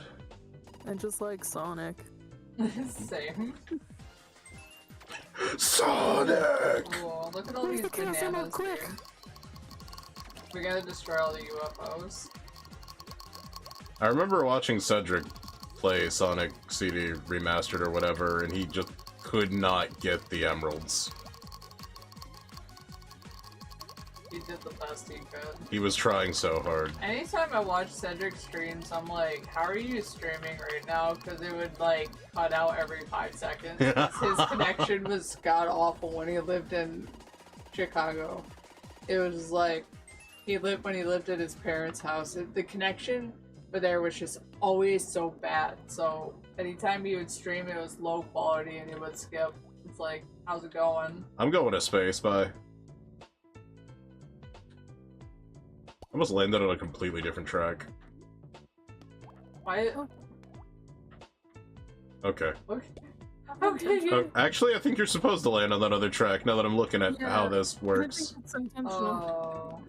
Speaker 10: I just like Sonic.
Speaker 2: Same.
Speaker 1: Sonic!
Speaker 2: Cool. Look at all
Speaker 10: Where's
Speaker 2: these
Speaker 10: the chaos ammo?
Speaker 2: bananas.
Speaker 10: Quick!
Speaker 2: Dude. We gotta destroy all the UFOs.
Speaker 1: I remember watching Cedric play Sonic CD Remastered or whatever, and he just could not get the emeralds.
Speaker 2: He did the best he could.
Speaker 1: He was trying so hard.
Speaker 2: Anytime I watch Cedric streams, I'm like, how are you streaming right now? Because it would like cut out every 5 seconds. 'Cause his connection was god awful when he lived in Chicago. It was like when he lived at his parents' house. The connection there was just always so bad. So anytime he would stream, it was low quality and he would skip. It's like, how's it going?
Speaker 1: I'm going to space, bye. I almost landed on a completely different track.
Speaker 2: Why?
Speaker 1: Okay.
Speaker 2: Okay.
Speaker 1: Actually, I think you're supposed to land on that other track, now that I'm looking at how this works.
Speaker 10: I think it's intentional.
Speaker 2: Oh.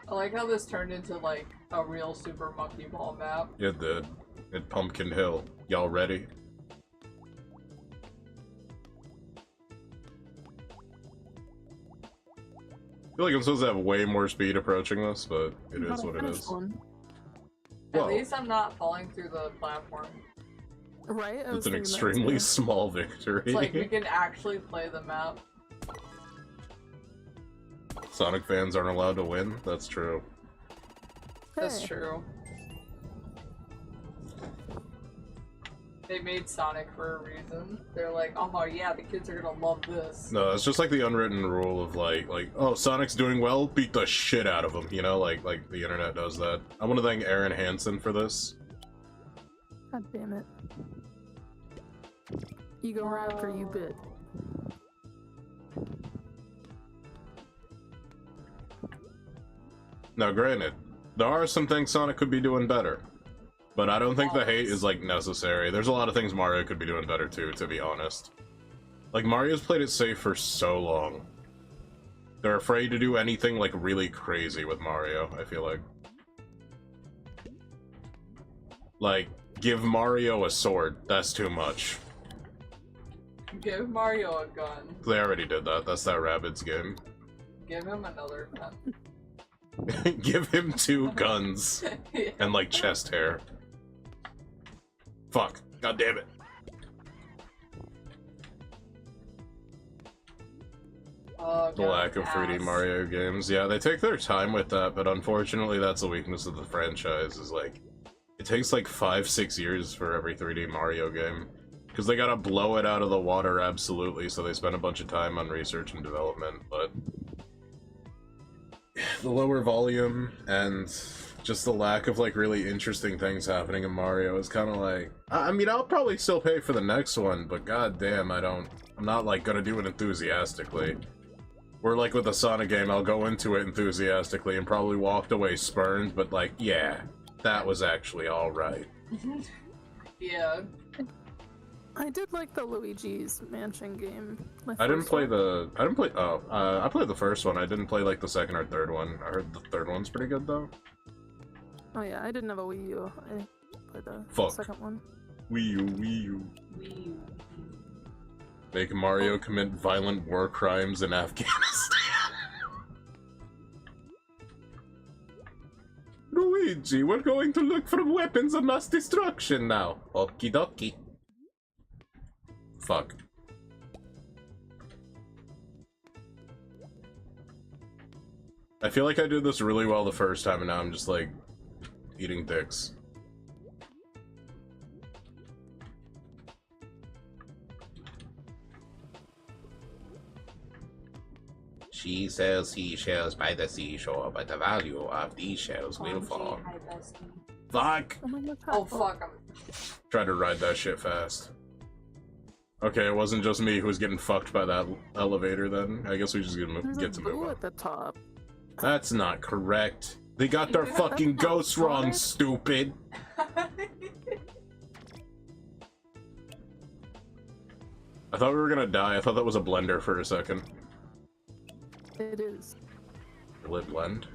Speaker 2: I like how this turned into like a real Super Monkey Ball map.
Speaker 1: It did. At Pumpkin Hill. Y'all ready? I feel like I'm supposed to have way more speed approaching this, but it is what it is.
Speaker 2: At
Speaker 1: Well,
Speaker 2: least I'm not falling through the platform.
Speaker 10: Right?
Speaker 1: it's an extremely small victory.
Speaker 2: It's like we can actually play the map.
Speaker 1: Sonic fans aren't allowed to win? That's true.
Speaker 2: That's true. They made Sonic for a reason. They're like, oh yeah, the kids are gonna love this.
Speaker 1: No, it's just like the unwritten rule of like, oh, Sonic's doing well, beat the shit out of him, you know? Like the internet does that. I want to thank Aaron Hansen for this.
Speaker 10: God damn it. You go Raptor, you bid.
Speaker 1: Now, granted, there are some things Sonic could be doing better, but I don't think the hate is, like, necessary. There's a lot of things Mario could be doing better, too, to be honest. Like, Mario's played it safe for so long. They're afraid to do anything, like, really crazy with Mario, I feel like. Like, give Mario a sword. That's too much.
Speaker 2: Give Mario a gun.
Speaker 1: They already did that. That's that Rabbids game.
Speaker 2: Give him another gun.
Speaker 1: Give him 2 guns
Speaker 2: Yeah.
Speaker 1: and, like, chest hair. Fuck. God damn it.
Speaker 2: Oh,
Speaker 1: The lack of 3D Mario games. Yeah, they take their time with that, but unfortunately that's a weakness of the franchise, is like, it takes like 5-6 years for every 3D Mario game. Because they gotta blow it out of the water, absolutely, so they spend a bunch of time on research and development, but the lower volume and just the lack of like really interesting things happening in Mario is kind of like, I mean, I'll probably still pay for the next one, but goddamn, I'm not like gonna do it enthusiastically. Where like with the Sonic game, I'll go into it enthusiastically and probably walked away spurned, but like, yeah, that was actually alright.
Speaker 2: Yeah.
Speaker 10: I did like the Luigi's Mansion game.
Speaker 1: I played the first one. I didn't play like the second or third one. I heard the third one's pretty good though.
Speaker 10: Oh yeah, I didn't have a Wii U. I played the second one.
Speaker 1: Wii U. Make Mario commit violent war crimes in Afghanistan. Luigi, we're going to look for weapons of mass destruction now. Okie dokie. Fuck. I feel like I did this really well the first time and now I'm just like eating dicks. She sells seashells by the seashore, but the value of these shells will fall. Fuck!
Speaker 2: Oh fuck,
Speaker 1: Try to ride that shit fast. Okay, it wasn't just me who was getting fucked by that elevator then. I guess we just get to move on.
Speaker 10: At the top.
Speaker 1: That's not correct. They got their fucking ghosts wrong, stupid! I thought we were gonna die. I thought that was a blender for a second.
Speaker 10: It is.
Speaker 1: Will it blend?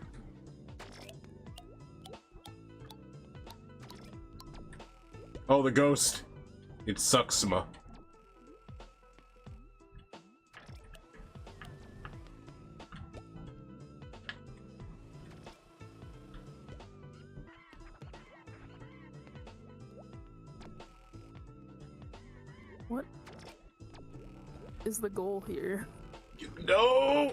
Speaker 1: Oh, the ghost! It sucks, ma.
Speaker 10: What is the goal here?
Speaker 1: No!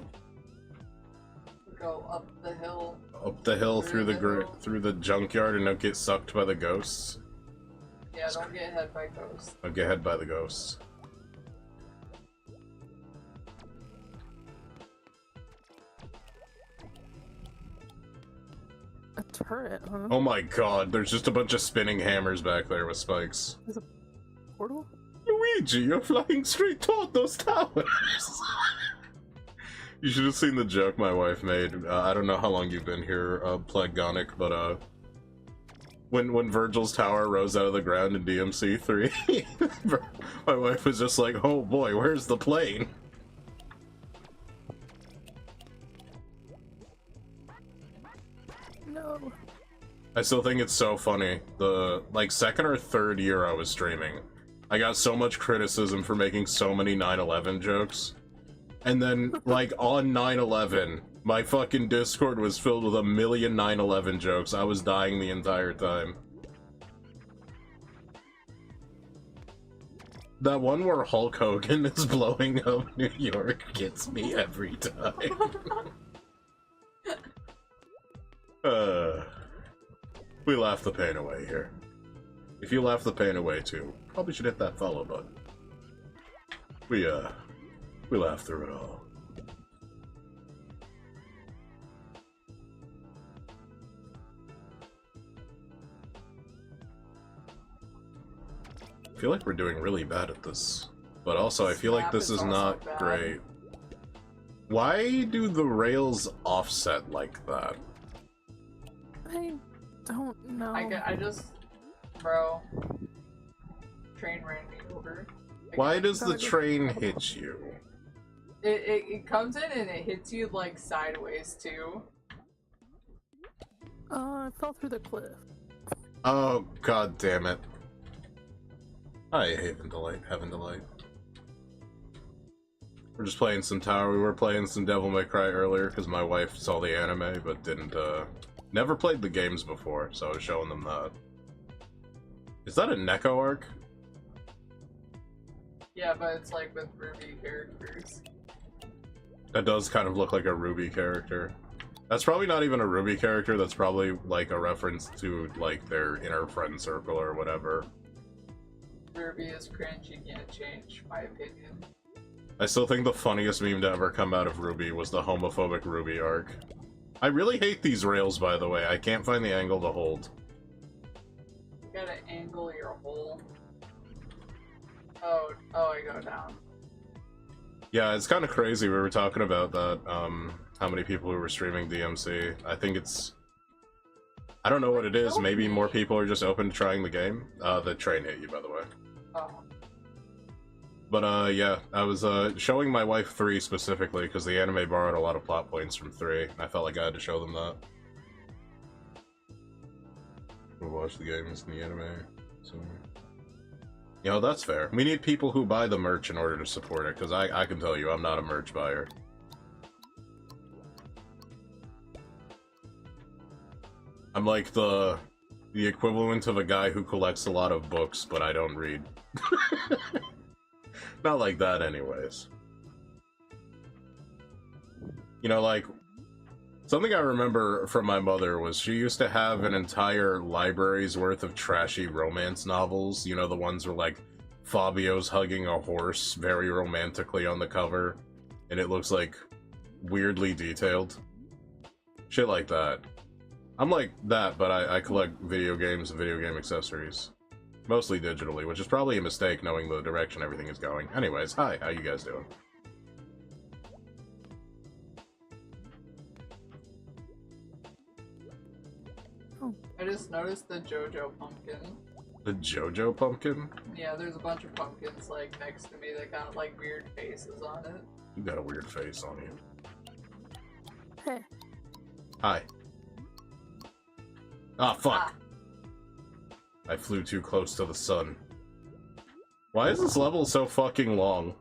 Speaker 2: Go up the hill.
Speaker 1: Up the hill through the junkyard and not get sucked by the ghosts.
Speaker 2: Yeah, don't get hit by ghosts.
Speaker 1: Don't get hit by the ghosts.
Speaker 10: A turret, huh?
Speaker 1: Oh my god, there's just a bunch of spinning hammers back there with spikes.
Speaker 10: There's a portal?
Speaker 1: Luigi, you're flying straight toward those towers! You should have seen the joke my wife made. I don't know how long you've been here, Plagonic, but when Virgil's tower rose out of the ground in DMC 3, my wife was just like, oh boy, where's the plane?
Speaker 10: No.
Speaker 1: I still think it's so funny. The, like, second or third year I was streaming, I got so much criticism for making so many 9/11 jokes. And then, like, on 9/11, my fucking Discord was filled with a million 9/11 jokes. I was dying the entire time. That one where Hulk Hogan is blowing up New York gets me every time. We laugh the pain away here. If you laugh the pain away too, probably should hit that follow button. We laugh through it all. I feel like we're doing really bad at this. But also, I feel like this is not great. Why do the rails offset like that?
Speaker 10: I don't know.
Speaker 2: I just... Bro. Train ran me over.
Speaker 1: Why does the train hit you?
Speaker 2: It comes in and it hits you like sideways too.
Speaker 10: I fell through the cliff.
Speaker 1: Oh, god damn it. Hi, Haven Delight, Heaven Delight. We're just playing some Tower. We were playing some Devil May Cry earlier because my wife saw the anime but didn't, never played the games before, so I was showing them that. Is that a Neko arc?
Speaker 2: Yeah, but it's like with Ruby characters.
Speaker 1: That does kind of look like a Ruby character. That's probably not even a Ruby character, that's probably like a reference to like their inner friend circle or whatever.
Speaker 2: Ruby is cringe, you can't change, my opinion.
Speaker 1: I still think the funniest meme to ever come out of Ruby was the homophobic Ruby arc. I really hate these rails, by the way. I can't find the angle to hold.
Speaker 2: You gotta angle your hole. Oh, I go down.
Speaker 1: Yeah, it's kind of crazy. We were talking about that, how many people who were streaming DMC. I think it's... I don't know what it is. Maybe more people are just open to trying the game. The train hit you, by the way.
Speaker 2: Oh.
Speaker 1: But, yeah, I was, showing my wife 3 specifically, because the anime borrowed a lot of plot points from 3, and I felt like I had to show them that. We'll watch the games in the anime, so... You know, that's fair. We need people who buy the merch in order to support it, because I can tell you, I'm not a merch buyer. I'm like the equivalent of a guy who collects a lot of books, but I don't read. Not like that, anyways. You know, like, something I remember from my mother was she used to have an entire library's worth of trashy romance novels. You know, the ones where, like, Fabio's hugging a horse very romantically on the cover, and it looks, like, weirdly detailed. Shit like that. I'm like that, but I collect video games and video game accessories. Mostly digitally, which is probably a mistake knowing the direction everything is going. Anyways, hi, how you guys doing?
Speaker 2: I just noticed the JoJo pumpkin.
Speaker 1: The JoJo pumpkin?
Speaker 2: Yeah, there's a bunch of pumpkins, like, next to me that got, like, weird faces on it.
Speaker 1: You got a weird face on you.
Speaker 10: Hey.
Speaker 1: Hi. Ah, fuck. I flew too close to the sun. Why is this level so fucking long?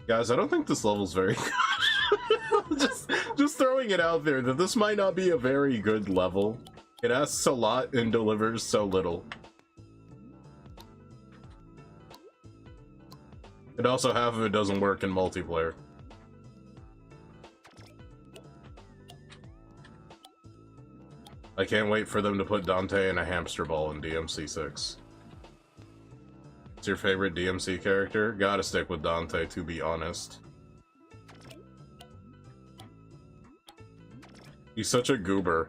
Speaker 1: Guys, I don't think this level's very good. just throwing it out there that this might not be a very good level. It asks a lot and delivers so little. And also half of it doesn't work in multiplayer. I can't wait for them to put Dante in a hamster ball in DMC 6. What's your favorite DMC character? Gotta stick with Dante, to be honest. He's such a goober.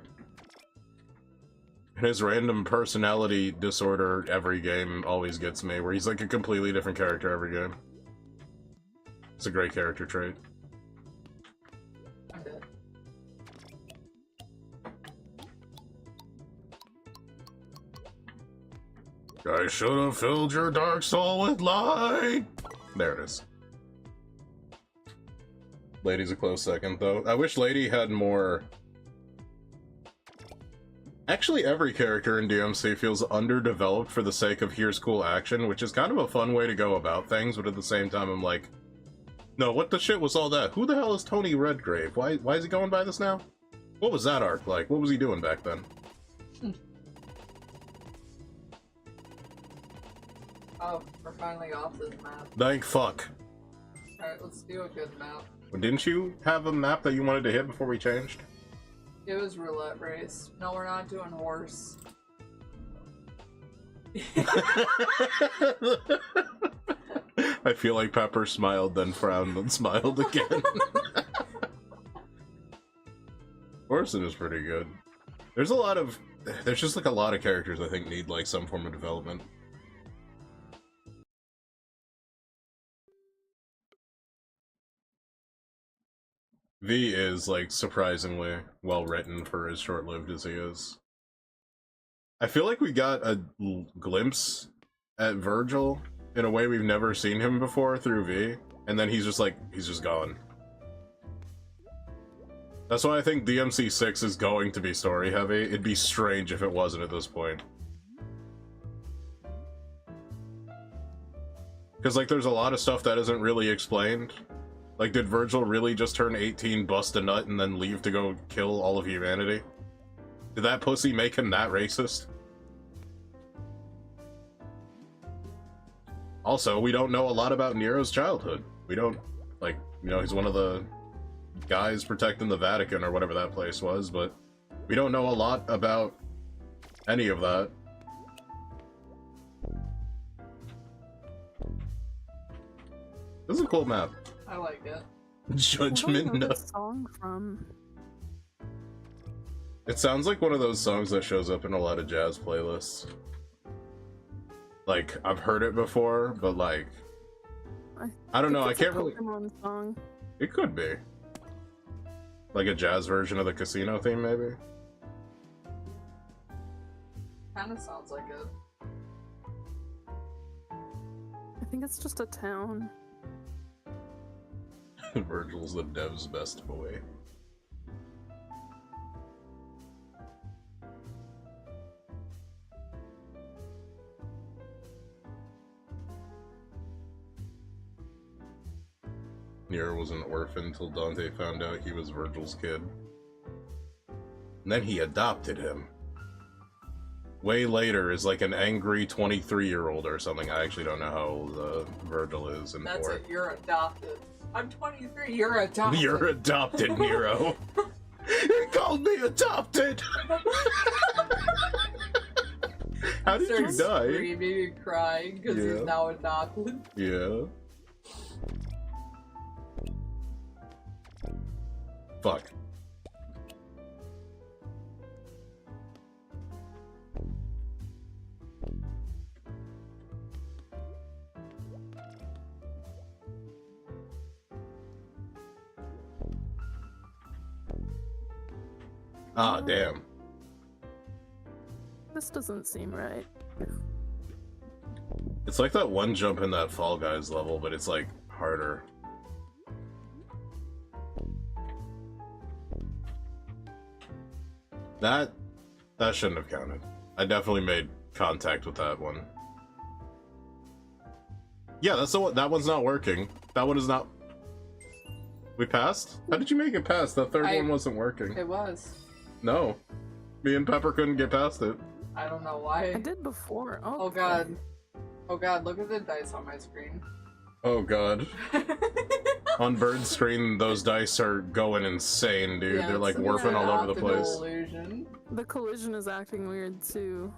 Speaker 1: And his random personality disorder every game always gets me, where he's like a completely different character every game. It's a great character trait. I should have filled your dark soul with light! There it is. Lady's a close second, though. I wish Lady had more... Actually, every character in DMC feels underdeveloped for the sake of here's cool action, which is kind of a fun way to go about things, but at the same time I'm like, no, what the shit was all that? Who the hell is Tony Redgrave? Why is he going by this now? What was that arc like? What was he doing back then?
Speaker 2: Oh, we're finally off this map.
Speaker 1: Thank fuck.
Speaker 2: Alright, let's do a good map.
Speaker 1: Didn't you have a map that you wanted to hit before we changed?
Speaker 2: It was roulette race. No, we're not doing horse.
Speaker 1: I feel like Pepper smiled, then frowned, then smiled again. Orson is pretty good. There's just like a lot of characters I think need like some form of development. V is, like, surprisingly well-written for as short-lived as he is. I feel like we got a glimpse at Virgil in a way we've never seen him before through V, and then he's just gone. That's why I think DMC 6 is going to be story-heavy. It'd be strange if it wasn't at this point. Because, like, there's a lot of stuff that isn't really explained. Like, did Virgil really just turn 18, bust a nut, and then leave to go kill all of humanity? Did that pussy make him that racist? Also, we don't know a lot about Nero's childhood. We don't, like, you know, he's one of the guys protecting the Vatican or whatever that place was, but we don't know a lot about any of that. This is a cool map.
Speaker 2: I like it.
Speaker 1: Judgment
Speaker 10: Where do I know
Speaker 1: No.
Speaker 10: this song from?
Speaker 1: It sounds like one of those songs that shows up in a lot of jazz playlists. Like, I've heard it before, but like, I don't know, I
Speaker 10: think it's
Speaker 1: can't
Speaker 10: a
Speaker 1: really...
Speaker 10: Pokemon song.
Speaker 1: It could be. Like a jazz version of the casino theme, maybe?
Speaker 2: Kinda sounds like it.
Speaker 10: I think it's just a town.
Speaker 1: Virgil's the dev's best boy. Nero was an orphan until Dante found out he was Virgil's kid. And then he adopted him. Way later is like an angry 23-year-old or something. I actually don't know how old Virgil is in
Speaker 2: That's
Speaker 1: 4.
Speaker 2: it, you're adopted. I'm 23, you're adopted.
Speaker 1: You're adopted, Nero. He called me adopted! How did you
Speaker 2: Starts
Speaker 1: die?
Speaker 2: screaming and crying because
Speaker 1: Yeah.
Speaker 2: he's now adopted.
Speaker 1: Yeah. Fuck. Ah, damn.
Speaker 10: This doesn't seem right.
Speaker 1: It's like that one jump in that Fall Guys level, but it's like harder. That shouldn't have counted. I definitely made contact with that one. Yeah, that's the one. That one's not working. That one is not. We passed? How did you make it past? The third one wasn't working.
Speaker 2: It was.
Speaker 1: No. Me and Pepper couldn't get past it.
Speaker 2: I don't know why.
Speaker 10: I did before.
Speaker 2: Oh god. Oh god, look at the dice on my screen.
Speaker 1: Oh god. On Bird's screen, those dice are going insane, dude.
Speaker 2: Yeah,
Speaker 1: They're like
Speaker 2: it's
Speaker 1: warping
Speaker 2: an
Speaker 1: all over the
Speaker 2: optical
Speaker 1: place.
Speaker 2: illusion.
Speaker 10: The collision is acting weird too.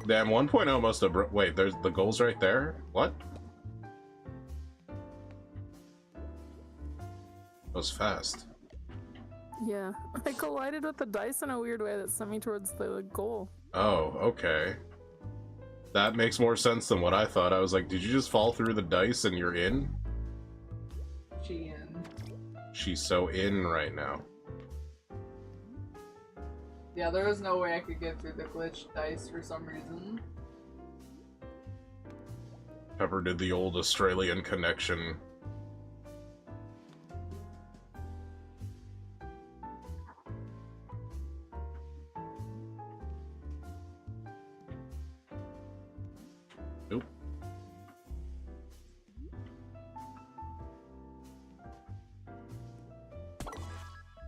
Speaker 1: Damn, 1.0 must have... Wait, there's the goal's right there? What? That was fast.
Speaker 10: Yeah, I collided with the dice in a weird way that sent me towards the goal.
Speaker 1: Oh, okay. That makes more sense than what I thought. I was like, did you just fall through the dice and you're in?
Speaker 2: She in.
Speaker 1: She's so in right now.
Speaker 2: Yeah, there was no way I could get through the glitched dice for some reason.
Speaker 1: Pepper did the old Australian connection. Nope.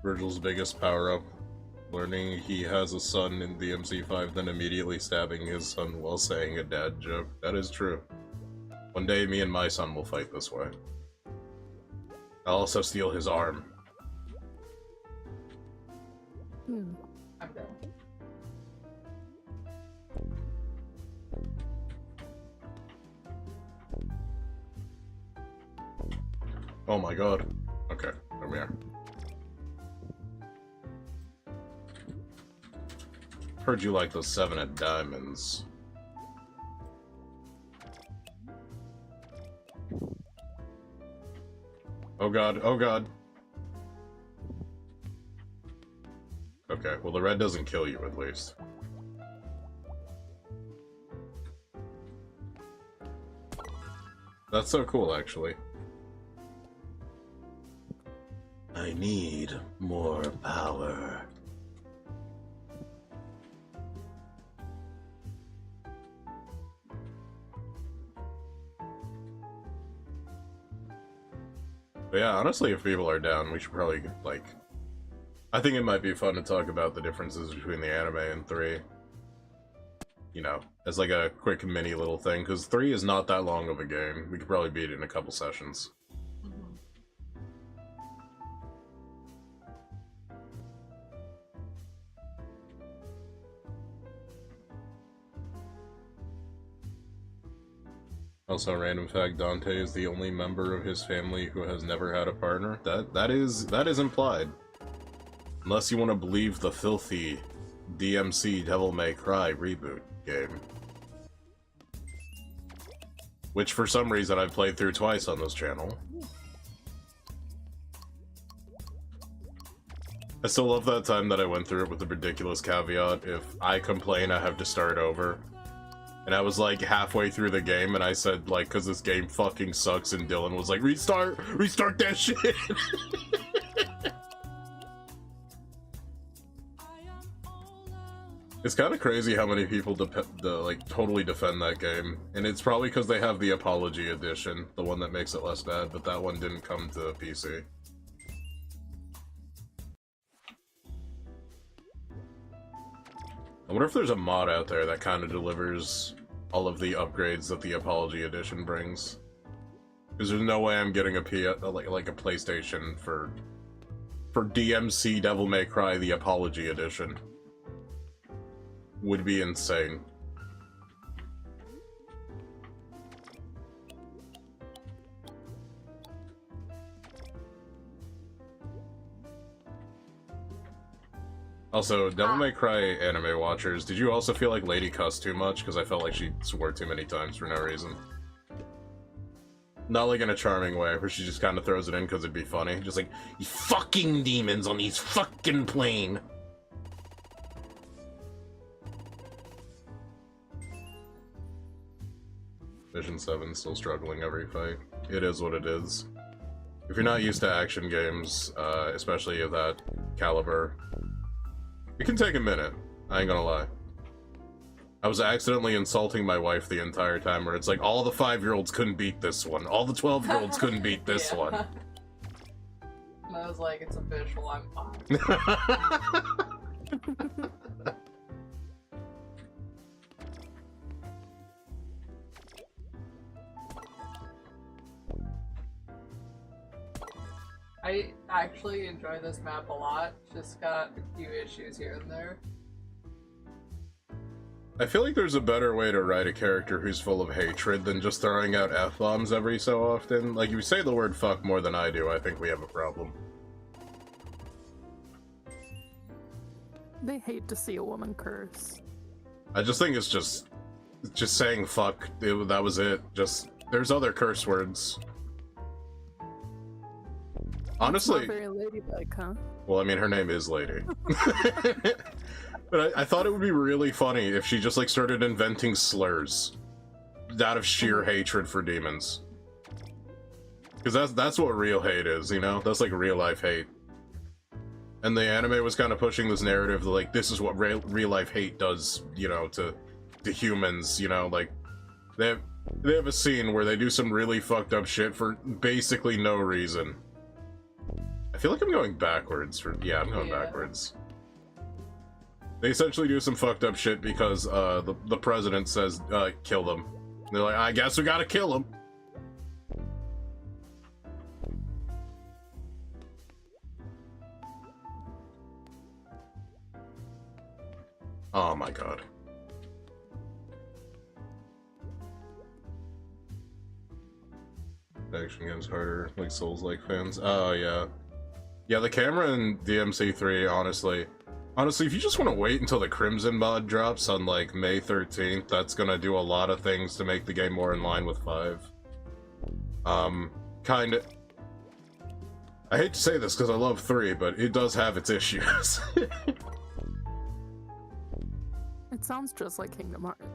Speaker 1: Virgil's biggest power-up. Learning he has a son in DMC 5, then immediately stabbing his son while saying a dad joke. That is true. One day, me and my son will fight this way. I'll also steal his arm.
Speaker 2: I'm done.
Speaker 1: Oh my god. Okay, there we are. Heard you like those 7 of diamonds. Oh god, oh god. Okay, well the red doesn't kill you at least. That's so cool, actually. I need more power. But yeah, honestly, if people are down, we should probably, like... I think it might be fun to talk about the differences between the anime and 3. you know, as like a quick mini little thing, because 3 is not that long of a game. We could probably beat it in a couple sessions. Also, random fact, Dante is the only member of his family who has never had a partner. That is implied. Unless you want to believe the filthy DMC Devil May Cry reboot game. Which for some reason I've played through twice on this channel. I still love that time that I went through it with the ridiculous caveat, if I complain I have to start over. And I was like halfway through the game and I said like, cause this game fucking sucks, and Dylan was like, restart that shit. It's kind of crazy how many people like totally defend that game, and it's probably because they have the Apology Edition, the one that makes it less bad, but that one didn't come to PC. I wonder if there's a mod out there that kind of delivers all of the upgrades that the Apology Edition brings. Because there's no way I'm getting a PlayStation for DMC Devil May Cry the Apology Edition. Would be insane. Also, Devil May Cry anime watchers, did you also feel like Lady cussed too much? Because I felt like she swore too many times for no reason. Not like in a charming way, where she just kind of throws it in because it'd be funny. Just like, you fucking demons on these fucking plane. Mission 7 still struggling every fight. It is what it is. If you're not used to action games, especially of that caliber, it can take a minute, I ain't gonna lie. I was accidentally insulting my wife the entire time, where it's like, all the 5-year-olds couldn't beat this one, all the 12-year-olds couldn't beat this one.
Speaker 2: And I was like, it's official, I'm fine. I actually enjoy this map a lot, just got a few issues here and there.
Speaker 1: I feel like there's a better way to write a character who's full of hatred than just throwing out F-bombs every so often. Like, you say the word fuck more than I do, I think we have a problem.
Speaker 10: They hate to see a woman curse.
Speaker 1: I just think it's just saying fuck, that was it. Just, there's other curse words. Honestly,
Speaker 10: not very ladylike, huh?
Speaker 1: Well, I mean, her name is Lady. But I thought it would be really funny if she just like started inventing slurs out of sheer hatred for demons. Because that's what real hate is, you know? That's like real life hate. And the anime was kind of pushing this narrative that, like, this is what real life hate does, you know, to humans, you know? Like, they have a scene where they do some really fucked up shit for basically no reason. I feel like I'm going backwards. Yeah, I'm going backwards. They essentially do some fucked up shit because the president says, kill them. And they're like, I guess we gotta kill them. Oh my god. Action games harder, like Souls-like fans. Oh yeah. Yeah, the camera in DMC 3, honestly, if you just want to wait until the Crimson mod drops on, like, May 13th, that's gonna do a lot of things to make the game more in line with 5. Kinda... I hate to say this because I love 3, but it does have its issues.
Speaker 10: It sounds just like Kingdom Hearts.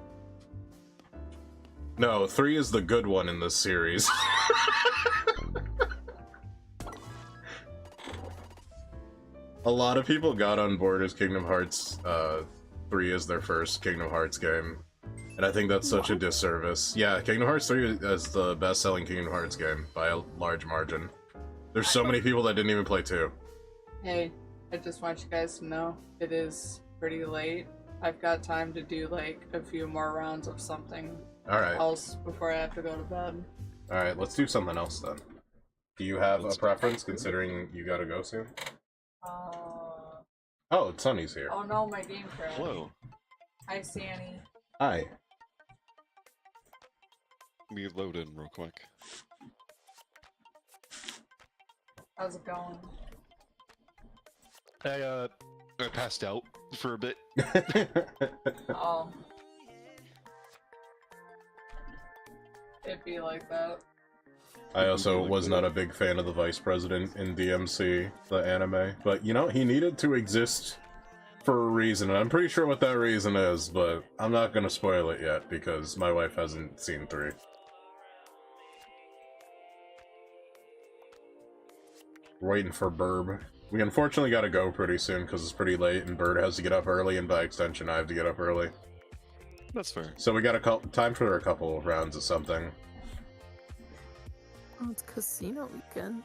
Speaker 1: No, 3 is the good one in this series. A lot of people got on board as Kingdom Hearts 3 is their first Kingdom Hearts game. And I think that's such a disservice. Yeah, Kingdom Hearts 3 is the best-selling Kingdom Hearts game by a large margin. There's so many people that didn't even play 2.
Speaker 2: Hey, I just want you guys to know it is pretty late. I've got time to do like a few more rounds of something
Speaker 1: Alright.
Speaker 2: else before I have to go to bed.
Speaker 1: Alright, let's do something else then. Do you have a preference, considering you gotta go soon? Oh, Sunny's here.
Speaker 2: Oh no, my game crashed.
Speaker 11: Hello.
Speaker 2: Hi, Sanny.
Speaker 1: Hi.
Speaker 11: Let me load in real quick.
Speaker 2: How's it going?
Speaker 11: I passed out for a bit.
Speaker 2: Oh. It'd be like that.
Speaker 1: I also was not a big fan of the Vice President in DMC, the anime, but you know, he needed to exist for a reason, and I'm pretty sure what that reason is, but I'm not gonna spoil it yet, because my wife hasn't seen 3. We're waiting for Burb. We unfortunately gotta go pretty soon, because it's pretty late, and Bird has to get up early, and by extension I have to get up early.
Speaker 11: That's fair.
Speaker 1: So we got time for a couple rounds of something.
Speaker 10: Oh, it's casino weekend.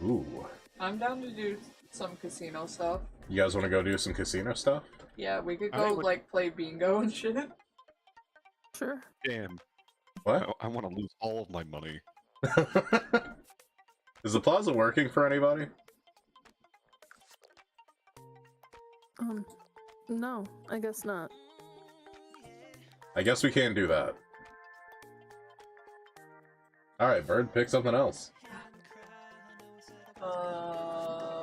Speaker 1: Ooh.
Speaker 2: I'm down to do some casino stuff.
Speaker 1: You guys want to go do some casino stuff?
Speaker 2: Yeah, we could go, like, play bingo and shit.
Speaker 10: Sure.
Speaker 11: Damn.
Speaker 1: What?
Speaker 11: I want to lose all of my money.
Speaker 1: Is the plaza working for anybody?
Speaker 10: No, I guess not.
Speaker 1: I guess we can't do that. Alright, Bird, pick something else.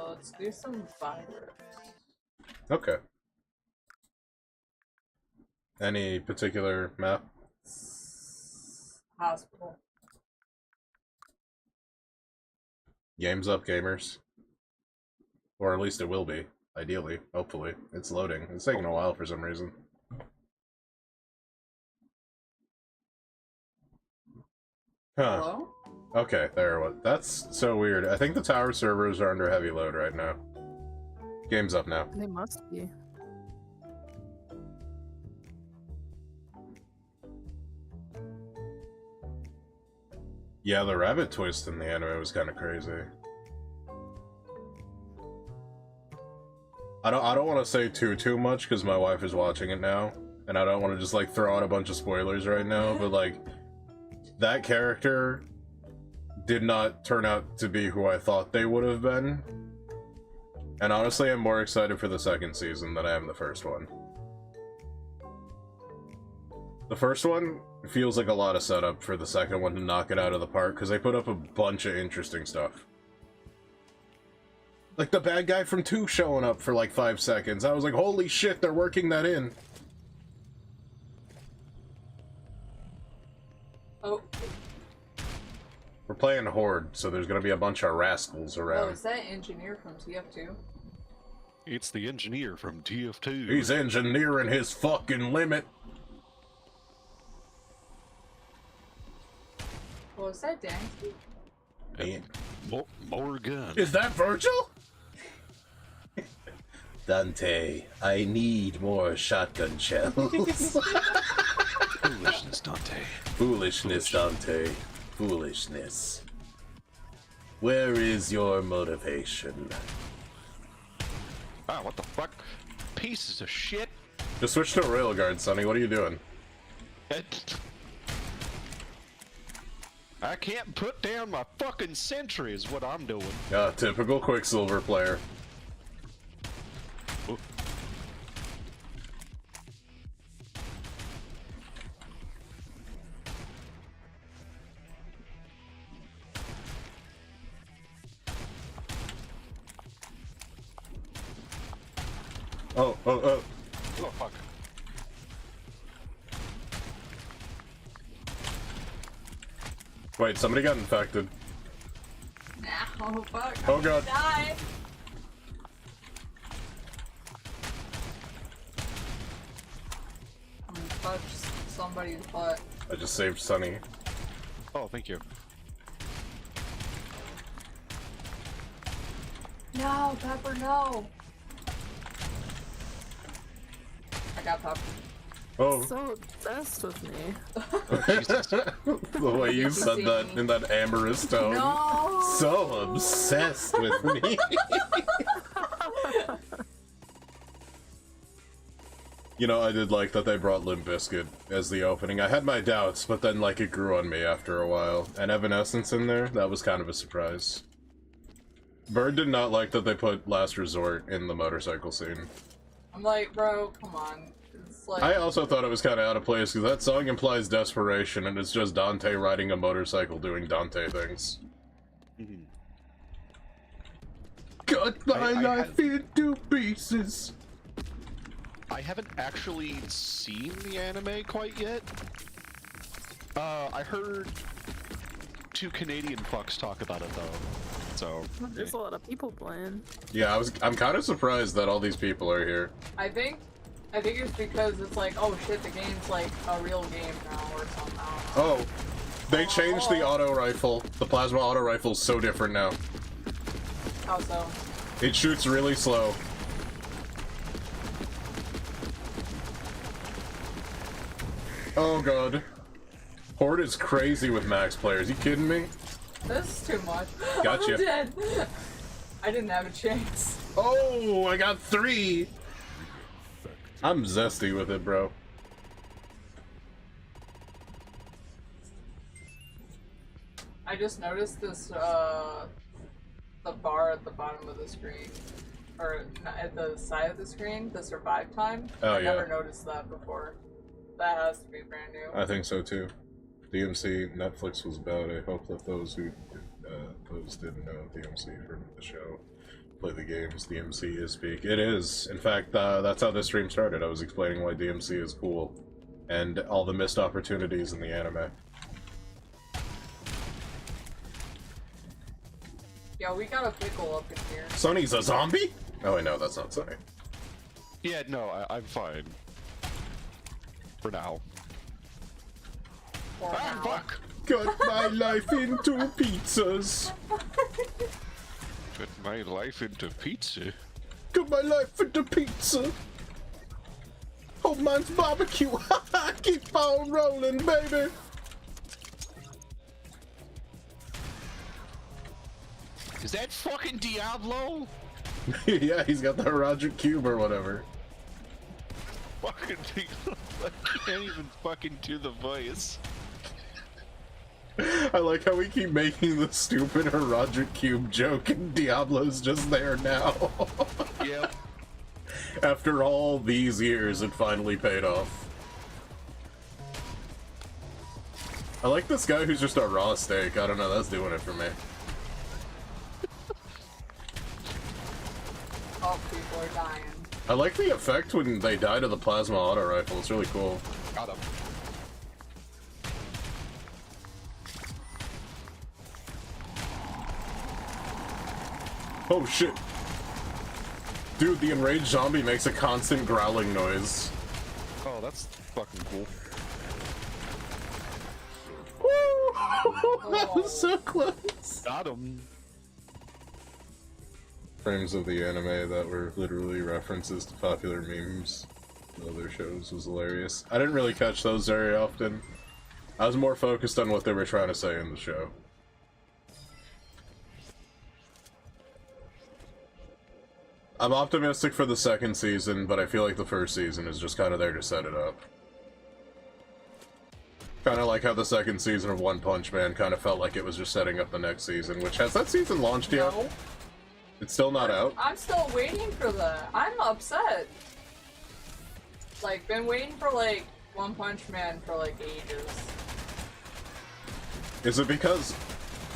Speaker 2: Let's do some virus.
Speaker 1: Okay. Any particular map?
Speaker 2: Hospital.
Speaker 1: Game's up, gamers. Or at least it will be. Ideally. Hopefully. It's loading. It's taking a while for some reason. Huh.
Speaker 2: Hello?
Speaker 1: Okay, there. What? That's so weird. I think the tower servers are under heavy load right now. Game's up now.
Speaker 10: They must be.
Speaker 1: Yeah, the rabbit twist in the anime was kind of crazy. I don't want to say too much because my wife is watching it now, and I don't want to just like throw out a bunch of spoilers right now. But like, that character did not turn out to be who I thought they would have been. And honestly, I'm more excited for the second season than I am the first one. The first one feels like a lot of setup for the second one to knock it out of the park, because they put up a bunch of interesting stuff. Like the bad guy from 2 showing up for like 5 seconds. I was like, holy shit, they're working that in.
Speaker 2: Oh.
Speaker 1: We're playing Horde, so there's gonna be a bunch of rascals
Speaker 2: Oh,
Speaker 1: around.
Speaker 2: is that engineer from TF2?
Speaker 11: It's the engineer from TF2.
Speaker 1: He's engineering his fucking limit.
Speaker 2: Oh, is that Dancy?
Speaker 11: More gun.
Speaker 1: Is that Virgil? Dante, I need more shotgun shells.
Speaker 11: Foolishness, Dante.
Speaker 1: Foolishness, Dante. Foolishness. Where is your motivation?
Speaker 11: Ah, what the fuck? Pieces of shit.
Speaker 1: Just switch to a railguard, Sonny. What are you doing?
Speaker 11: I can't put down my fucking sentry is what I'm doing.
Speaker 1: Typical Quicksilver player. Oh.
Speaker 11: Oh, fuck.
Speaker 1: Wait, somebody got infected.
Speaker 2: Oh, fuck.
Speaker 1: Oh, God.
Speaker 2: Die. I'm gonna touch somebody's butt.
Speaker 1: I just saved Sonny.
Speaker 11: Oh, thank you.
Speaker 2: No, Pepper, no. I got Pepper.
Speaker 1: Oh.
Speaker 10: So obsessed with me.
Speaker 1: The way you said that in that amorous tone.
Speaker 2: No.
Speaker 1: So obsessed with me. You know, I did like that they brought Limp Bizkit as the opening. I had my doubts, but then, like, it grew on me after a while. And Evanescence in there, that was kind of a surprise. Bird did not like that they put Last Resort in the motorcycle scene.
Speaker 2: I'm like, bro, come on. It's like...
Speaker 1: I also thought it was kind of out of place, because that song implies desperation, and it's just Dante riding a motorcycle doing Dante things. Cut my life into pieces!
Speaker 11: I haven't actually seen the anime quite yet. I heard 2 Canadian fucks talk about it though, so...
Speaker 10: There's a lot of people playing.
Speaker 1: Yeah, I'm kind of surprised that all these people are here.
Speaker 2: I think it's because it's like, oh shit, the game's like a real game now or something. I don't know.
Speaker 1: Oh, they changed the auto rifle. The plasma auto rifle's so different now.
Speaker 2: How so?
Speaker 1: It shoots really slow. Oh god. Horde is crazy with max players. You kidding me?
Speaker 2: This is too much.
Speaker 1: Gotcha.
Speaker 2: I'm dead. I didn't have a chance.
Speaker 1: Oh, I got 3. I'm zesty with it, bro.
Speaker 2: I just noticed this, the bar at the bottom of the screen, or at the side of the screen, the survive time.
Speaker 1: Oh,
Speaker 2: I
Speaker 1: yeah.
Speaker 2: never noticed that before. That has to be brand new.
Speaker 1: I think so too. DMC Netflix was about. I hope that those who didn't know DMC from the show play the games. DMC is peak. It is. In fact, that's how this stream started. I was explaining why DMC is cool and all the missed opportunities in the anime.
Speaker 2: Yeah, we got a pickle up in here.
Speaker 1: Sonny's a zombie? Oh wait, no, that's not Sonny.
Speaker 11: Yeah, no, I'm fine. For now.
Speaker 2: Ah,
Speaker 11: fuck!
Speaker 1: Cut my life into pizzas.
Speaker 11: Put my life into pizza.
Speaker 1: Cut my life into pizza. Oh, mine's barbecue. Keep on rolling, baby.
Speaker 11: Is that fucking Diablo?
Speaker 1: Yeah, he's got the Roger Cube or whatever.
Speaker 11: Fucking Diablo. I can't even fucking do the voice.
Speaker 1: I like how we keep making the stupid Roger Cube joke and Diablo's just there now.
Speaker 11: Yep.
Speaker 1: After all these years, it finally paid off. I like this guy who's just a raw steak. I don't know, that's doing it for me.
Speaker 2: Oh, people are dying.
Speaker 1: I like the effect when they die to the plasma auto rifle. It's really cool.
Speaker 11: Got him.
Speaker 1: Oh shit. Dude, the enraged zombie makes a constant growling noise.
Speaker 11: Oh, that's fucking cool.
Speaker 1: Woo! That was so close.
Speaker 11: Got him.
Speaker 1: Frames of the anime that were literally references to popular memes in other shows was hilarious. I didn't really catch those very often. I was more focused on what they were trying to say in the show. I'm optimistic for the second season, but I feel like the first season is just kind of there to set it up. Kind of like how the second season of One Punch Man kind of felt like it was just setting up the next season, which has that season launched yet?
Speaker 2: No.
Speaker 1: It's still not out?
Speaker 2: I'm still waiting for that. I'm upset. Like, been waiting for, like, One Punch Man for, like, ages.
Speaker 1: Is it because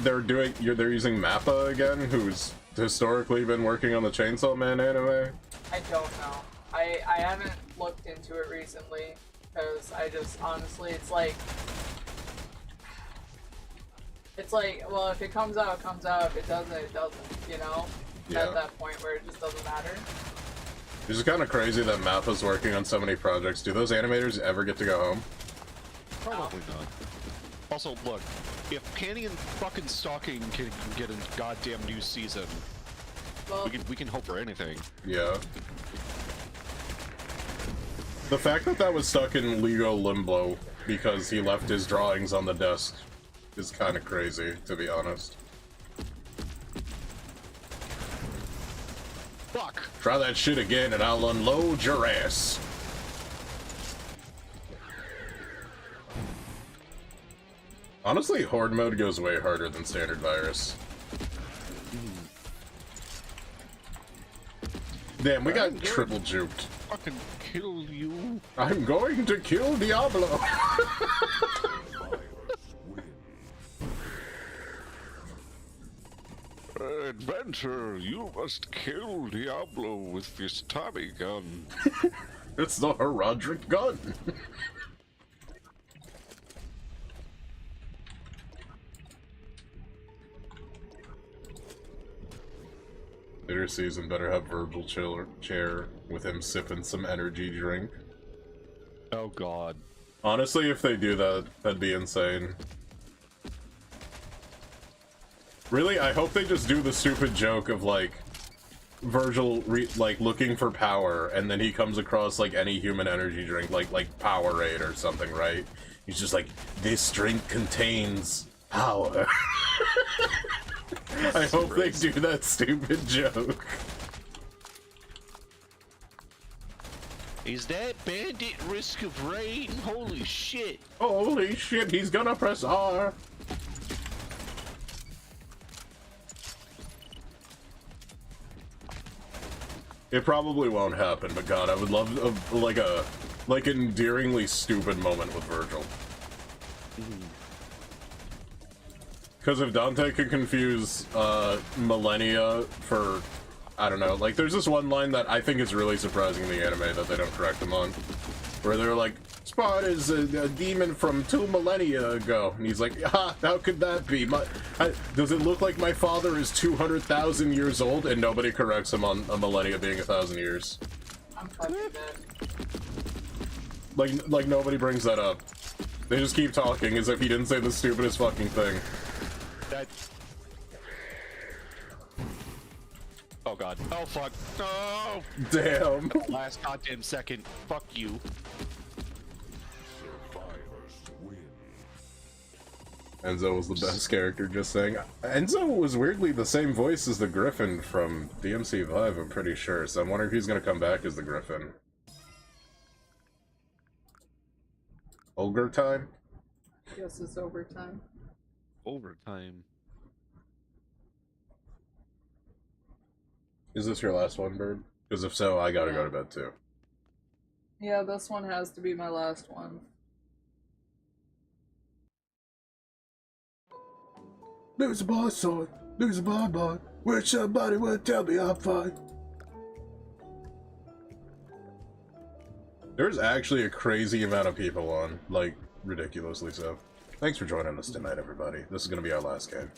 Speaker 1: they're using Mappa again, who's historically been working on the Chainsaw Man anime?
Speaker 2: I don't know. I haven't looked into it recently, because I just, honestly, it's like, well, if it comes out, it comes out. If it doesn't, it doesn't, you know?
Speaker 1: Yeah.
Speaker 2: At that point where it just doesn't matter.
Speaker 1: It's kind of crazy that Mappa's working on so many projects. Do those animators ever get to go home?
Speaker 11: Probably not. Also, look, if Candy and fucking Stalking can get a goddamn new season,
Speaker 2: well,
Speaker 11: we can hope for anything.
Speaker 1: Yeah. The fact that that was stuck in legal limbo because he left his drawings on the desk is kind of crazy, to be honest.
Speaker 11: Fuck!
Speaker 1: Try that shit again and I'll unload your ass. Honestly, Horde mode goes way harder than standard virus. Damn, we got triple juked.
Speaker 11: Fucking kill you.
Speaker 1: I'm going to kill Diablo.
Speaker 11: Adventure, you must kill Diablo with this Tommy gun.
Speaker 1: It's the Heraldric gun. Later season better have Virgil chair with him sipping some energy drink.
Speaker 11: Oh god.
Speaker 1: Honestly, if they do that, that'd be insane. Really, I hope they just do the stupid joke of, like, Virgil, like, looking for power, and then he comes across, like, any human energy drink, like Powerade or something, right? He's just like, this drink contains power. I hope they do that stupid joke.
Speaker 11: Is that bandit risk of rain? Holy shit.
Speaker 1: Holy shit, he's gonna press R. It probably won't happen, but god, I would love like an endearingly stupid moment with Virgil. Because if Dante could confuse millennia for, I don't know, like there's this one line that I think is really surprising in the anime that they don't correct him on, where they're like, Spot is a demon from 2 millennia ago, and he's like, how could that be? Does it look like my father is 200,000 years old? And nobody corrects him on a millennia being 1,000 years.
Speaker 2: I'm fucking dead.
Speaker 1: Like nobody brings that up. They just keep talking as if he didn't say the stupidest fucking thing.
Speaker 11: That... Oh god. Oh fuck. No!
Speaker 1: Damn.
Speaker 11: Last goddamn second. Fuck you.
Speaker 1: Enzo was the best character, just saying. Enzo was weirdly the same voice as the Griffin from DMC 5, I'm pretty sure, so I'm wondering if he's gonna come back as the Griffin. Ogre time?
Speaker 2: Yes, it's overtime.
Speaker 11: Overtime.
Speaker 1: Is this your last one, Bird? Because if so, I gotta go to bed too.
Speaker 2: Yeah, this one has to be my last one.
Speaker 1: There's a boss sword. There's a bonbon. Wish somebody would tell me I'm fine. There's actually a crazy amount of people on, like, ridiculously so. Thanks for joining us tonight, everybody. This is gonna be our last game.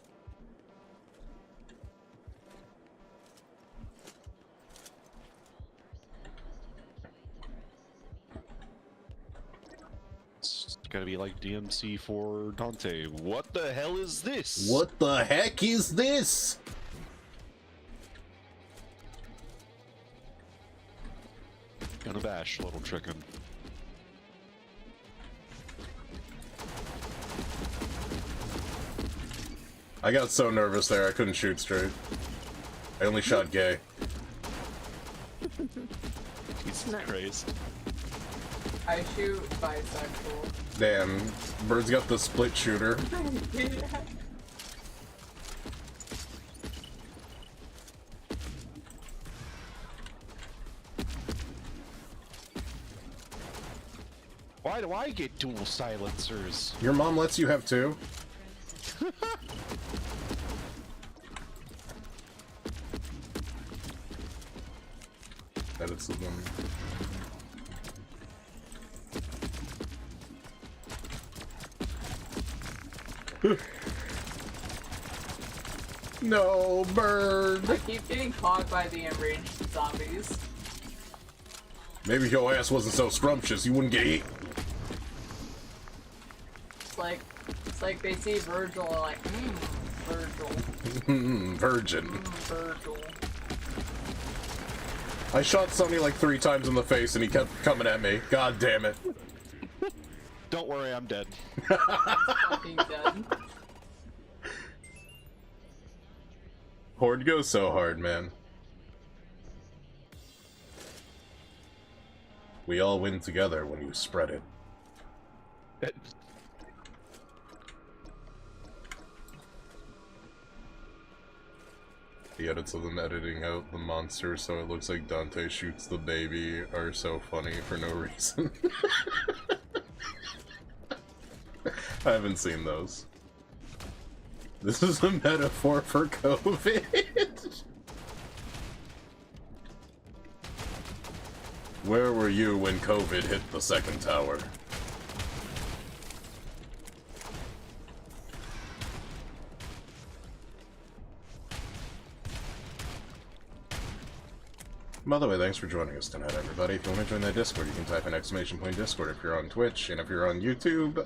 Speaker 11: It's gotta be like DMC for Dante. What the hell is this?
Speaker 1: What the heck is this?
Speaker 11: Gonna bash, little chicken.
Speaker 1: I got so nervous there, I couldn't shoot straight. I only shot gay.
Speaker 11: Jesus Christ.
Speaker 2: I shoot bisexual.
Speaker 1: Damn, Bird's got the split shooter.
Speaker 11: Why do I get dual silencers?
Speaker 1: Your mom lets you have two? Edits of them. No, Bird!
Speaker 2: I keep getting caught by the enraged zombies.
Speaker 1: Maybe if your ass wasn't so scrumptious, you wouldn't get eaten.
Speaker 2: It's like they see Virgil and like, Virgil.
Speaker 1: Virgin.
Speaker 2: Virgil.
Speaker 1: I shot Sonny like 3 times in the face and he kept coming at me. God damn it.
Speaker 11: Don't worry, I'm dead.
Speaker 2: Fucking dead.
Speaker 1: Horde goes so hard, man. We all win together when you spread it. The edits of them editing out the monster so it looks like Dante shoots the baby are so funny for no reason. I haven't seen those. This is a metaphor for COVID. Where were you when COVID hit the second tower? By the way, thanks for joining us tonight, everybody. If you want to join that Discord, you can type in !Discord if you're on Twitch, and if you're on YouTube,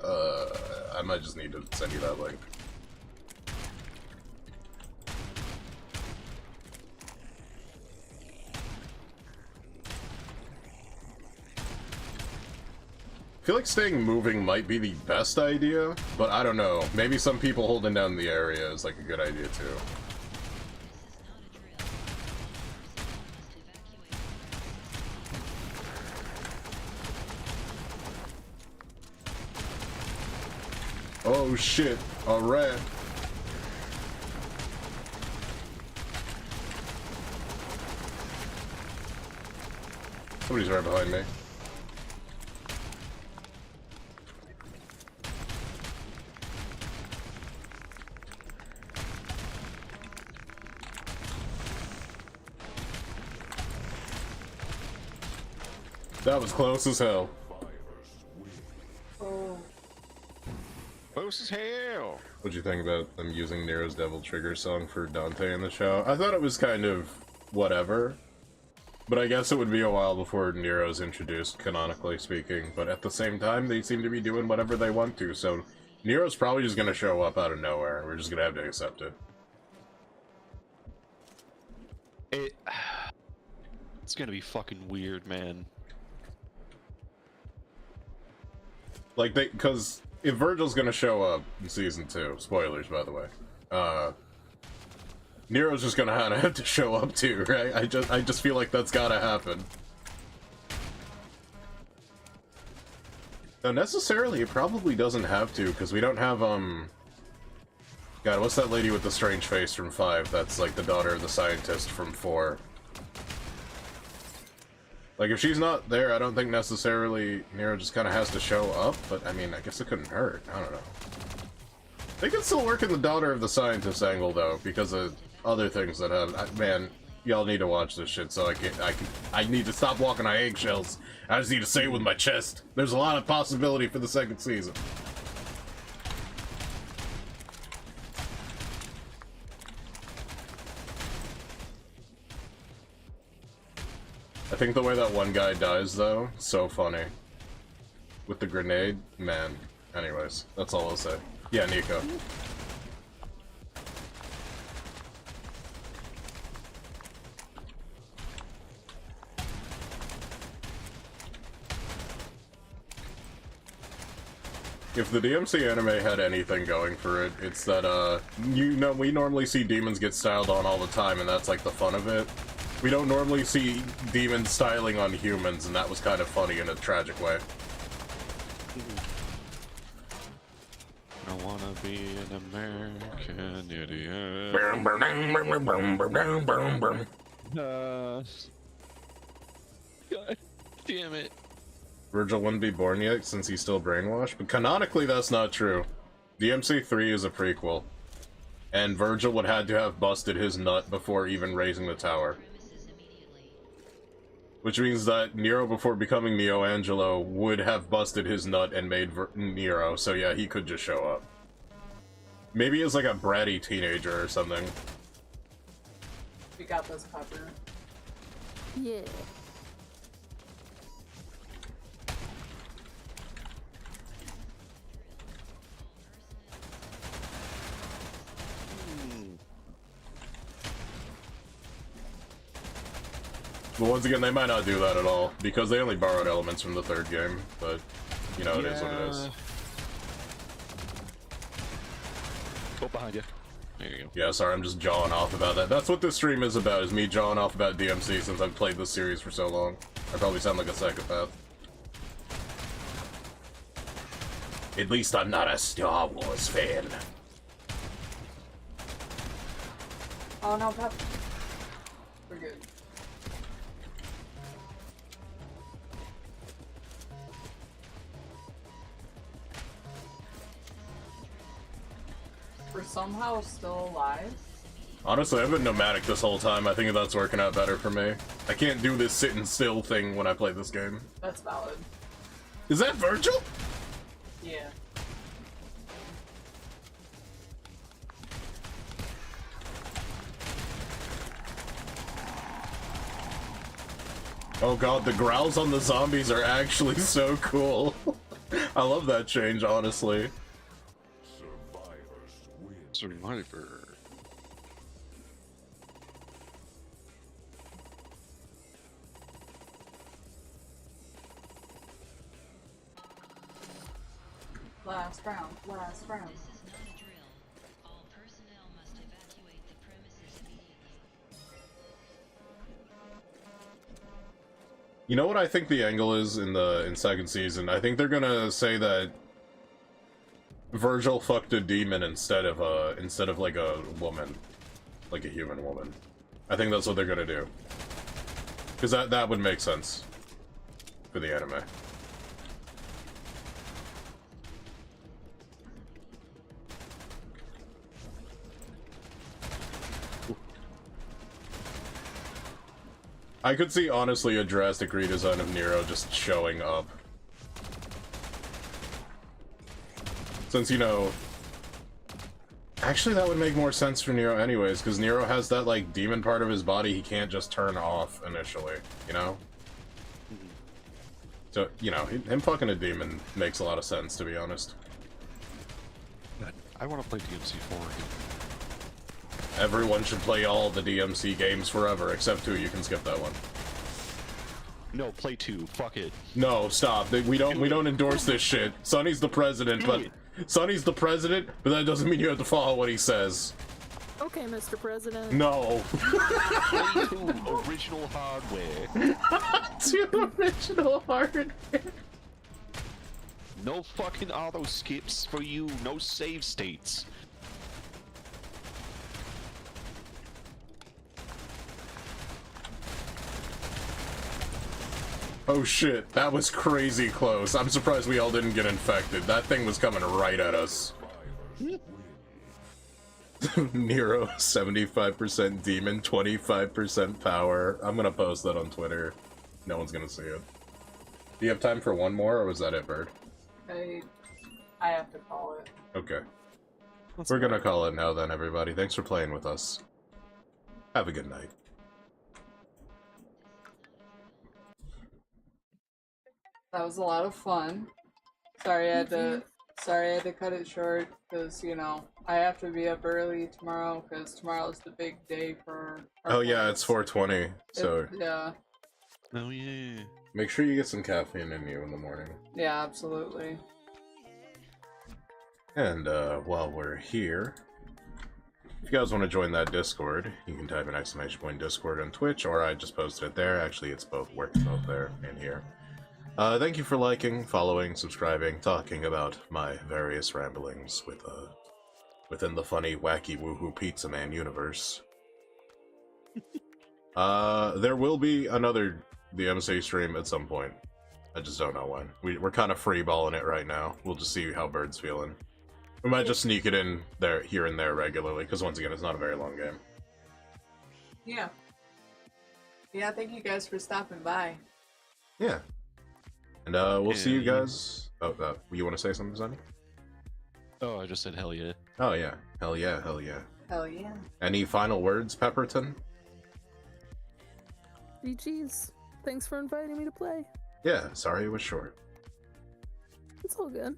Speaker 1: I might just need to send you that link. I feel like staying moving might be the best idea, but I don't know. Maybe some people holding down the area is like a good idea too. Oh shit, a rat. Somebody's right behind me. That was close as hell.
Speaker 2: Oh.
Speaker 11: Close as hell.
Speaker 1: What'd you think about them using Nero's Devil Trigger song for Dante in the show? I thought it was kind of whatever, but I guess it would be a while before Nero's introduced, canonically speaking. But at the same time, they seem to be doing whatever they want to, so Nero's probably just gonna show up out of nowhere. We're just gonna have to accept it.
Speaker 11: It's gonna be fucking weird, man.
Speaker 1: Like, because if Virgil's gonna show up in Season 2, spoilers, by the way, Nero's just gonna have to show up too, right? I just feel like that's gotta happen. Now, necessarily, it probably doesn't have to, because we don't have, God, what's that lady with the strange face from 5 that's, like, the daughter of the scientist from 4? Like, if she's not there, I don't think necessarily Nero just kind of has to show up, but, I mean, I guess it couldn't hurt. I don't know. They can still work in the daughter of the scientist angle, though, because of other things that have... Man, y'all need to watch this shit, so I need to stop walking on eggshells. I just need to say it with my chest. There's a lot of possibility for the second season. I think the way that one guy dies, though, so funny. With the grenade, man. Anyways, that's all I'll say. Yeah, Nico. If the DMC anime had anything going for it, it's that, we normally see demons get styled on all the time, and that's like the fun of it. We don't normally see demons styling on humans, and that was kind of funny in a tragic way.
Speaker 11: I wanna be an American idiot. God damn it.
Speaker 1: Virgil wouldn't be born yet since he's still brainwashed, but canonically that's not true. DMC 3 is a prequel, and Virgil would have to have busted his nut before even raising the tower. Which means that Nero, before becoming Neo Angelo, would have busted his nut and made Nero, so yeah, he could just show up. Maybe as like a bratty teenager or something.
Speaker 2: We got this covered.
Speaker 10: Yeah.
Speaker 1: But once again, they might not do that at all, because they only borrowed elements from the third game, but, you know, it is what it is.
Speaker 11: Oh, behind you. There you go.
Speaker 1: Yeah, sorry, I'm just jawing off about that. That's what this stream is about, is me jawing off about DMC since I've played this series for so long. I probably sound like a psychopath. At least I'm not a Star Wars fan.
Speaker 2: Oh no, Pep. We're good. We're somehow still alive.
Speaker 1: Honestly, I've been nomadic this whole time. I think that's working out better for me. I can't do this sitting still thing when I play this game.
Speaker 2: That's valid.
Speaker 1: Is that Virgil?
Speaker 2: Yeah.
Speaker 1: Oh god, the growls on the zombies are actually so cool. I love that change, honestly.
Speaker 11: Survivor.
Speaker 2: Last round, last round.
Speaker 3: This is not a drill. All personnel must evacuate the premises immediately.
Speaker 1: You know what I think the angle is in second season? I think they're gonna say that Virgil fucked a demon instead of like a woman, like a human woman. I think that's what they're gonna do, because that would make sense for the anime. I could see, honestly, a drastic redesign of Nero just showing up. Since, you know... Actually, that would make more sense for Nero anyways, because Nero has that, like, demon part of his body he can't just turn off initially, you know? So, you know, him fucking a demon makes a lot of sense, to be honest.
Speaker 11: I want to play DMC 4 again.
Speaker 1: Everyone should play all the DMC games forever, except 2. You can skip that one.
Speaker 11: No, play 2. Fuck it.
Speaker 1: No, stop. We don't endorse this shit. Sonny's the president, but Sonny's the president, but that doesn't mean you have to follow what he says.
Speaker 10: Okay, Mr. President.
Speaker 1: No.
Speaker 11: Play 2 original hardware.
Speaker 1: 2 original hardware.
Speaker 11: No fucking auto skips for you. No save states.
Speaker 1: Oh shit, that was crazy close. I'm surprised we all didn't get infected. That thing was coming right at us. Nero, 75% demon, 25% power. I'm gonna post that on Twitter. No one's gonna see it. Do you have time for one more, or was that it, Bird?
Speaker 2: I have to call it.
Speaker 1: Okay. We're gonna call it now then, everybody. Thanks for playing with us. Have a good night.
Speaker 2: That was a lot of fun. Sorry I had to cut it short, because, you know, I have to be up early tomorrow, because tomorrow's the big day for our
Speaker 1: Oh yeah,
Speaker 2: plans.
Speaker 1: it's 4:20, so...
Speaker 2: Yeah.
Speaker 11: Oh yeah.
Speaker 1: Make sure you get some caffeine in you in the morning.
Speaker 2: Yeah, absolutely.
Speaker 1: And, while we're here, if you guys want to join that Discord, you can type an ! Discord on Twitch, or I just posted it there. Actually, it's both, works both there and here. Thank you for liking, following, subscribing, talking about my various ramblings within the funny, wacky, woohoo Pizza Man universe. There will be another DMC stream at some point. I just don't know when. We're kind of freeballing it right now. We'll just see how Bird's feeling. We might just sneak it in there, here and there regularly, because once again, it's not a very long game.
Speaker 2: Yeah. Yeah, thank you guys for stopping by.
Speaker 1: Yeah. And we'll see you guys. Oh, you want to say something, Sonny?
Speaker 11: Oh, I just said hell yeah.
Speaker 1: Oh yeah, hell yeah, hell yeah.
Speaker 2: Hell yeah.
Speaker 1: Any final words, Pepperton?
Speaker 10: GG's. Thanks for inviting me to play.
Speaker 1: Yeah, sorry it was short.
Speaker 10: It's all good.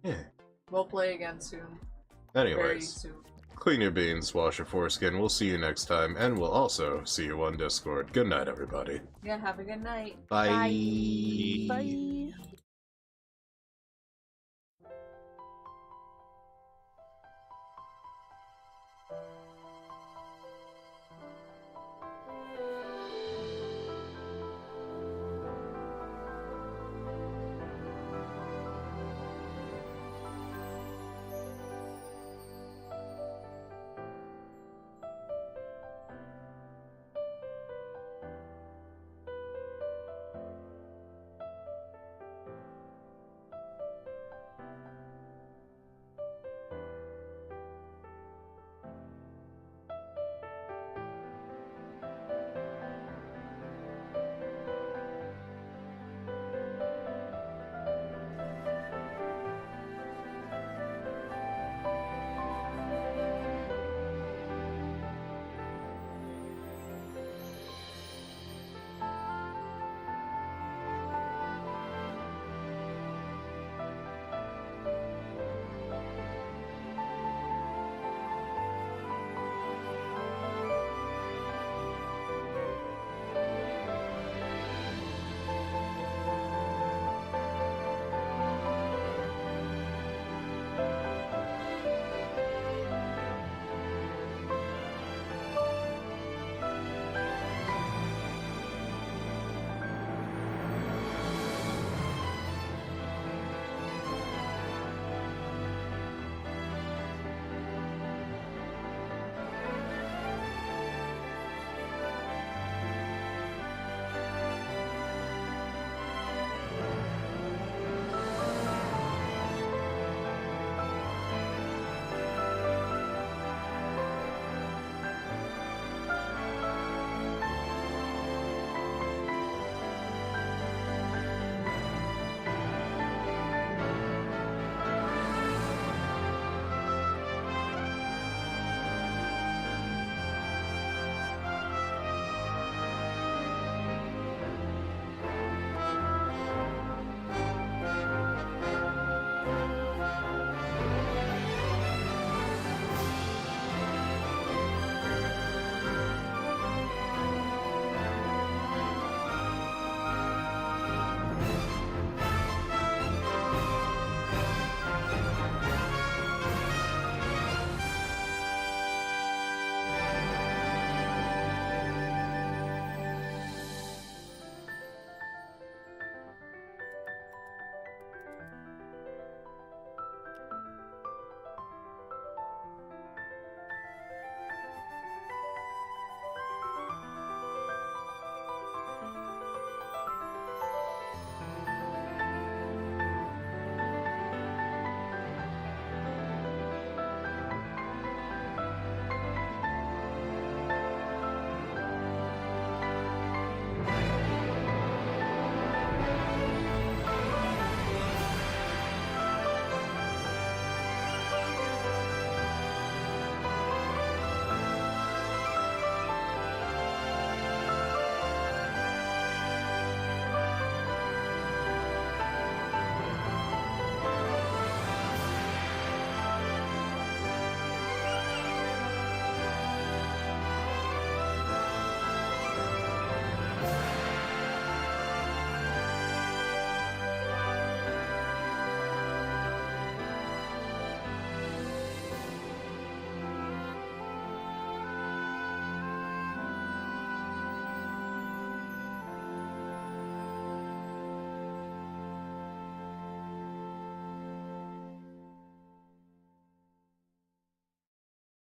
Speaker 1: Yeah.
Speaker 2: We'll play again soon.
Speaker 1: Anyways,
Speaker 2: Very soon.
Speaker 1: clean your beans, wash your foreskin. We'll see you next time, and we'll also see you on Discord. Good night, everybody.
Speaker 2: Yeah, have a good night.
Speaker 1: Bye.
Speaker 10: Bye.